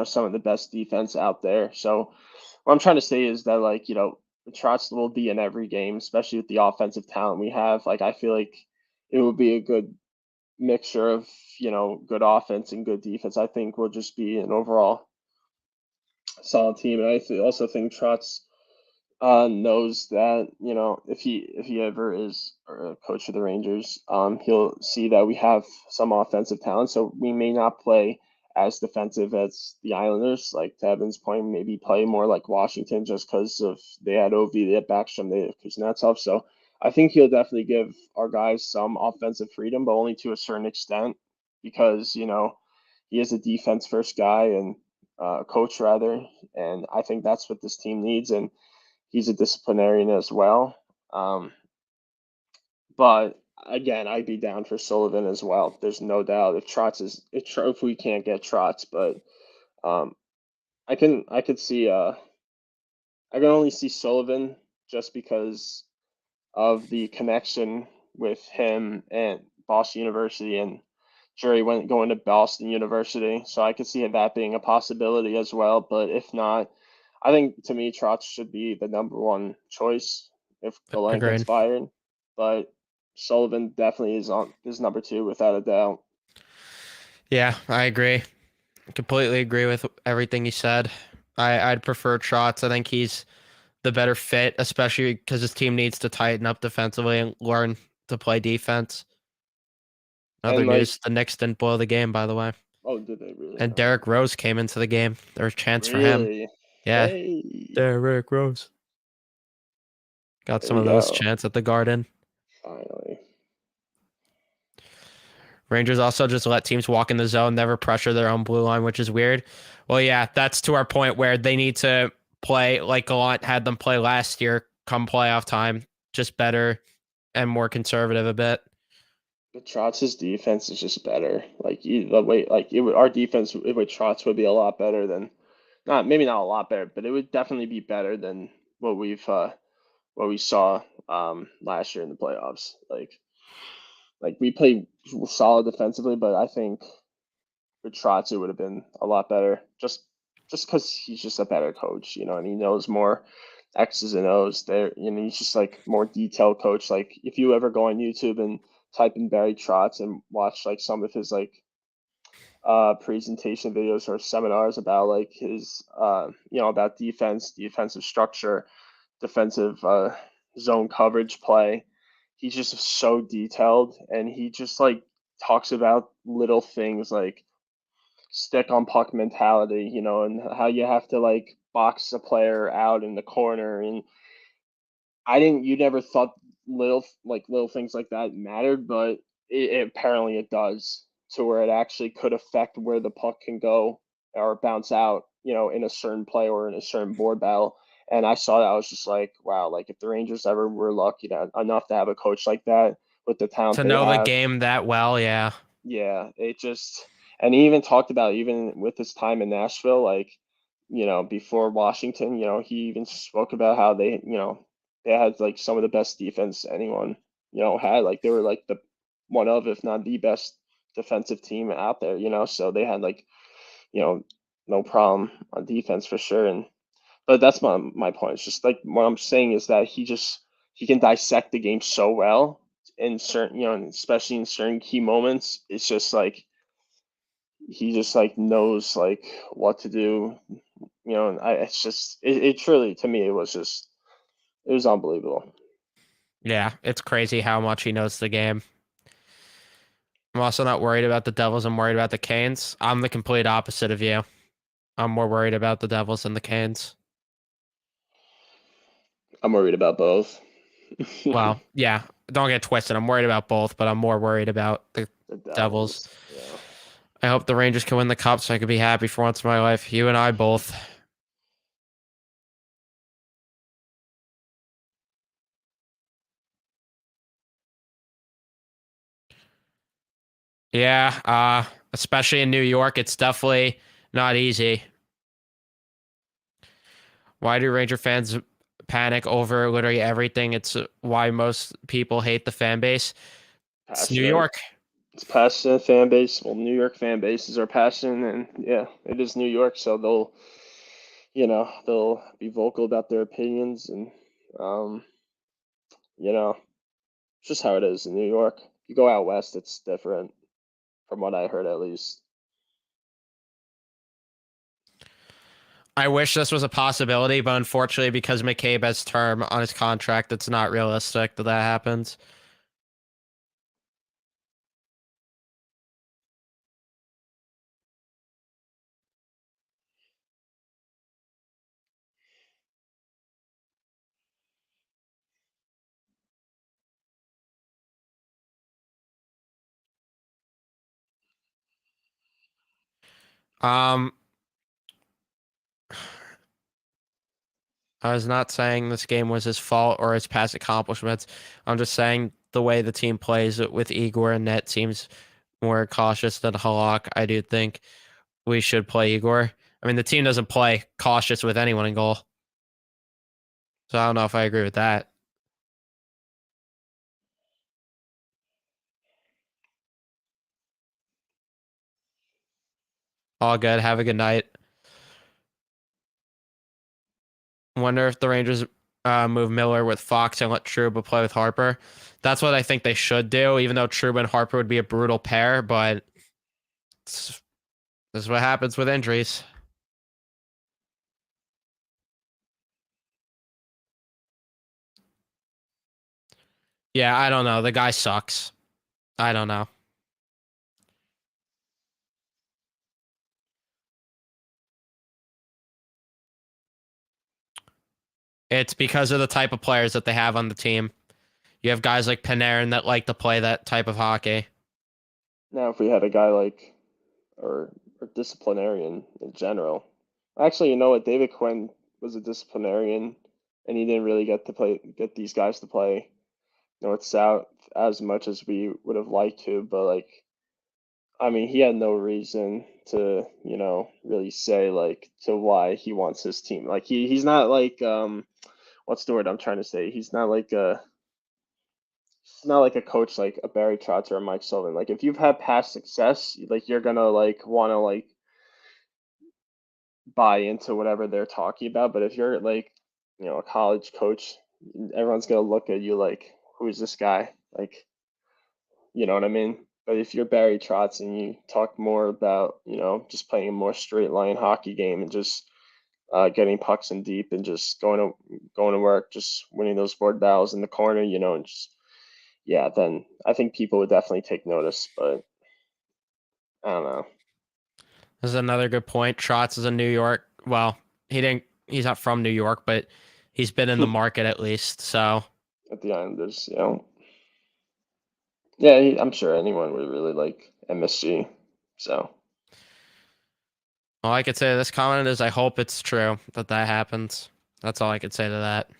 some of the best defense out there. So what I'm trying to say is that like Trotz will be in every game, especially with the offensive talent we have. Like I feel like it would be a good mixture of good offense and good defense. I think we'll just be an overall solid team, and also think Trotz knows that if he ever is a coach of the Rangers, he'll see that we have some offensive talent, so we may not play as defensive as the Islanders. Like to Evan's point, maybe play more like Washington just because of they had Ovi, they had Backstrom, they had Kuznetsov. So I think he'll definitely give our guys some offensive freedom, but only to a certain extent because he is a defense first guy and coach rather, and I think that's what this team needs. And he's a disciplinarian as well. But again, I'd be down for Sullivan as well. There's no doubt if we can't get Trotz, but I could see I can only see Sullivan just because of the connection with him and Boston University, and Jerry went going to Boston University, so I could see that being a possibility as well. But if not, I think to me Trotz should be the number one choice if Gallant gets Agreed. fired. But Sullivan definitely is number two without a doubt. Yeah, I agree. Completely agree with everything you said. I'd prefer Trotz. I think he's the better fit, especially because his team needs to tighten up defensively and learn to play defense. Other And like, news: the Knicks didn't boil the game, by the way, oh, did they really? and Derrick Rose came into the game. There's a chance for him. Really? Yeah, Hey, Derrick Rose got there some we of those go. chants at the Garden. Finally. Rangers also just let teams walk in the zone, never pressure their own blue line, which is weird. Well, yeah, that's to our point where they need to play like Gallant had them play last year come playoff time, just better and more conservative a bit. But Trotz's defense is just better. Like the way, like our defense with Trotz would be a lot better than, not maybe not a lot better, but it would definitely be better than what we saw last year in the playoffs. Like we played solid defensively, but I think with Trotz it would have been a lot better. Just because he's just a better coach, and he knows more X's and O's. There, he's just like more detailed coach. Like if you ever go on YouTube and type in Barry Trotz and watch like some of his like presentation videos or seminars about like his about defensive structure, defensive zone coverage play. He's just so detailed, and he just like talks about little things like stick on puck mentality, and how you have to like box a player out in the corner. And you never thought little things like that mattered, but apparently it does, to where it actually could affect where the puck can go or bounce out, in a certain play or in a certain board battle. And I saw that, I was just like, wow, like if the Rangers ever were lucky enough to have a coach like that with the talent To they know the have, game that well, yeah. yeah, it just, and he even talked about even with his time in Nashville, like, before Washington, he even spoke about how they had like some of the best defense anyone, had. Like they were like the one of, if not the best defensive team out there, so they had like, you know, no problem on defense for sure. And but that's my point. It's just like what I'm saying is that he can dissect the game so well in certain, and especially in certain key moments. It's just like he just like knows like what to do, and it's just it truly, to me, it was unbelievable. Yeah, it's crazy how much he knows the game. I'm also not worried about the Devils. I'm worried about the Canes. I'm the complete opposite of you. I'm more worried about the Devils than the Canes. I'm worried about both. Well, yeah, don't get twisted. I'm worried about both, but I'm more worried about the The Devils. Devils, yeah. I hope the Rangers can win the cup so I can be happy for once in my life. You and I both. Yeah, especially in New York, it's definitely not easy. Why do Ranger fans panic over literally everything? It's why most people hate the fan base. It's New Passionate. York. It's passionate fan base. Well, New York fan bases are passionate, and yeah, it is New York, so they'll be vocal about their opinions, and um, it's just how it is in New York. You go out west, it's different, from what I heard at least. I wish this was a possibility, but unfortunately, because McCabe has term on his contract, it's not realistic that happens. I was not saying this game was his fault or his past accomplishments. I'm just saying the way the team plays with Igor and net seems more cautious than Halak. I do think we should play Igor. I mean, the team doesn't play cautious with anyone in goal. So I don't know if I agree with that. All good. Have a good night. Wonder if the Rangers move Miller with Fox and let Trouba play with Harper. That's what I think they should do, even though Trouba and Harper would be a brutal pair, but this is what happens with injuries. Yeah, I don't know. The guy sucks. I don't know. It's because of the type of players that they have on the team. You have guys like Panarin that like to play that type of hockey. Now, if we had a guy like, or disciplinarian in general, actually, you know what? David Quinn was a disciplinarian, and he didn't really get these guys to play North South as much as we would have liked to, but like, I mean, he had no reason to, really say like to why he wants his team. Like he's not like what's the word I'm trying to say? He's not like a coach like a Barry Trotz or a Mike Sullivan. Like if you've had past success, like you're gonna like want to like buy into whatever they're talking about. But if you're like, a college coach, everyone's gonna look at you like, who's this guy? Like, you know what I mean? But if you're Barry Trotz and you talk more about, just playing a more straight line hockey game and just getting pucks in deep and just going to work, just winning those board battles in the corner, and just yeah, then I think people would definitely take notice. But I don't know. This is another good point. Trotz is a New York. Well, he's not from New York, but he's been in the market at least. So At the Islanders, yeah, I'm sure anyone would really like MSG. So all I could say to this comment is I hope it's true that happens. That's all I could say to that.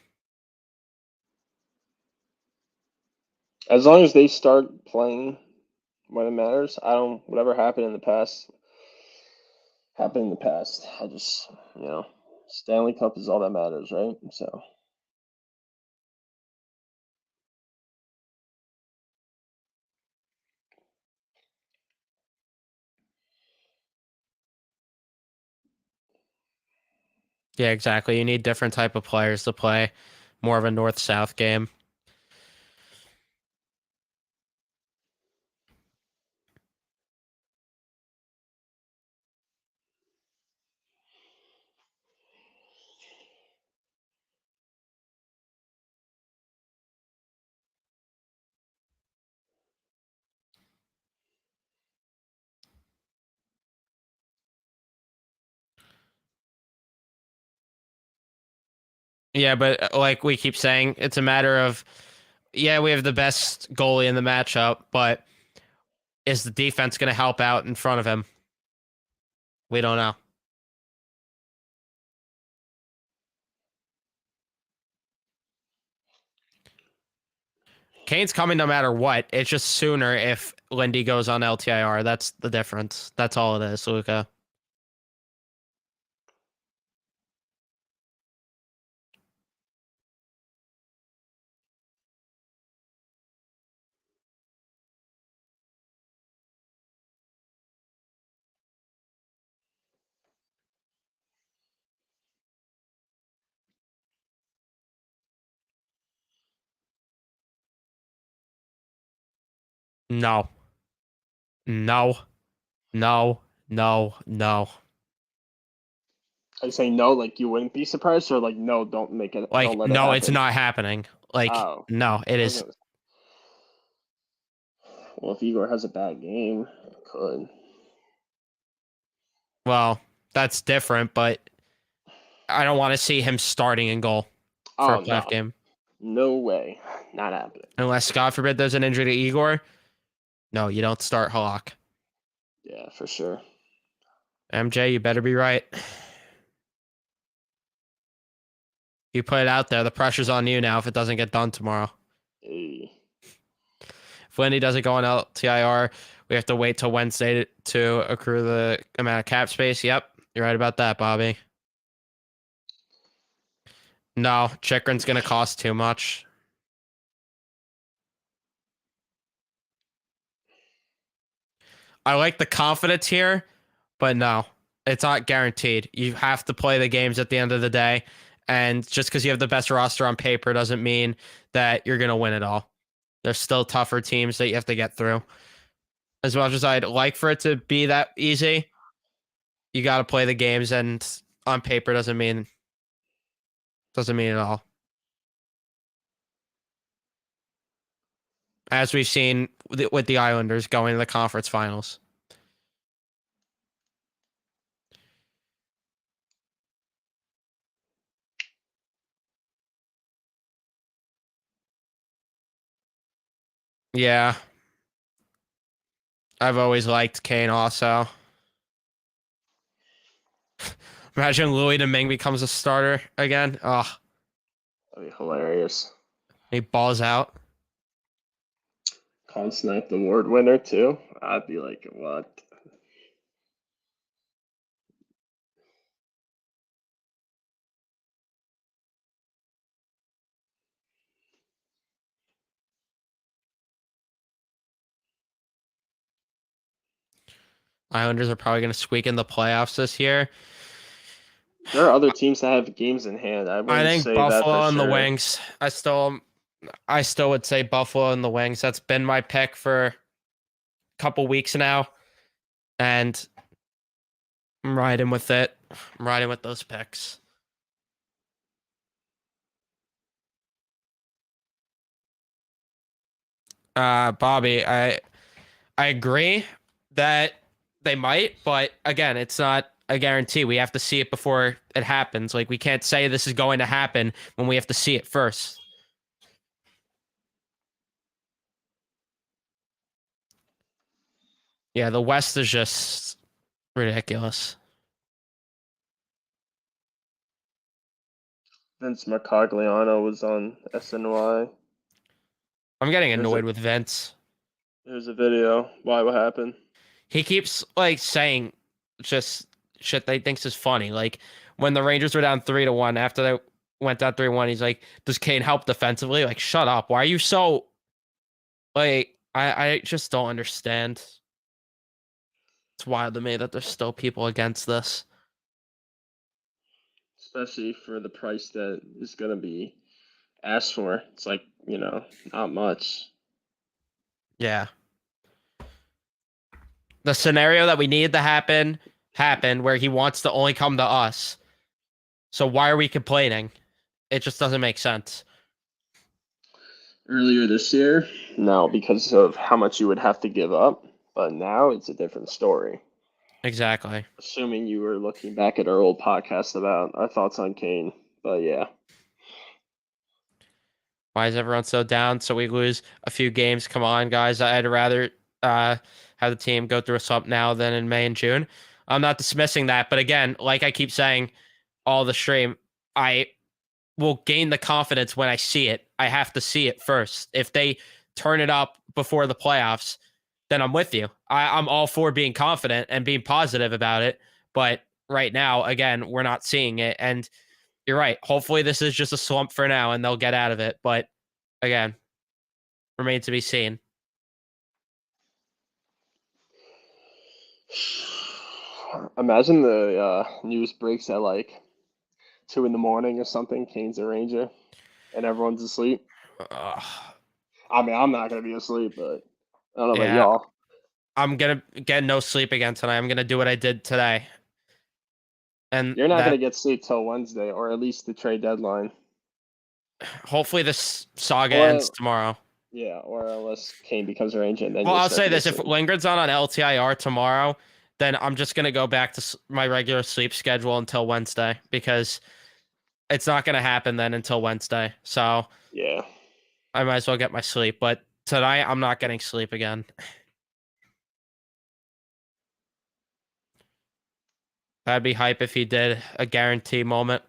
as long as they start playing when it matters, I don't. Whatever happened in the past happened in the past. I just, Stanley Cup is all that matters, right? So. Yeah, exactly. You need different type of players to play more of a north-south game. Yeah, but like we keep saying, it's a matter of, yeah, we have the best goalie in the matchup, but is the defense going to help out in front of him? We don't know. Kane's coming no matter what. It's just sooner if Lindy goes on LTIR. That's the difference. That's all it is, Luca. No. No. No. No. No. Are you saying no, like you wouldn't be surprised, or like no, don't make it, don't Like, let it no, happen? it's not happening. Like, Oh, no, it I was is. gonna- well, if Igor has a bad game, it could. Well, that's different, but I don't want to see him starting in goal for Oh a playoff no, game. no way, not happening. Unless, God forbid, there's an injury to Igor. No, you don't start Halak. Yeah, for sure. MJ, you better be right. You put it out there. The pressure's on you now if it doesn't get done tomorrow. Hey. If Lindy doesn't go on LTIR, we have to wait till Wednesday to accrue the amount of cap space. Yep, you're right about that, Bobby. No, Chikrin's going to cost too much. I like the confidence here, but no, it's not guaranteed. You have to play the games at the end of the day. And just because you have the best roster on paper doesn't mean that you're going to win it all. There's still tougher teams that you have to get through. As much as I'd like for it to be that easy, you got to play the games, and on paper doesn't mean it all. As we've seen with the Islanders going to the conference finals. Yeah. I've always liked Kane also. Imagine Louis Domingue becomes a starter again. Oh, That'd be hilarious. he balls out. Conn Smythe Award winner too. I'd be like, what? Islanders are probably going to squeak in the playoffs this year. There are other teams that have games in hand. I I wouldn't think say that Buffalo for and the sure. Wings. I still would say Buffalo and the Wings. That's been my pick for a couple weeks now, and I'm riding with it. I'm riding with those picks. Bobby, I agree that they might, but again, it's not a guarantee. We have to see it before it happens. Like, we can't say this is going to happen when we have to see it first. Yeah, the West is just ridiculous. Vince Mercogliano was on SNY. I'm getting There's annoyed a- with Vince. There's a video. Why? What happened? He keeps like saying just shit that he thinks is funny. Like when the Rangers were down 3-1 after they went down 3-1, he's like, "Does Kane help defensively?" Like, shut up. Why are you so like? I just don't understand. It's wild to me that there's still people against this. Especially for the price that is going to be asked for. It's like, not much. Yeah. The scenario that we needed to happen happened where he wants to only come to us. So why are we complaining? It just doesn't make sense. Earlier this year, no, because of how much you would have to give up. But now it's a different story. Exactly. Assuming you were looking back at our old podcast about our thoughts on Kane. But yeah. Why is everyone so down? So we lose a few games. Come on, guys. I'd rather have the team go through a slump now than in May and June. I'm not dismissing that, but again, like I keep saying all the stream, I will gain the confidence when I see it. I have to see it first. If they turn it up before the playoffs, then I'm with you. I'm all for being confident and being positive about it. But right now, again, we're not seeing it. And you're right. Hopefully, this is just a slump for now and they'll get out of it. But again, remains to be seen. Imagine the news breaks at like 2 a.m. or something. Kane's a Ranger, and everyone's asleep. Ugh. I mean, I'm not gonna be asleep, but I don't know about Yeah. y'all. I'm gonna get no sleep again tonight. I'm gonna do what I did today. And You're not that gonna get sleep till Wednesday, or at least the trade deadline. hopefully this saga ends Or tomorrow. yeah, or unless Kane becomes our agent, then Well, you're I'll set say to get this: if sleep. Lingard's on LTIR tomorrow, then I'm just gonna go back to my regular sleep schedule until Wednesday because it's not gonna happen then until Wednesday. So Yeah. I might as well get my sleep. But tonight I'm not getting sleep again. That'd be hype if he did a guarantee moment.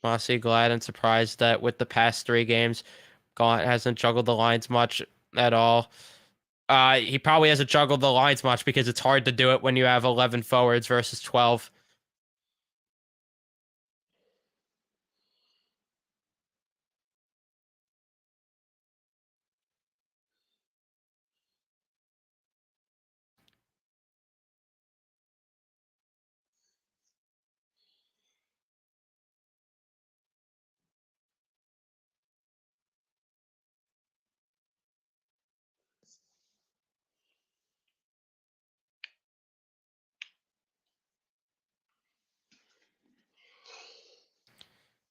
Honestly, glad and surprised that with the past 3 games, Gaunt hasn't juggled the lines much at all. He probably hasn't juggled the lines much because it's hard to do it when you have 11 forwards versus 12.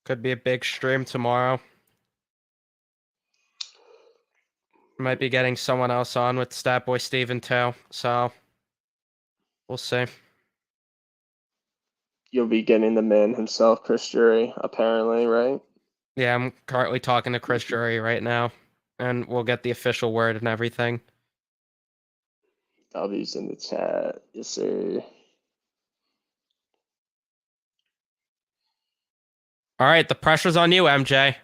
Could be a big stream tomorrow. Might be getting someone else on with Statboy Steven too. So we'll see. You'll be getting the man himself, Chris Jury, apparently, right? Yeah, I'm currently talking to Chris Jury right now, and we'll get the official word and everything. W's in the chat. Yes, sir. All right, the pressure's on you, MJ.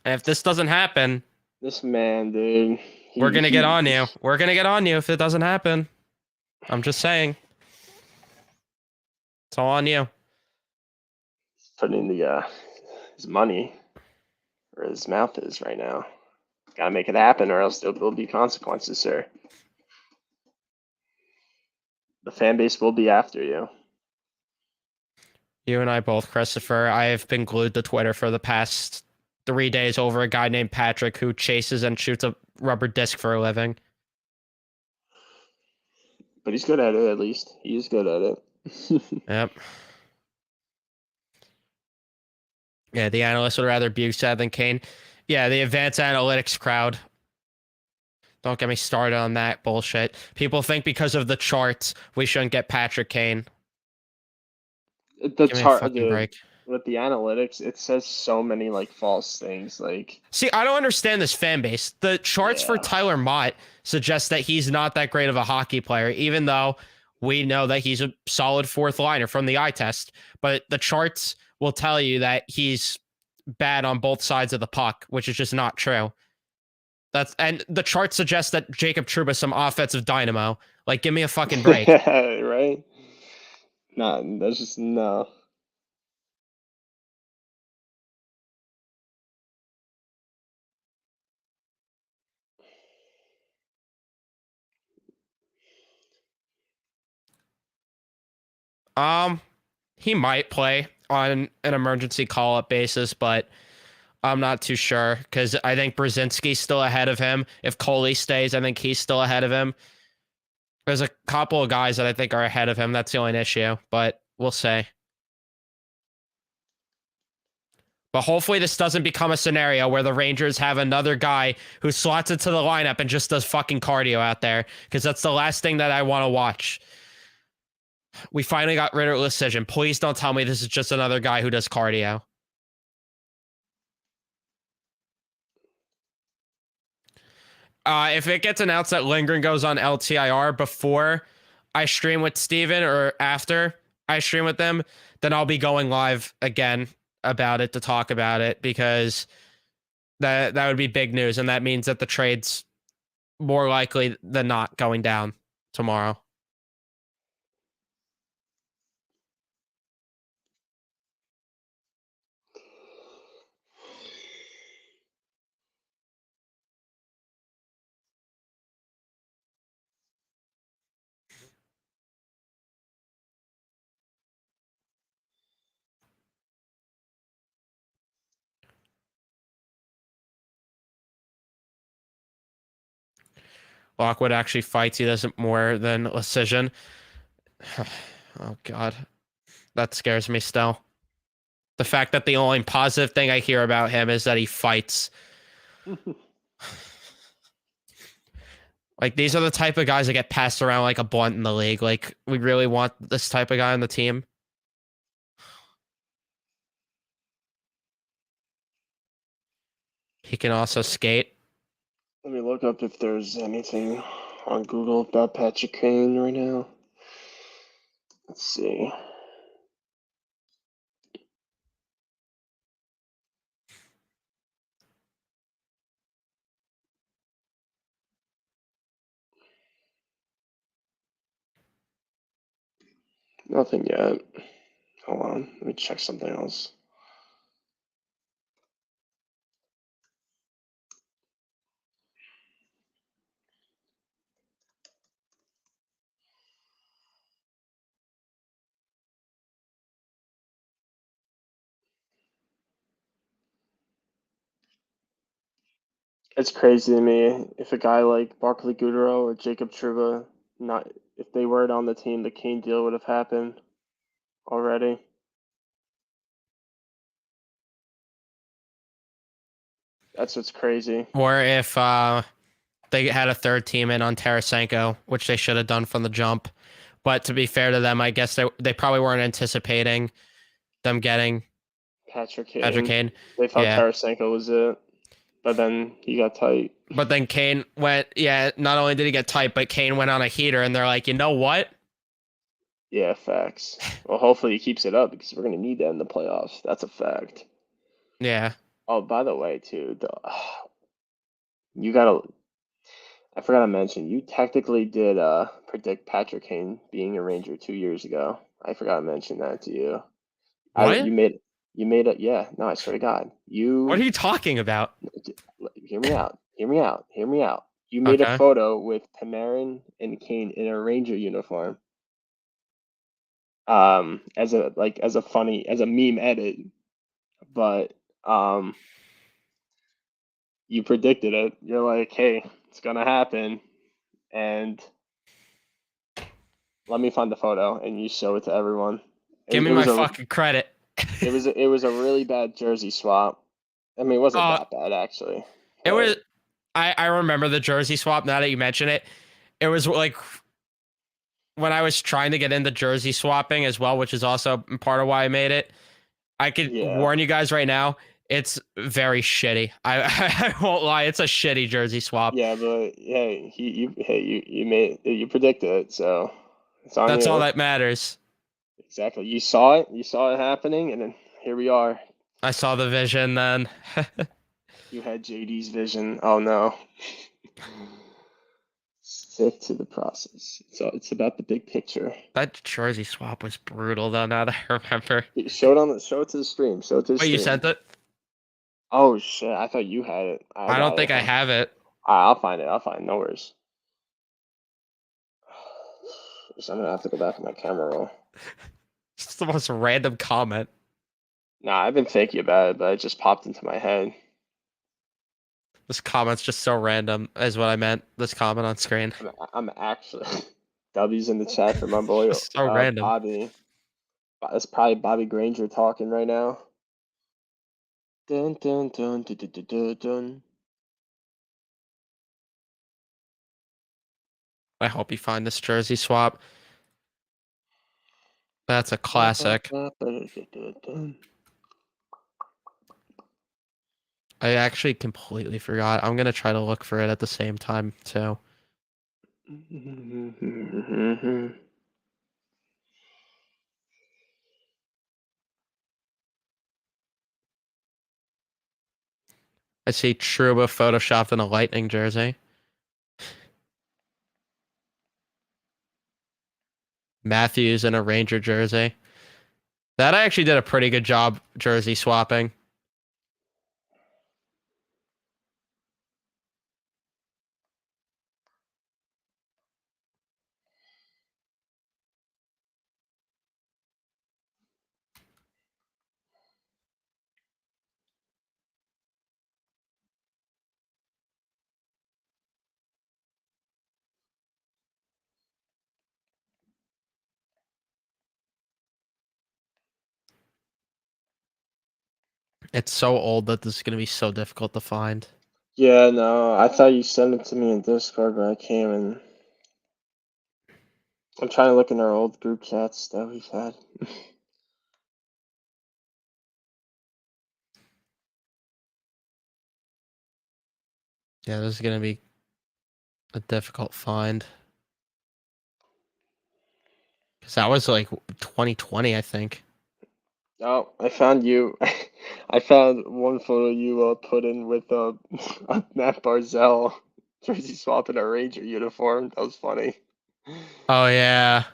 And if this doesn't happen, This man, dude. we're gonna get on you. We're gonna get on you if it doesn't happen. I'm just saying. It's all on you. Putting the his money where his mouth is right now. Gotta make it happen, or else there'll be consequences, sir. The fan base will be after you. You and I both, Christopher. I have been glued to Twitter for the past 3 days over a guy named Patrick who chases and shoots a rubber disc for a living. But he's good at it, at least. He is good at it. Yep. Yeah, the analysts would rather Bugstad than Kane. Yeah, the advanced analytics crowd. Don't get me started on that bullshit. People think because of the charts, we shouldn't get Patrick Kane. The Give me a chart, fucking dude. break. With the analytics, it says so many like false things. Like, See, I don't understand this fan base. The charts for Yeah. Tyler Mott suggest that he's not that great of a hockey player, even though we know that he's a solid fourth liner from the eye test. But the charts will tell you that he's bad on both sides of the puck, which is just not true. And the chart suggests that Jacob Trouba's some offensive dynamo. Like, give me a fucking break. right? Nah, that's just no. He might play on an emergency call-up basis, but I'm not too sure because I think Brzezinski's still ahead of him. If Coley stays, I think he's still ahead of him. There's a couple of guys that I think are ahead of him. That's the only issue, but we'll see. But hopefully this doesn't become a scenario where the Rangers have another guy who slots into the lineup and just does fucking cardio out there, because that's the last thing that I want to watch. We finally got rid of Decision. Please don't tell me this is just another guy who does cardio. If it gets announced that Lindgren goes on LTIR before I stream with Steven or after I stream with them, then I'll be going live again about it to talk about it, because that would be big news, and that means that the trade's more likely than not going down tomorrow. Lockwood actually fights. He doesn't more than Lecision. Oh God, that scares me still. The fact that the only positive thing I hear about him is that he fights. Like, these are the type of guys that get passed around like a blunt in the league. Like, we really want this type of guy on the team. He can also skate. Let me look up if there's anything on Google about Patrick Kane right now. Let's see. Nothing yet. Hold on, let me check something else. It's crazy to me if a guy like Barkley Goodrow or Jacob Truba, not if they weren't on the team, the Kane deal would have happened already. That's what's crazy. Or if they had a third team in on Tarasenko, which they should have done from the jump. But to be fair to them, I guess they probably weren't anticipating them getting Patrick Patrick Kane. Kane. They thought Yeah. Tarasenko was it, but then he got tight. But then Kane went, yeah, not only did he get tight, but Kane went on a heater, and they're like, you know what? Yeah, facts. Well, hopefully he keeps it up because we're gonna need that in the playoffs. That's a fact. Yeah. Oh, by the way, too, you gotta. I forgot to mention, you technically did predict Patrick Kane being a Ranger 2 years ago. I forgot to mention that to you. What? You made it. Yeah, no, I swear to God, What are you talking about? hear me out. Hear me out. Hear me out. You made a Okay. photo with Panarin and Kane in a Ranger uniform. As a meme edit, but you predicted it. You're like, hey, it's gonna happen, and let me find the photo, and you show it to everyone. Give me It my was a fucking credit. it was a really bad jersey swap. I mean, it wasn't Uh, that bad actually. it was. But I remember the jersey swap. Now that you mention it, it was like when I was trying to get into jersey swapping as well, which is also part of why I made it. I could yeah, warn you guys right now, it's very shitty. I won't lie, it's a shitty jersey swap. yeah, but hey, you predicted it, so it's on That's all you. that matters. Exactly. You saw it happening, and then here we are. I saw the vision then. You had JD's vision. Oh no. Stick to the process. So it's about the big picture. That jersey swap was brutal though, now that I remember. Show it to the stream. Show it to the Wait, you stream. sent it? Oh shit! I thought you had it. I I don't got think it. I have it. I'll find it. I'll find it. No worries. So I'm gonna have to go back in my camera roll. It's the most random comment. Nah, I've been thinking about it, but it just popped into my head. This comment's just so random, is what I meant. This comment on screen. I'm actually W's in the chat for my boy Just so random. Bobby. That's probably Bobby Granger talking right now. Dun dun dun dun dun dun dun. Dun. I hope you find this jersey swap. That's a classic. I actually completely forgot. I'm gonna try to look for it at the same time too. I see Truba photoshopped in a Lightning jersey. Matthews in a Ranger jersey. That I actually did a pretty good job jersey swapping. It's so old that this is gonna be so difficult to find. Yeah, no, I thought you sent it to me in Discord, but I came and I'm trying to look in our old group chats that we've had. Yeah, this is gonna be a difficult find. Cause that was like 2020, I think. Oh, I found you. I found one photo you put in with Matt Barzell jersey swap in a Ranger uniform. That was funny. Oh yeah.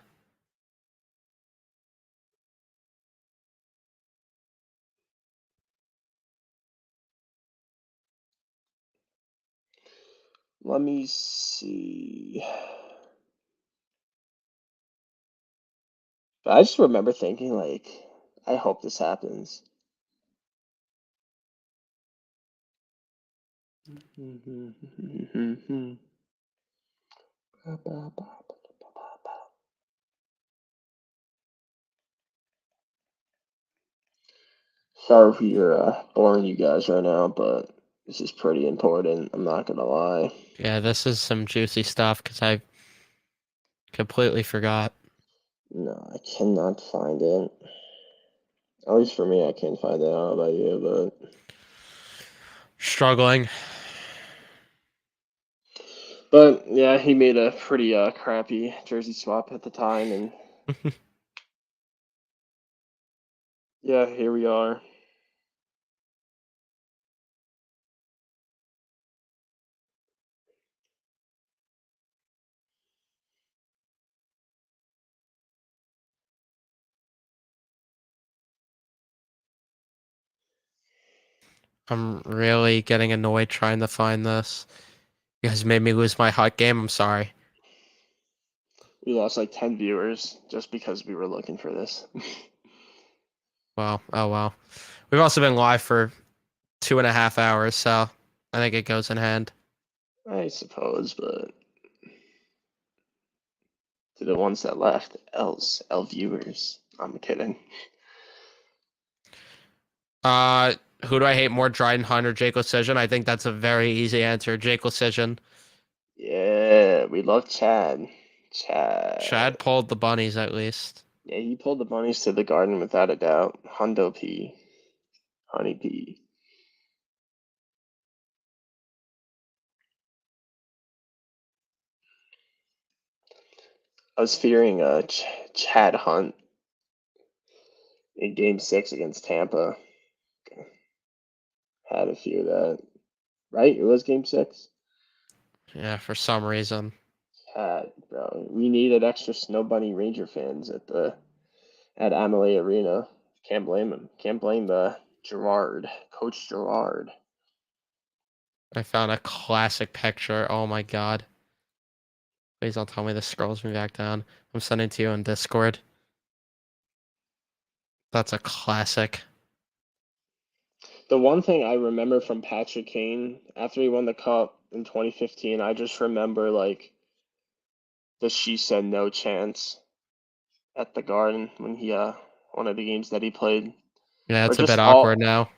Let me see. But I just remember thinking, like, I hope this happens. Sorry if you're boring you guys right now, but this is pretty important. I'm not gonna lie. Yeah, this is some juicy stuff because I completely forgot. No, I cannot find it. At least for me, I can't find it. I don't know about you, Struggling. but yeah, he made a pretty crappy jersey swap at the time, and yeah, here we are. I'm really getting annoyed trying to find this. You guys made me lose my hot game. I'm sorry. We lost like 10 viewers just because we were looking for this. Well, oh well. We've also been live for 2.5 hours, so I think it goes in hand. I suppose, but to the ones that left, L viewers. I'm kidding. Uh, who do I hate more, Dryden Hunt or Jake Lecision? I think that's a very easy answer. Jake Lecision. Yeah, we love Chad. Chad. Chad pulled the bunnies at least. Yeah, he pulled the bunnies to the garden without a doubt. Hundo P. Honey P. I was fearing Chad Hunt in Game 6 against Tampa. Had a fear that. Right? It was Game 6? Yeah, for some reason. Chad, bro. We needed extra Snow Bunny Ranger fans at Amalie Arena. Can't blame him. Can't blame Gerard, Coach Gerard. I found a classic picture. Oh my god. Please don't tell me this scrolls me back down. I'm sending it to you on Discord. That's a classic. The one thing I remember from Patrick Kane after he won the cup in 2015, I just remember like the she said no chance at the Garden when he one of the games that he played, Yeah, or it's a bit just awkward now.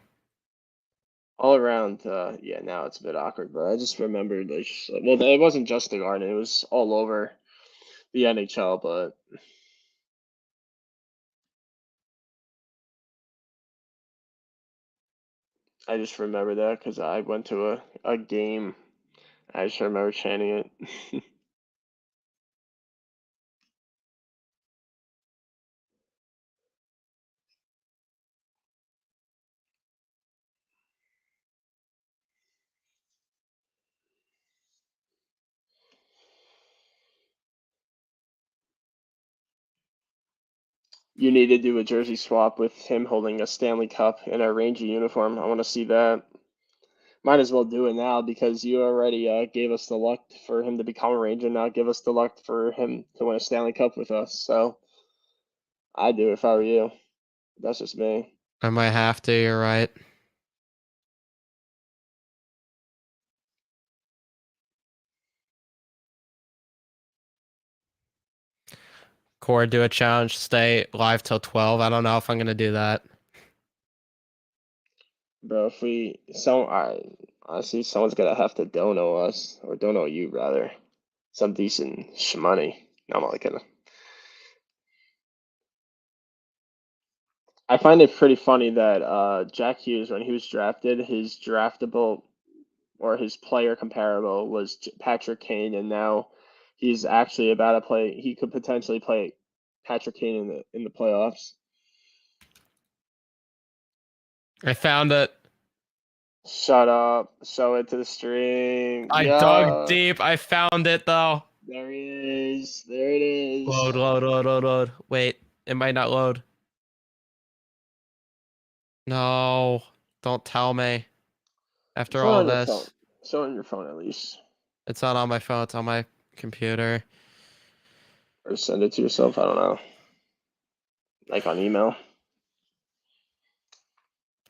all around. Yeah, now it's a bit awkward, but I just remembered like well, it wasn't just the Garden; it was all over the NHL. But I just remember that because I went to a game. I just remember chanting it. You need to do a jersey swap with him holding a Stanley Cup in a Ranger uniform. I want to see that. Might as well do it now because you already gave us the luck for him to become a Ranger. Now give us the luck for him to win a Stanley Cup with us. So I'd do it if I were you. That's just me. I might have to, you're right. Core, do a challenge, stay live till 12. I don't know if I'm gonna do that. Bro, if we honestly, someone's gonna have to dono us or dono you rather some decent shmoney. No, I'm only kidding. I find it pretty funny that Jack Hughes, when he was drafted, his draftable or his player comparable was Patrick Kane, and now he's actually about to play. He could potentially play Patrick Kane in the playoffs. I found it. Shut up! Show it to the stream. I Yeah, dug deep. I found it though. there he is. There it is. Load. Wait, it might not load. No, don't tell me. After Show it all on your phone. this, Show it on your phone at least, it's not on my phone. It's on my computer. or send it to yourself. I don't know, like on email.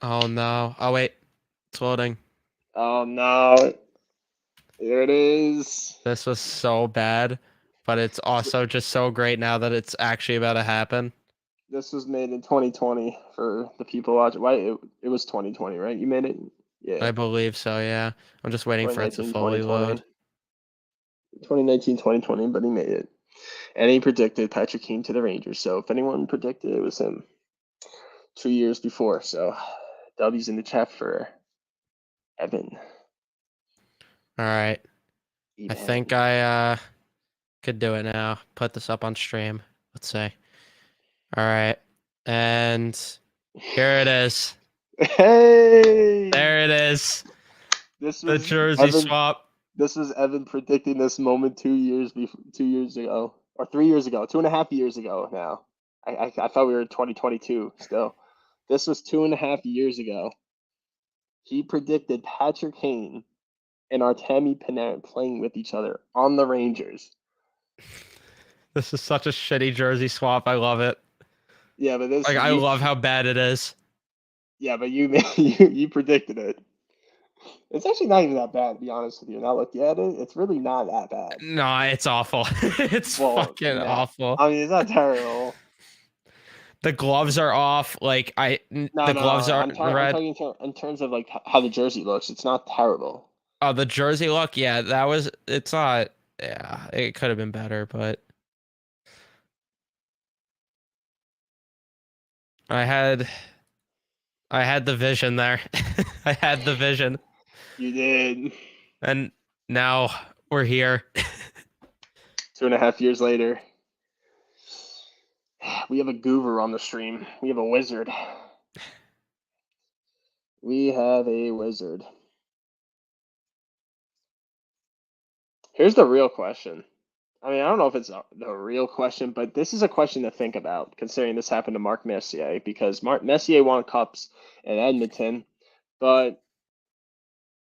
Oh no. Oh wait, it's loading. Oh no! Here it is. This was so bad, but it's also just so great now that it's actually about to happen. This was made in 2020 for the people watching. Why it was 2020, right? You made it? Yeah. I believe so, yeah. I'm just waiting for it to 2019, fully 2020. load. 2019, 2020, but he made it. And he predicted Patrick Kane to the Rangers. So if anyone predicted, it was him 2 years before. So W's in the chat for Evan. All right. I think I could do it now. Put this up on stream. Let's see. All right. And here it is. Hey! There it is. This The was jersey Evan, swap. This was Evan predicting this moment 2 years before, 2 years ago, or 3 years ago, 2.5 years ago now. I thought we were in 2022 still. This was 2.5 years ago. He predicted Patrick Kane and Artemi Panarin playing with each other on the Rangers. This is such a shitty jersey swap. I love it. Yeah, but this Like I love how bad it is. Yeah, but you predicted it. It's actually not even that bad, to be honest with you. Now looking at it, it's really not that bad. No, it's awful. It's Well, fucking nah. awful. I mean, it's not terrible. The gloves are off. Like the gloves are I'm red. talking in terms of like how the jersey looks. It's not terrible. Oh, the jersey look. Yeah, that was. It's not. Yeah, it could have been better, but I had the vision there. I had the vision, You did. and now we're here. 2.5 years later, we have a goober on the stream. We have a wizard. We have a wizard. Here's the real question. I mean, I don't know if it's the real question, but this is a question to think about, considering this happened to Mark Messier, because Mark Messier won cups in Edmonton, but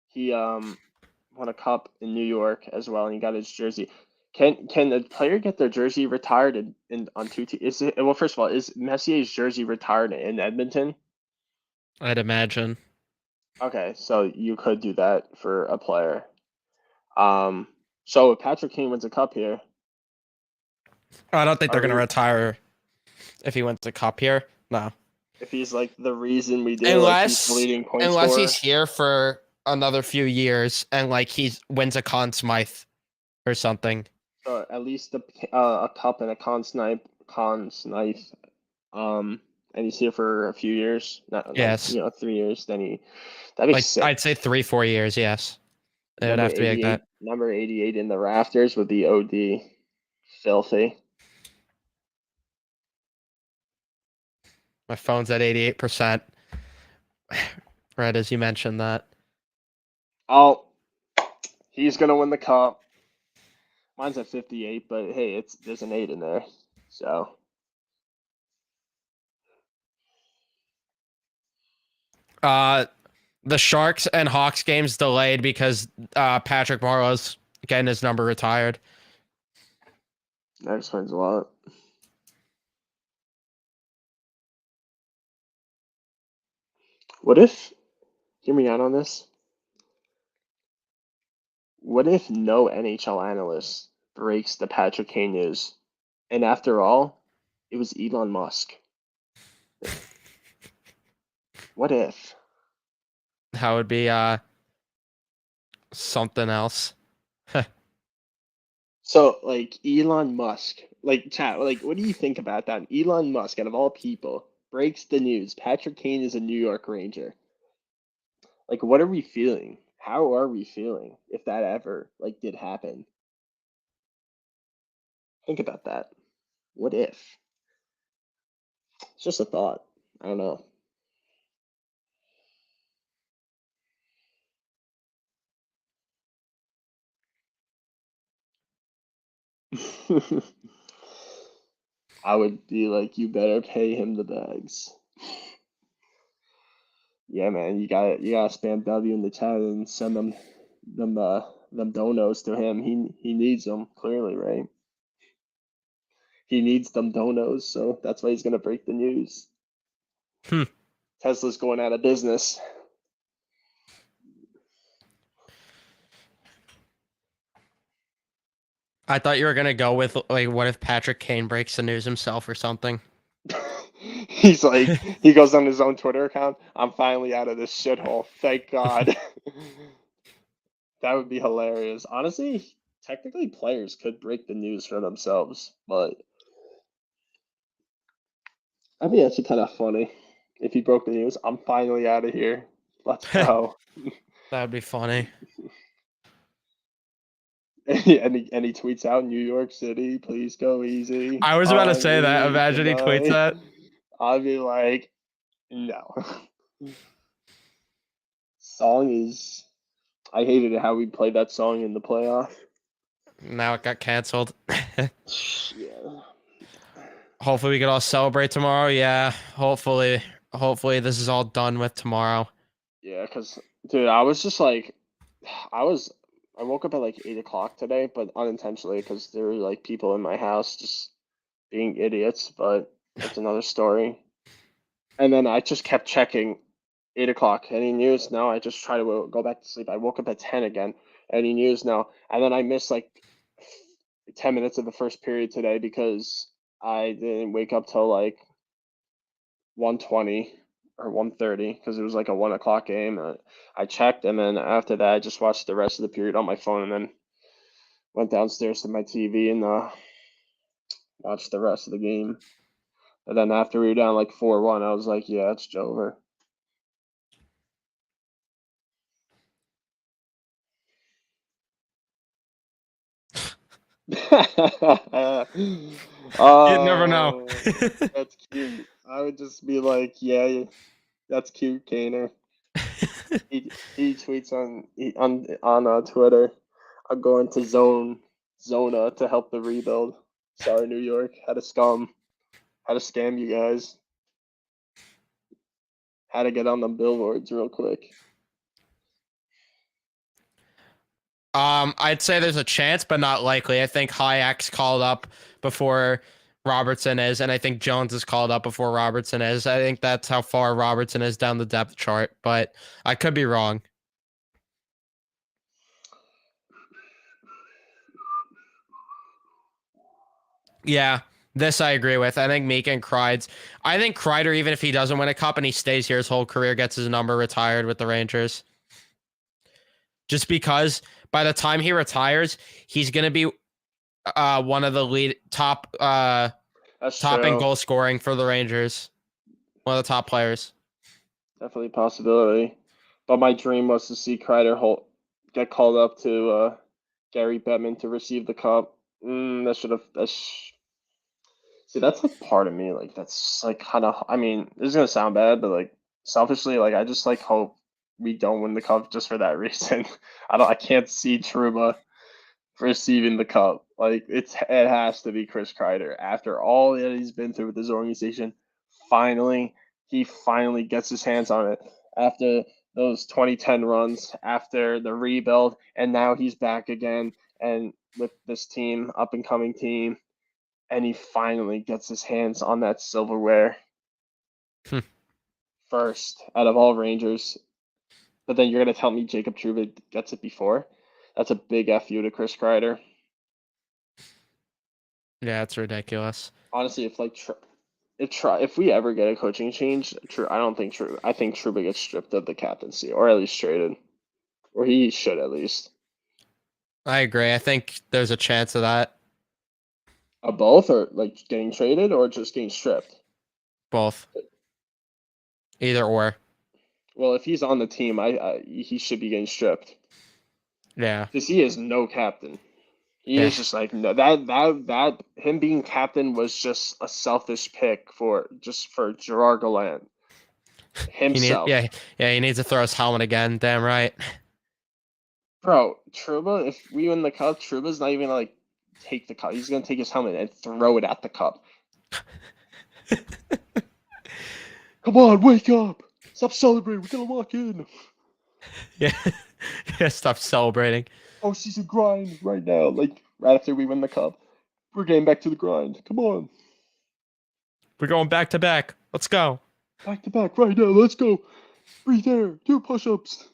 he won a cup in New York as well, and he got his jersey. Can the player get their jersey retired in on two teams? Is it, well, first of all, is Messier's jersey retired in Edmonton? I'd imagine. Okay, so you could do that for a player. So if Patrick Kane wins a cup here, I don't think they're Are gonna we- retire if he wins the cup here. No, if he's like the reason we do, like he's the leading point scorer. he's here for another few years and like he wins a Conn Smythe or something. So at least a cup and a Conn Smythe, and he's here for a few years, not Yes. like 3 years. Then that'd be Like sick. I'd say 3-4 years. Yes, it would have to be like that. Number 88 in the rafters would be OD filthy. My phone's at 88%. Right as you mentioned that. Oh, he's gonna win the cup. Mine's at 58, but hey, there's an 8 in there, so. The Sharks and Hawks games delayed because Patrick Marleau's getting his number retired. That explains a lot. What if, hear me out on this, what if no NHL analyst breaks the Patrick Kane news, and after all, it was Elon Musk? What if? That would be something else. So, like, Elon Musk, like, chat, like, what do you think about that? Elon Musk, out of all people, breaks the news. Patrick Kane is a New York Ranger. Like, what are we feeling? How are we feeling if that ever, like, did happen? Think about that. What if? It's just a thought. I don't know. I would be like, you better pay him the bags. Yeah, man, you gotta spam W in the chat and send them donos to him. He needs them clearly, right? He needs them donos, so that's why he's gonna break the news. Hmm. Tesla's going out of business. I thought you were gonna go with like, what if Patrick Kane breaks the news himself or something? He's like, he goes on his own Twitter account. I'm finally out of this shithole. Thank God. That would be hilarious. Honestly, technically, players could break the news for themselves, but I think that's kind of funny. If he broke the news, I'm finally out of here. Let's go. That would be funny. And he tweets out New York City, please go easy. I was about to on say that. me Imagine he tweets tonight." that. I'd be like, no. Song is. I hated how we played that song in the playoff. Now it got canceled. Yeah. Hopefully we can all celebrate tomorrow. Yeah. Hopefully this is all done with tomorrow. Yeah, because, dude, I was just like, I was. I woke up at like 8 o'clock today, but unintentionally because there were like people in my house just being idiots, but that's another story. And then I just kept checking 8 o'clock. Any news? No. I just try to go back to sleep. I woke up at 10 again. Any news? No. And then I missed like 10 minutes of the first period today because I didn't wake up till like 1:20 or 1:30 because it was like a 1 o'clock game. I checked, and then after that, I just watched the rest of the period on my phone, and then went downstairs to my TV and watched the rest of the game. And then after we were down like 4-1, I was like, yeah, it's over. You never know. That's cute. I would just be like, yeah, that's cute, Kaner. He tweets on Twitter, I'm going to Zona to help the rebuild. Sorry, New York. Had to scam you guys. Had to get on the billboards real quick. I'd say there's a chance, but not likely. I think Hayek's called up before Robertson is, and I think Jones is called up before Robertson is. I think that's how far Robertson is down the depth chart, but I could be wrong. Yeah, this I agree with. I think Meek and Kreider. I think Kreider, even if he doesn't win a cup and he stays here his whole career, gets his number retired with the Rangers. Just because by the time he retires, he's gonna be one of the top That's in true. goal scoring for the Rangers. One of the top players. Definitely a possibility. But my dream was to see Kreider get called up to Gary Bettman to receive the cup. That should have. See, that's like part of me. Like that's like kind of. I mean, this is gonna sound bad, but like selfishly, like I just like hope we don't win the cup just for that reason. I can't see Truba receiving the cup. Like it has to be Chris Kreider after all that he's been through with this organization. He finally gets his hands on it after those 2010 runs, after the rebuild, and now he's back again and with this team, up and coming team, and he finally gets his hands on that silverware first out of all Rangers. But then you're gonna tell me Jacob Trouba gets it before? That's a big fu to Chris Kreider. Yeah, it's ridiculous. Honestly, if like if we ever get a coaching change, I don't think I think Truba gets stripped of the captaincy, or at least traded, or he should at least. I agree. I think there's a chance of that. Both, or like getting traded, or just getting stripped. Both. Either or. Well, if he's on the team, he should be getting stripped Yeah. because he is no captain. He Yeah. is just like no, that him being captain was just a selfish pick for Gerard Gallant himself. He needs to throw his helmet again. Damn right. Bro, Truba, if we win the cup, Truba's not even gonna like take the cup. He's gonna take his helmet and throw it at the cup. Come on, wake up! Stop celebrating. We're gonna walk in. Yeah. Yeah. Stop celebrating. Oh, she's a grind right now. Like right after we win the cup, we're getting back to the grind. Come on, We're going back to back. Let's go. back to back right now. Let's go. Breathe air. Do push-ups.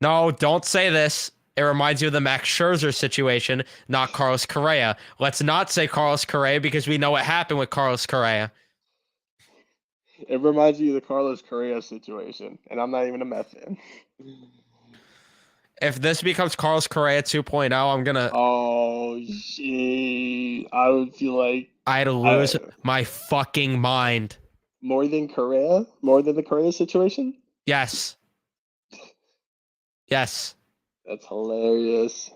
No, don't say this. It reminds you of the Max Scherzer situation, not Carlos Correa. Let's not say Carlos Correa because we know what happened with Carlos Correa. It reminds me of the Carlos Correa situation, and I'm not even a Mets fan. If this becomes Carlos Correa 2.0, I'm gonna. Oh shit! I would feel like I'd lose my fucking mind. more than Correa, more than the Correa situation. Yes. Yes. That's hilarious.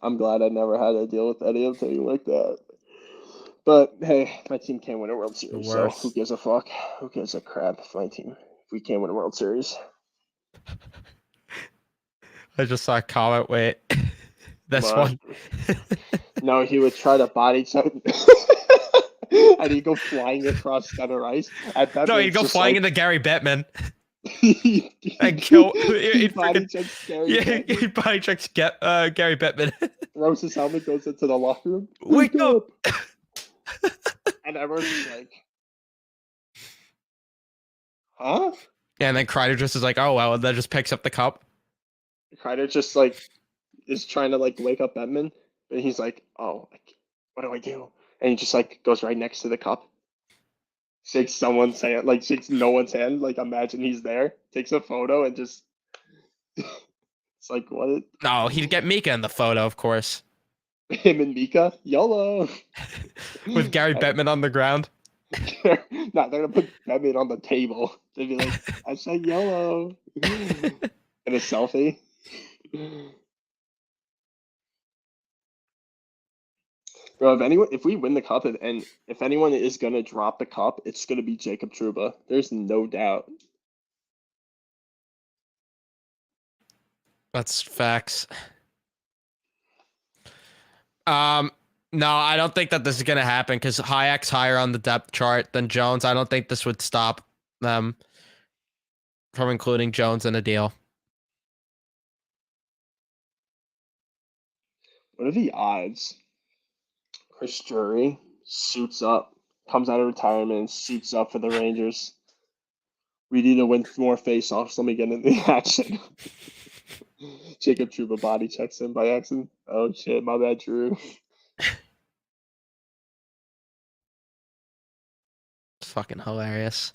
I'm glad I never had to deal with anything like that. But hey, my team can't win a World Series, so who gives a fuck? Who gives a crap if my team, if we can't win a World Series? I just saw a comment. Wait. This What? one. No, he would try to body check. And he'd go flying across center ice. At that No, point, he'd it's go just flying like, into Gary Bettman. and kill- He he'd body freaking- checks Gary. Yeah, Bettman, he probably checks Gary Bettman. throws his helmet, goes into the locker room. Wake up! And everyone's just like, huh? Yeah, and then Kreider just is like, oh, well, and then just picks up the cup. Kreider just like is trying to like wake up Bettman, but he's like, oh, like, what do I do? And he just like goes right next to the cup, shakes someone's hand, like shakes no one's hand, like imagine he's there, takes a photo, and just it's like what? No, he'd get Mika in the photo, of course. Him and Mika, YOLO. With Gary Bettman on the ground. Nah, they're gonna put Bettman on the table. They'd be like, I said YOLO. And a selfie. Bro, if we win the cup, and if anyone is gonna drop the cup, it's gonna be Jacob Trouba. There's no doubt. That's facts. No, I don't think that this is gonna happen because Hayek's higher on the depth chart than Jones. I don't think this would stop them from including Jones in a deal. What are the odds? Chris Drury suits up, comes out of retirement, suits up for the Rangers. We need to win more face-offs. Let me get in the action. Jacob Trouba body checks him by accident. Oh shit, my bad, Drew. It's fucking hilarious.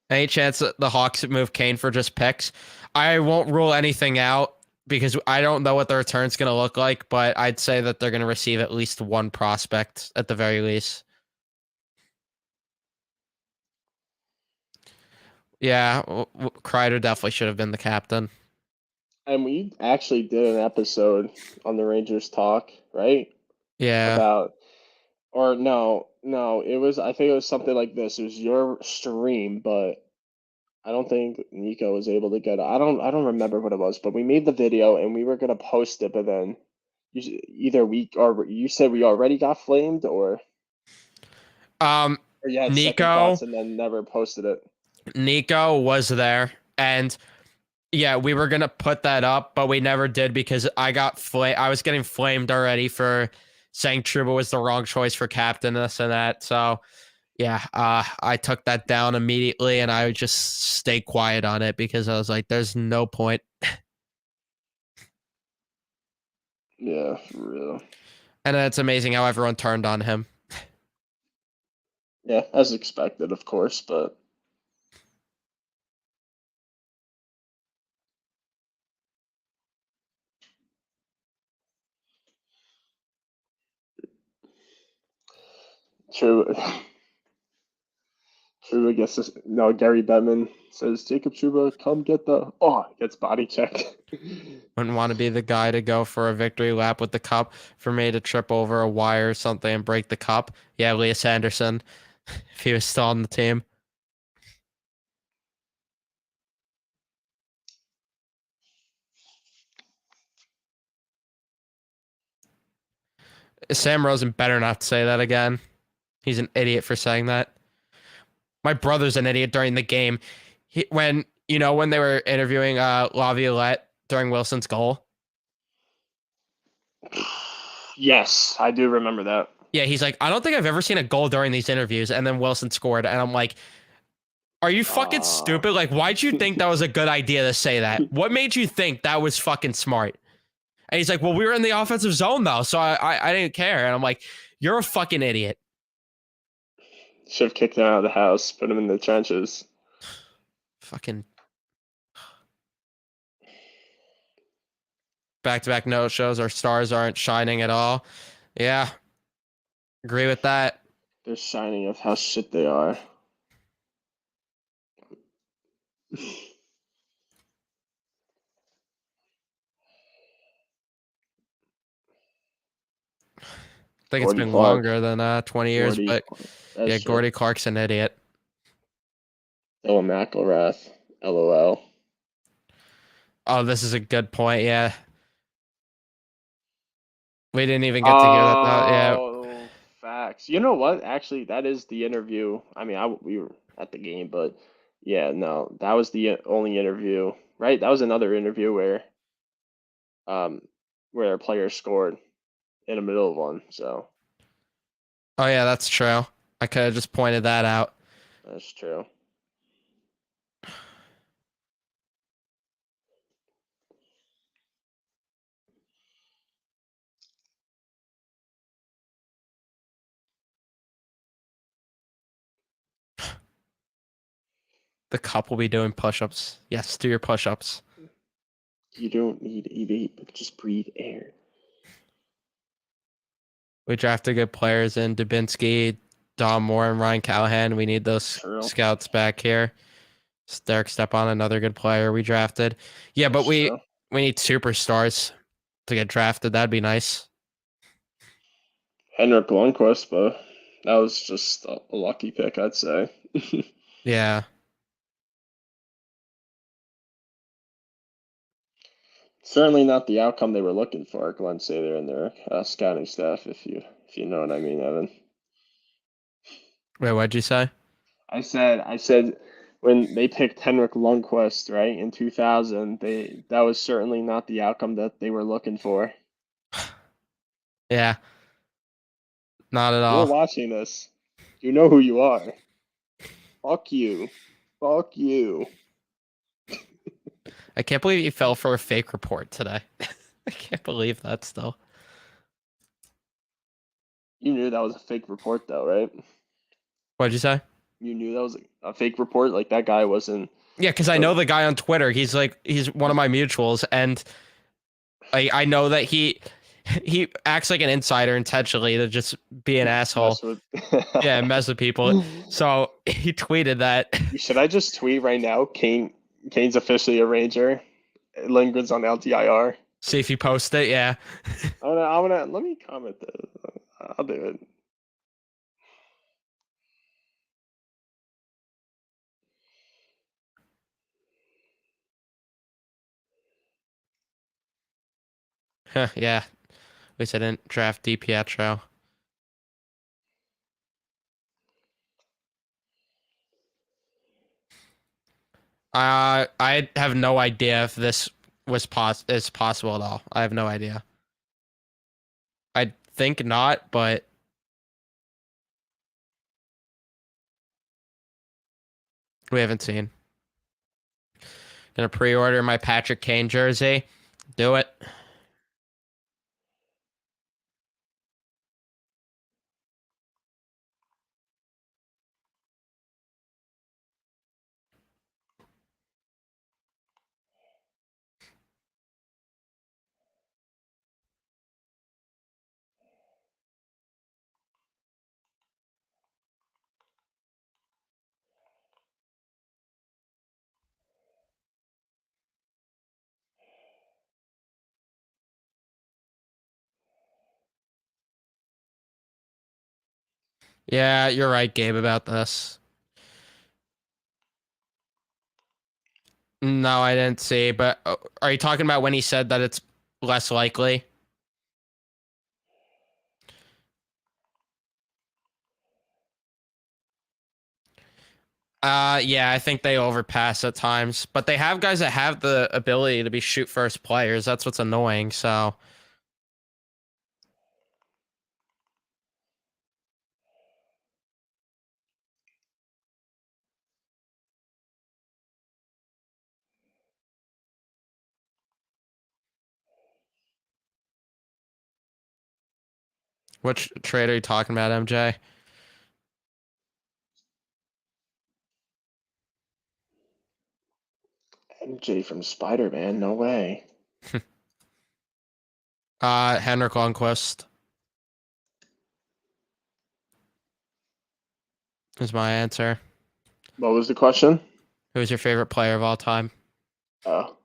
Any chance that the Hawks move Kane for just picks? I won't rule anything out because I don't know what the return's going to look like, but I'd say that they're going to receive at least one prospect at the very least. Yeah, Kreider definitely should have been the captain. And we actually did an episode on the Rangers talk, right? Yeah. About, or no, it was, I think it was something like this. It was your stream, but I don't think Nico was able to get it. I don't remember what it was, but we made the video and we were gonna post it, but then either you said we already got flamed, or you had second Nico thoughts and then never posted it. Nico was there, and yeah, we were gonna put that up, but we never did because I was getting flamed already for saying Trouba was the wrong choice for captain, this and that. So yeah, I took that down immediately, and I just stayed quiet on it because I was like, "There's no point." Yeah, for real. And it's amazing how everyone turned on him. Yeah, as expected, of course, but true. Truba gets this. No, Gary Bettman says Jacob Truba, come get the. Oh, gets body checked. Wouldn't want to be the guy to go for a victory lap with the cup for me to trip over a wire or something and break the cup. Yeah, Elias Anderson, if he was still on the team. Sam Rosen better not say that again. He's an idiot for saying that. My brother's an idiot during the game. When they were interviewing Laviolette during Wilson's goal. Yes, I do remember that. Yeah, he's like, I don't think I've ever seen a goal during these interviews, and then Wilson scored, and I'm like, are you fucking stupid? Like, why'd you think that was a good idea to say that? What made you think that was fucking smart? And he's like, well, we were in the offensive zone though, so I didn't care. And I'm like, you're a fucking idiot. Should have kicked him out of the house, put him in the trenches. Fucking back-to-back no-shows. Our stars aren't shining at all. Yeah, agree with that. They're shining of how shit they are. I think it's Gordy been Clark. longer than 20 years, Gordy, but that's yeah, true. Gordy Clark's an idiot. Noah McElrath. LOL. Oh, this is a good point. Yeah, we didn't even get to hear that. Yeah, Oh, facts. You know what? Actually, that is the interview. I mean, we were at the game, but yeah, no, that was the only interview, right? That was another interview um, where a player scored in the middle of one. So oh yeah, that's true. I could have just pointed that out. that's true. The cup will be doing push-ups. Yes, do your push-ups. You don't need to eat, but just breathe air. We drafted good players in Dubinsky, Dom Moore, and Ryan Callahan. We need those True. scouts back here. Derek Stepan, another good player we drafted. Yeah, but That's we true. need superstars to get drafted. That'd be nice. Henrik Lundqvist, but that was just a lucky pick, I'd say. Yeah. Certainly not the outcome they were looking for, Glenn Sather and their scouting staff, if you know what I mean, Evan. Wait, what'd you say? I said when they picked Henrik Lundqvist, right, in 2000, that was certainly not the outcome that they were looking for. Yeah. Not at You're all. watching this. You know who you are. Fuck you. Fuck you. I can't believe you fell for a fake report today. I can't believe that still. You knew that was a fake report, though, right? What'd you say? You knew that was a fake report? Like, that guy wasn't... Yeah, because I know the guy on Twitter. He's one of my mutuals, and I know that he acts like an insider intentionally to just be an asshole. Yeah, mess with people. So he tweeted that. Should I just tweet right now? Kane's officially a Ranger. Lindgren's on LTIR. See if you post it. Yeah. I'm gonna let me comment this. I'll do it. Yeah. At least I didn't draft DiPietro. I have no idea if this is possible at all. I have no idea. I think not, but we haven't seen. Gonna pre-order my Patrick Kane jersey. Do it. Yeah, you're right, Gabe, about this. No, I didn't see, but are you talking about when he said that it's less likely? Yeah, I think they overpass at times, but they have guys that have the ability to be shoot first players. That's what's annoying. So, which trade are you talking about, MJ? MJ from Spider-Man, no way. Henrik Lundqvist is my answer. What was the question? Who's your favorite player of all time? Oh.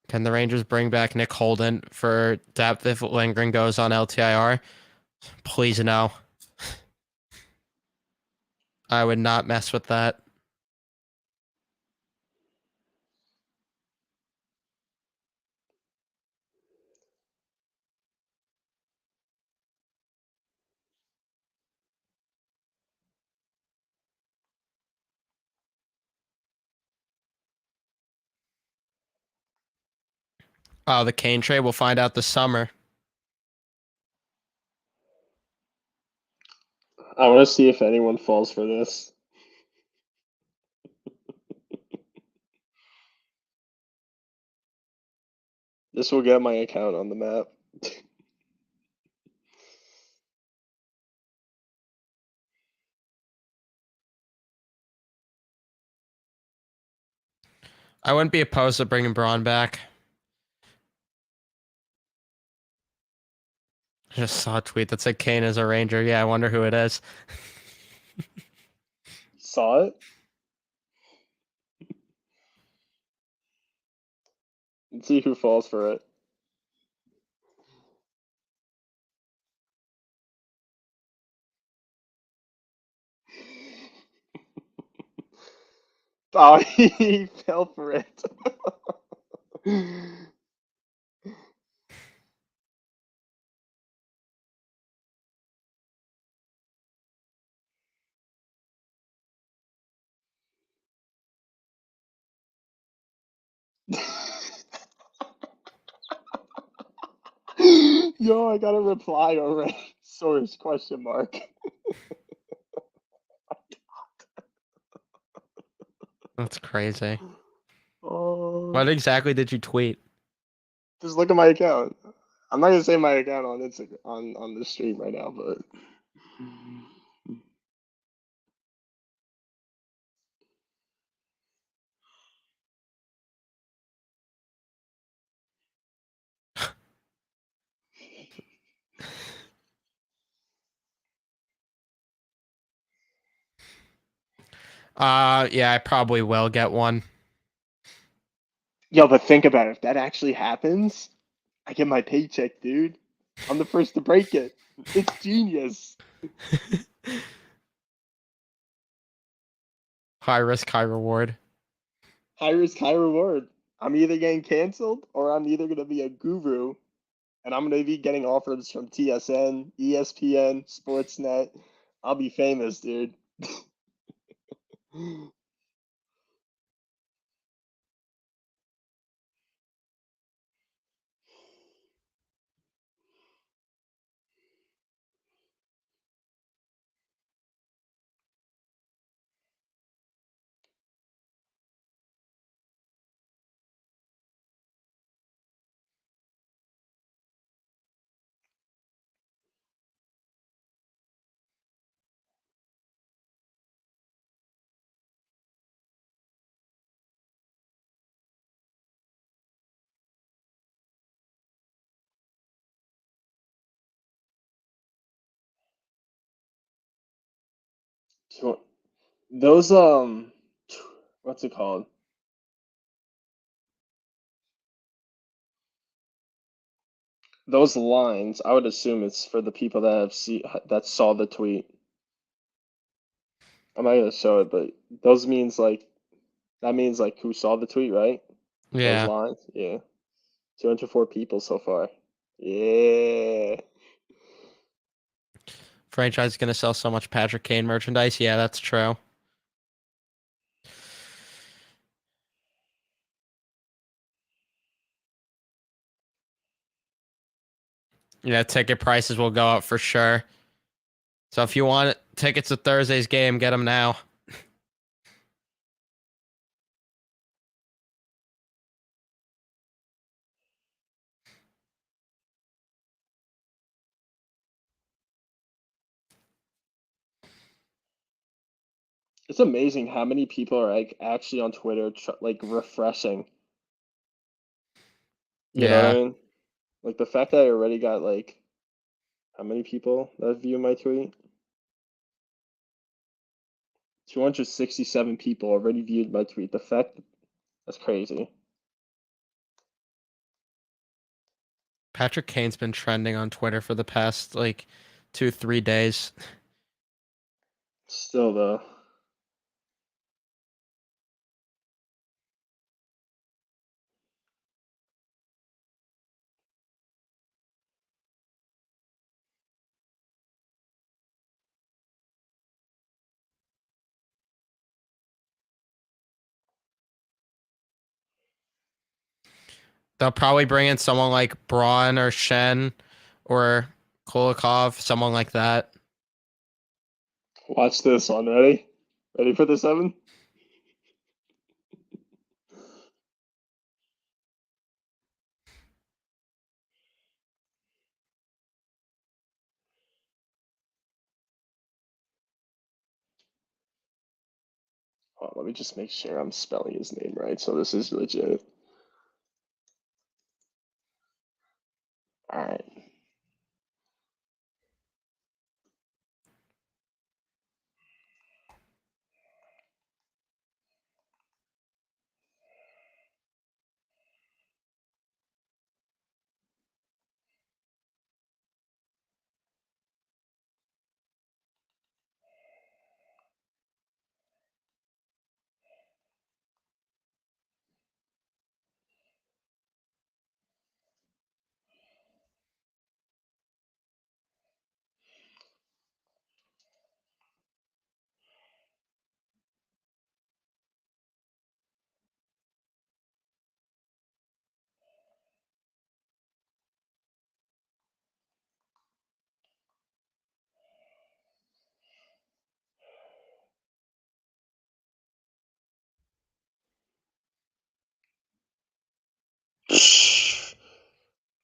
Can the Rangers bring back Nick Holden for depth if Lindgren goes on LTIR? Please no. I would not mess with that. Oh, the Kane trade. We'll find out this summer. I want to see if anyone falls for this. This will get my account on the map. I wouldn't be opposed to bringing Braun back. I just saw a tweet that said Kane is a Ranger. Yeah, I wonder who it is. Saw it? Let's see who falls for it. Oh, he fell for it. Yo, I got a reply already. Source question mark. That's crazy. Oh, What exactly did you tweet? just look at my account. I'm not gonna say my account on Instagram on the stream right now, but Yeah, I probably will get one. yo, but think about it. If that actually happens, I get my paycheck, dude. I'm the first to break it. It's genius. High risk, high reward. High risk, high reward. I'm either getting canceled or I'm either gonna be a guru and I'm gonna be getting offers from TSN, ESPN, Sportsnet. I'll be famous, dude. So, those what's it called? Those lines, I would assume it's for the people that that saw the tweet. I'm not gonna show it, but those means like that means like who saw the tweet, right? Those Yeah. lines, yeah. 204 people so far. Yeah. Franchise is going to sell so much Patrick Kane merchandise. Yeah, that's true. Yeah, ticket prices will go up for sure. So if you want tickets to Thursday's game, get them now. It's amazing how many people are like actually on Twitter like refreshing. You know what I Yeah. mean? Like the fact that I already got like how many people that view my tweet? 267 people already viewed my tweet. The fact that's crazy. Patrick Kane's been trending on Twitter for the past like 2-3 days. Still though. They'll probably bring in someone like Braun or Shen or Kulikov, someone like that. Watch this one. Ready? Ready for the 7? Oh, let me just make sure I'm spelling his name right. So this is legit. All right.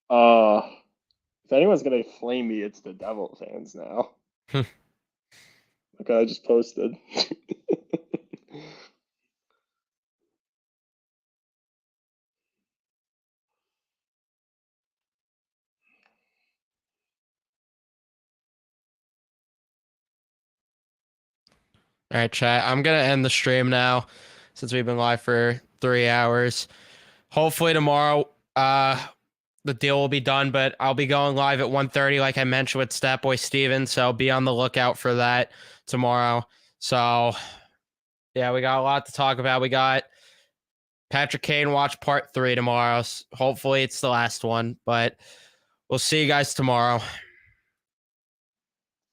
Uh, if anyone's gonna flame me, it's the Devil fans now. Look what I just posted. All right, chat. I'm going to end the stream now since we've been live for 3 hours. Hopefully tomorrow the deal will be done, but I'll be going live at 1:30 like I mentioned with Statboy Steven, so be on the lookout for that tomorrow. So, yeah, we got a lot to talk about. We got Patrick Kane watch part 3 tomorrow. Hopefully it's the last one, but we'll see you guys tomorrow.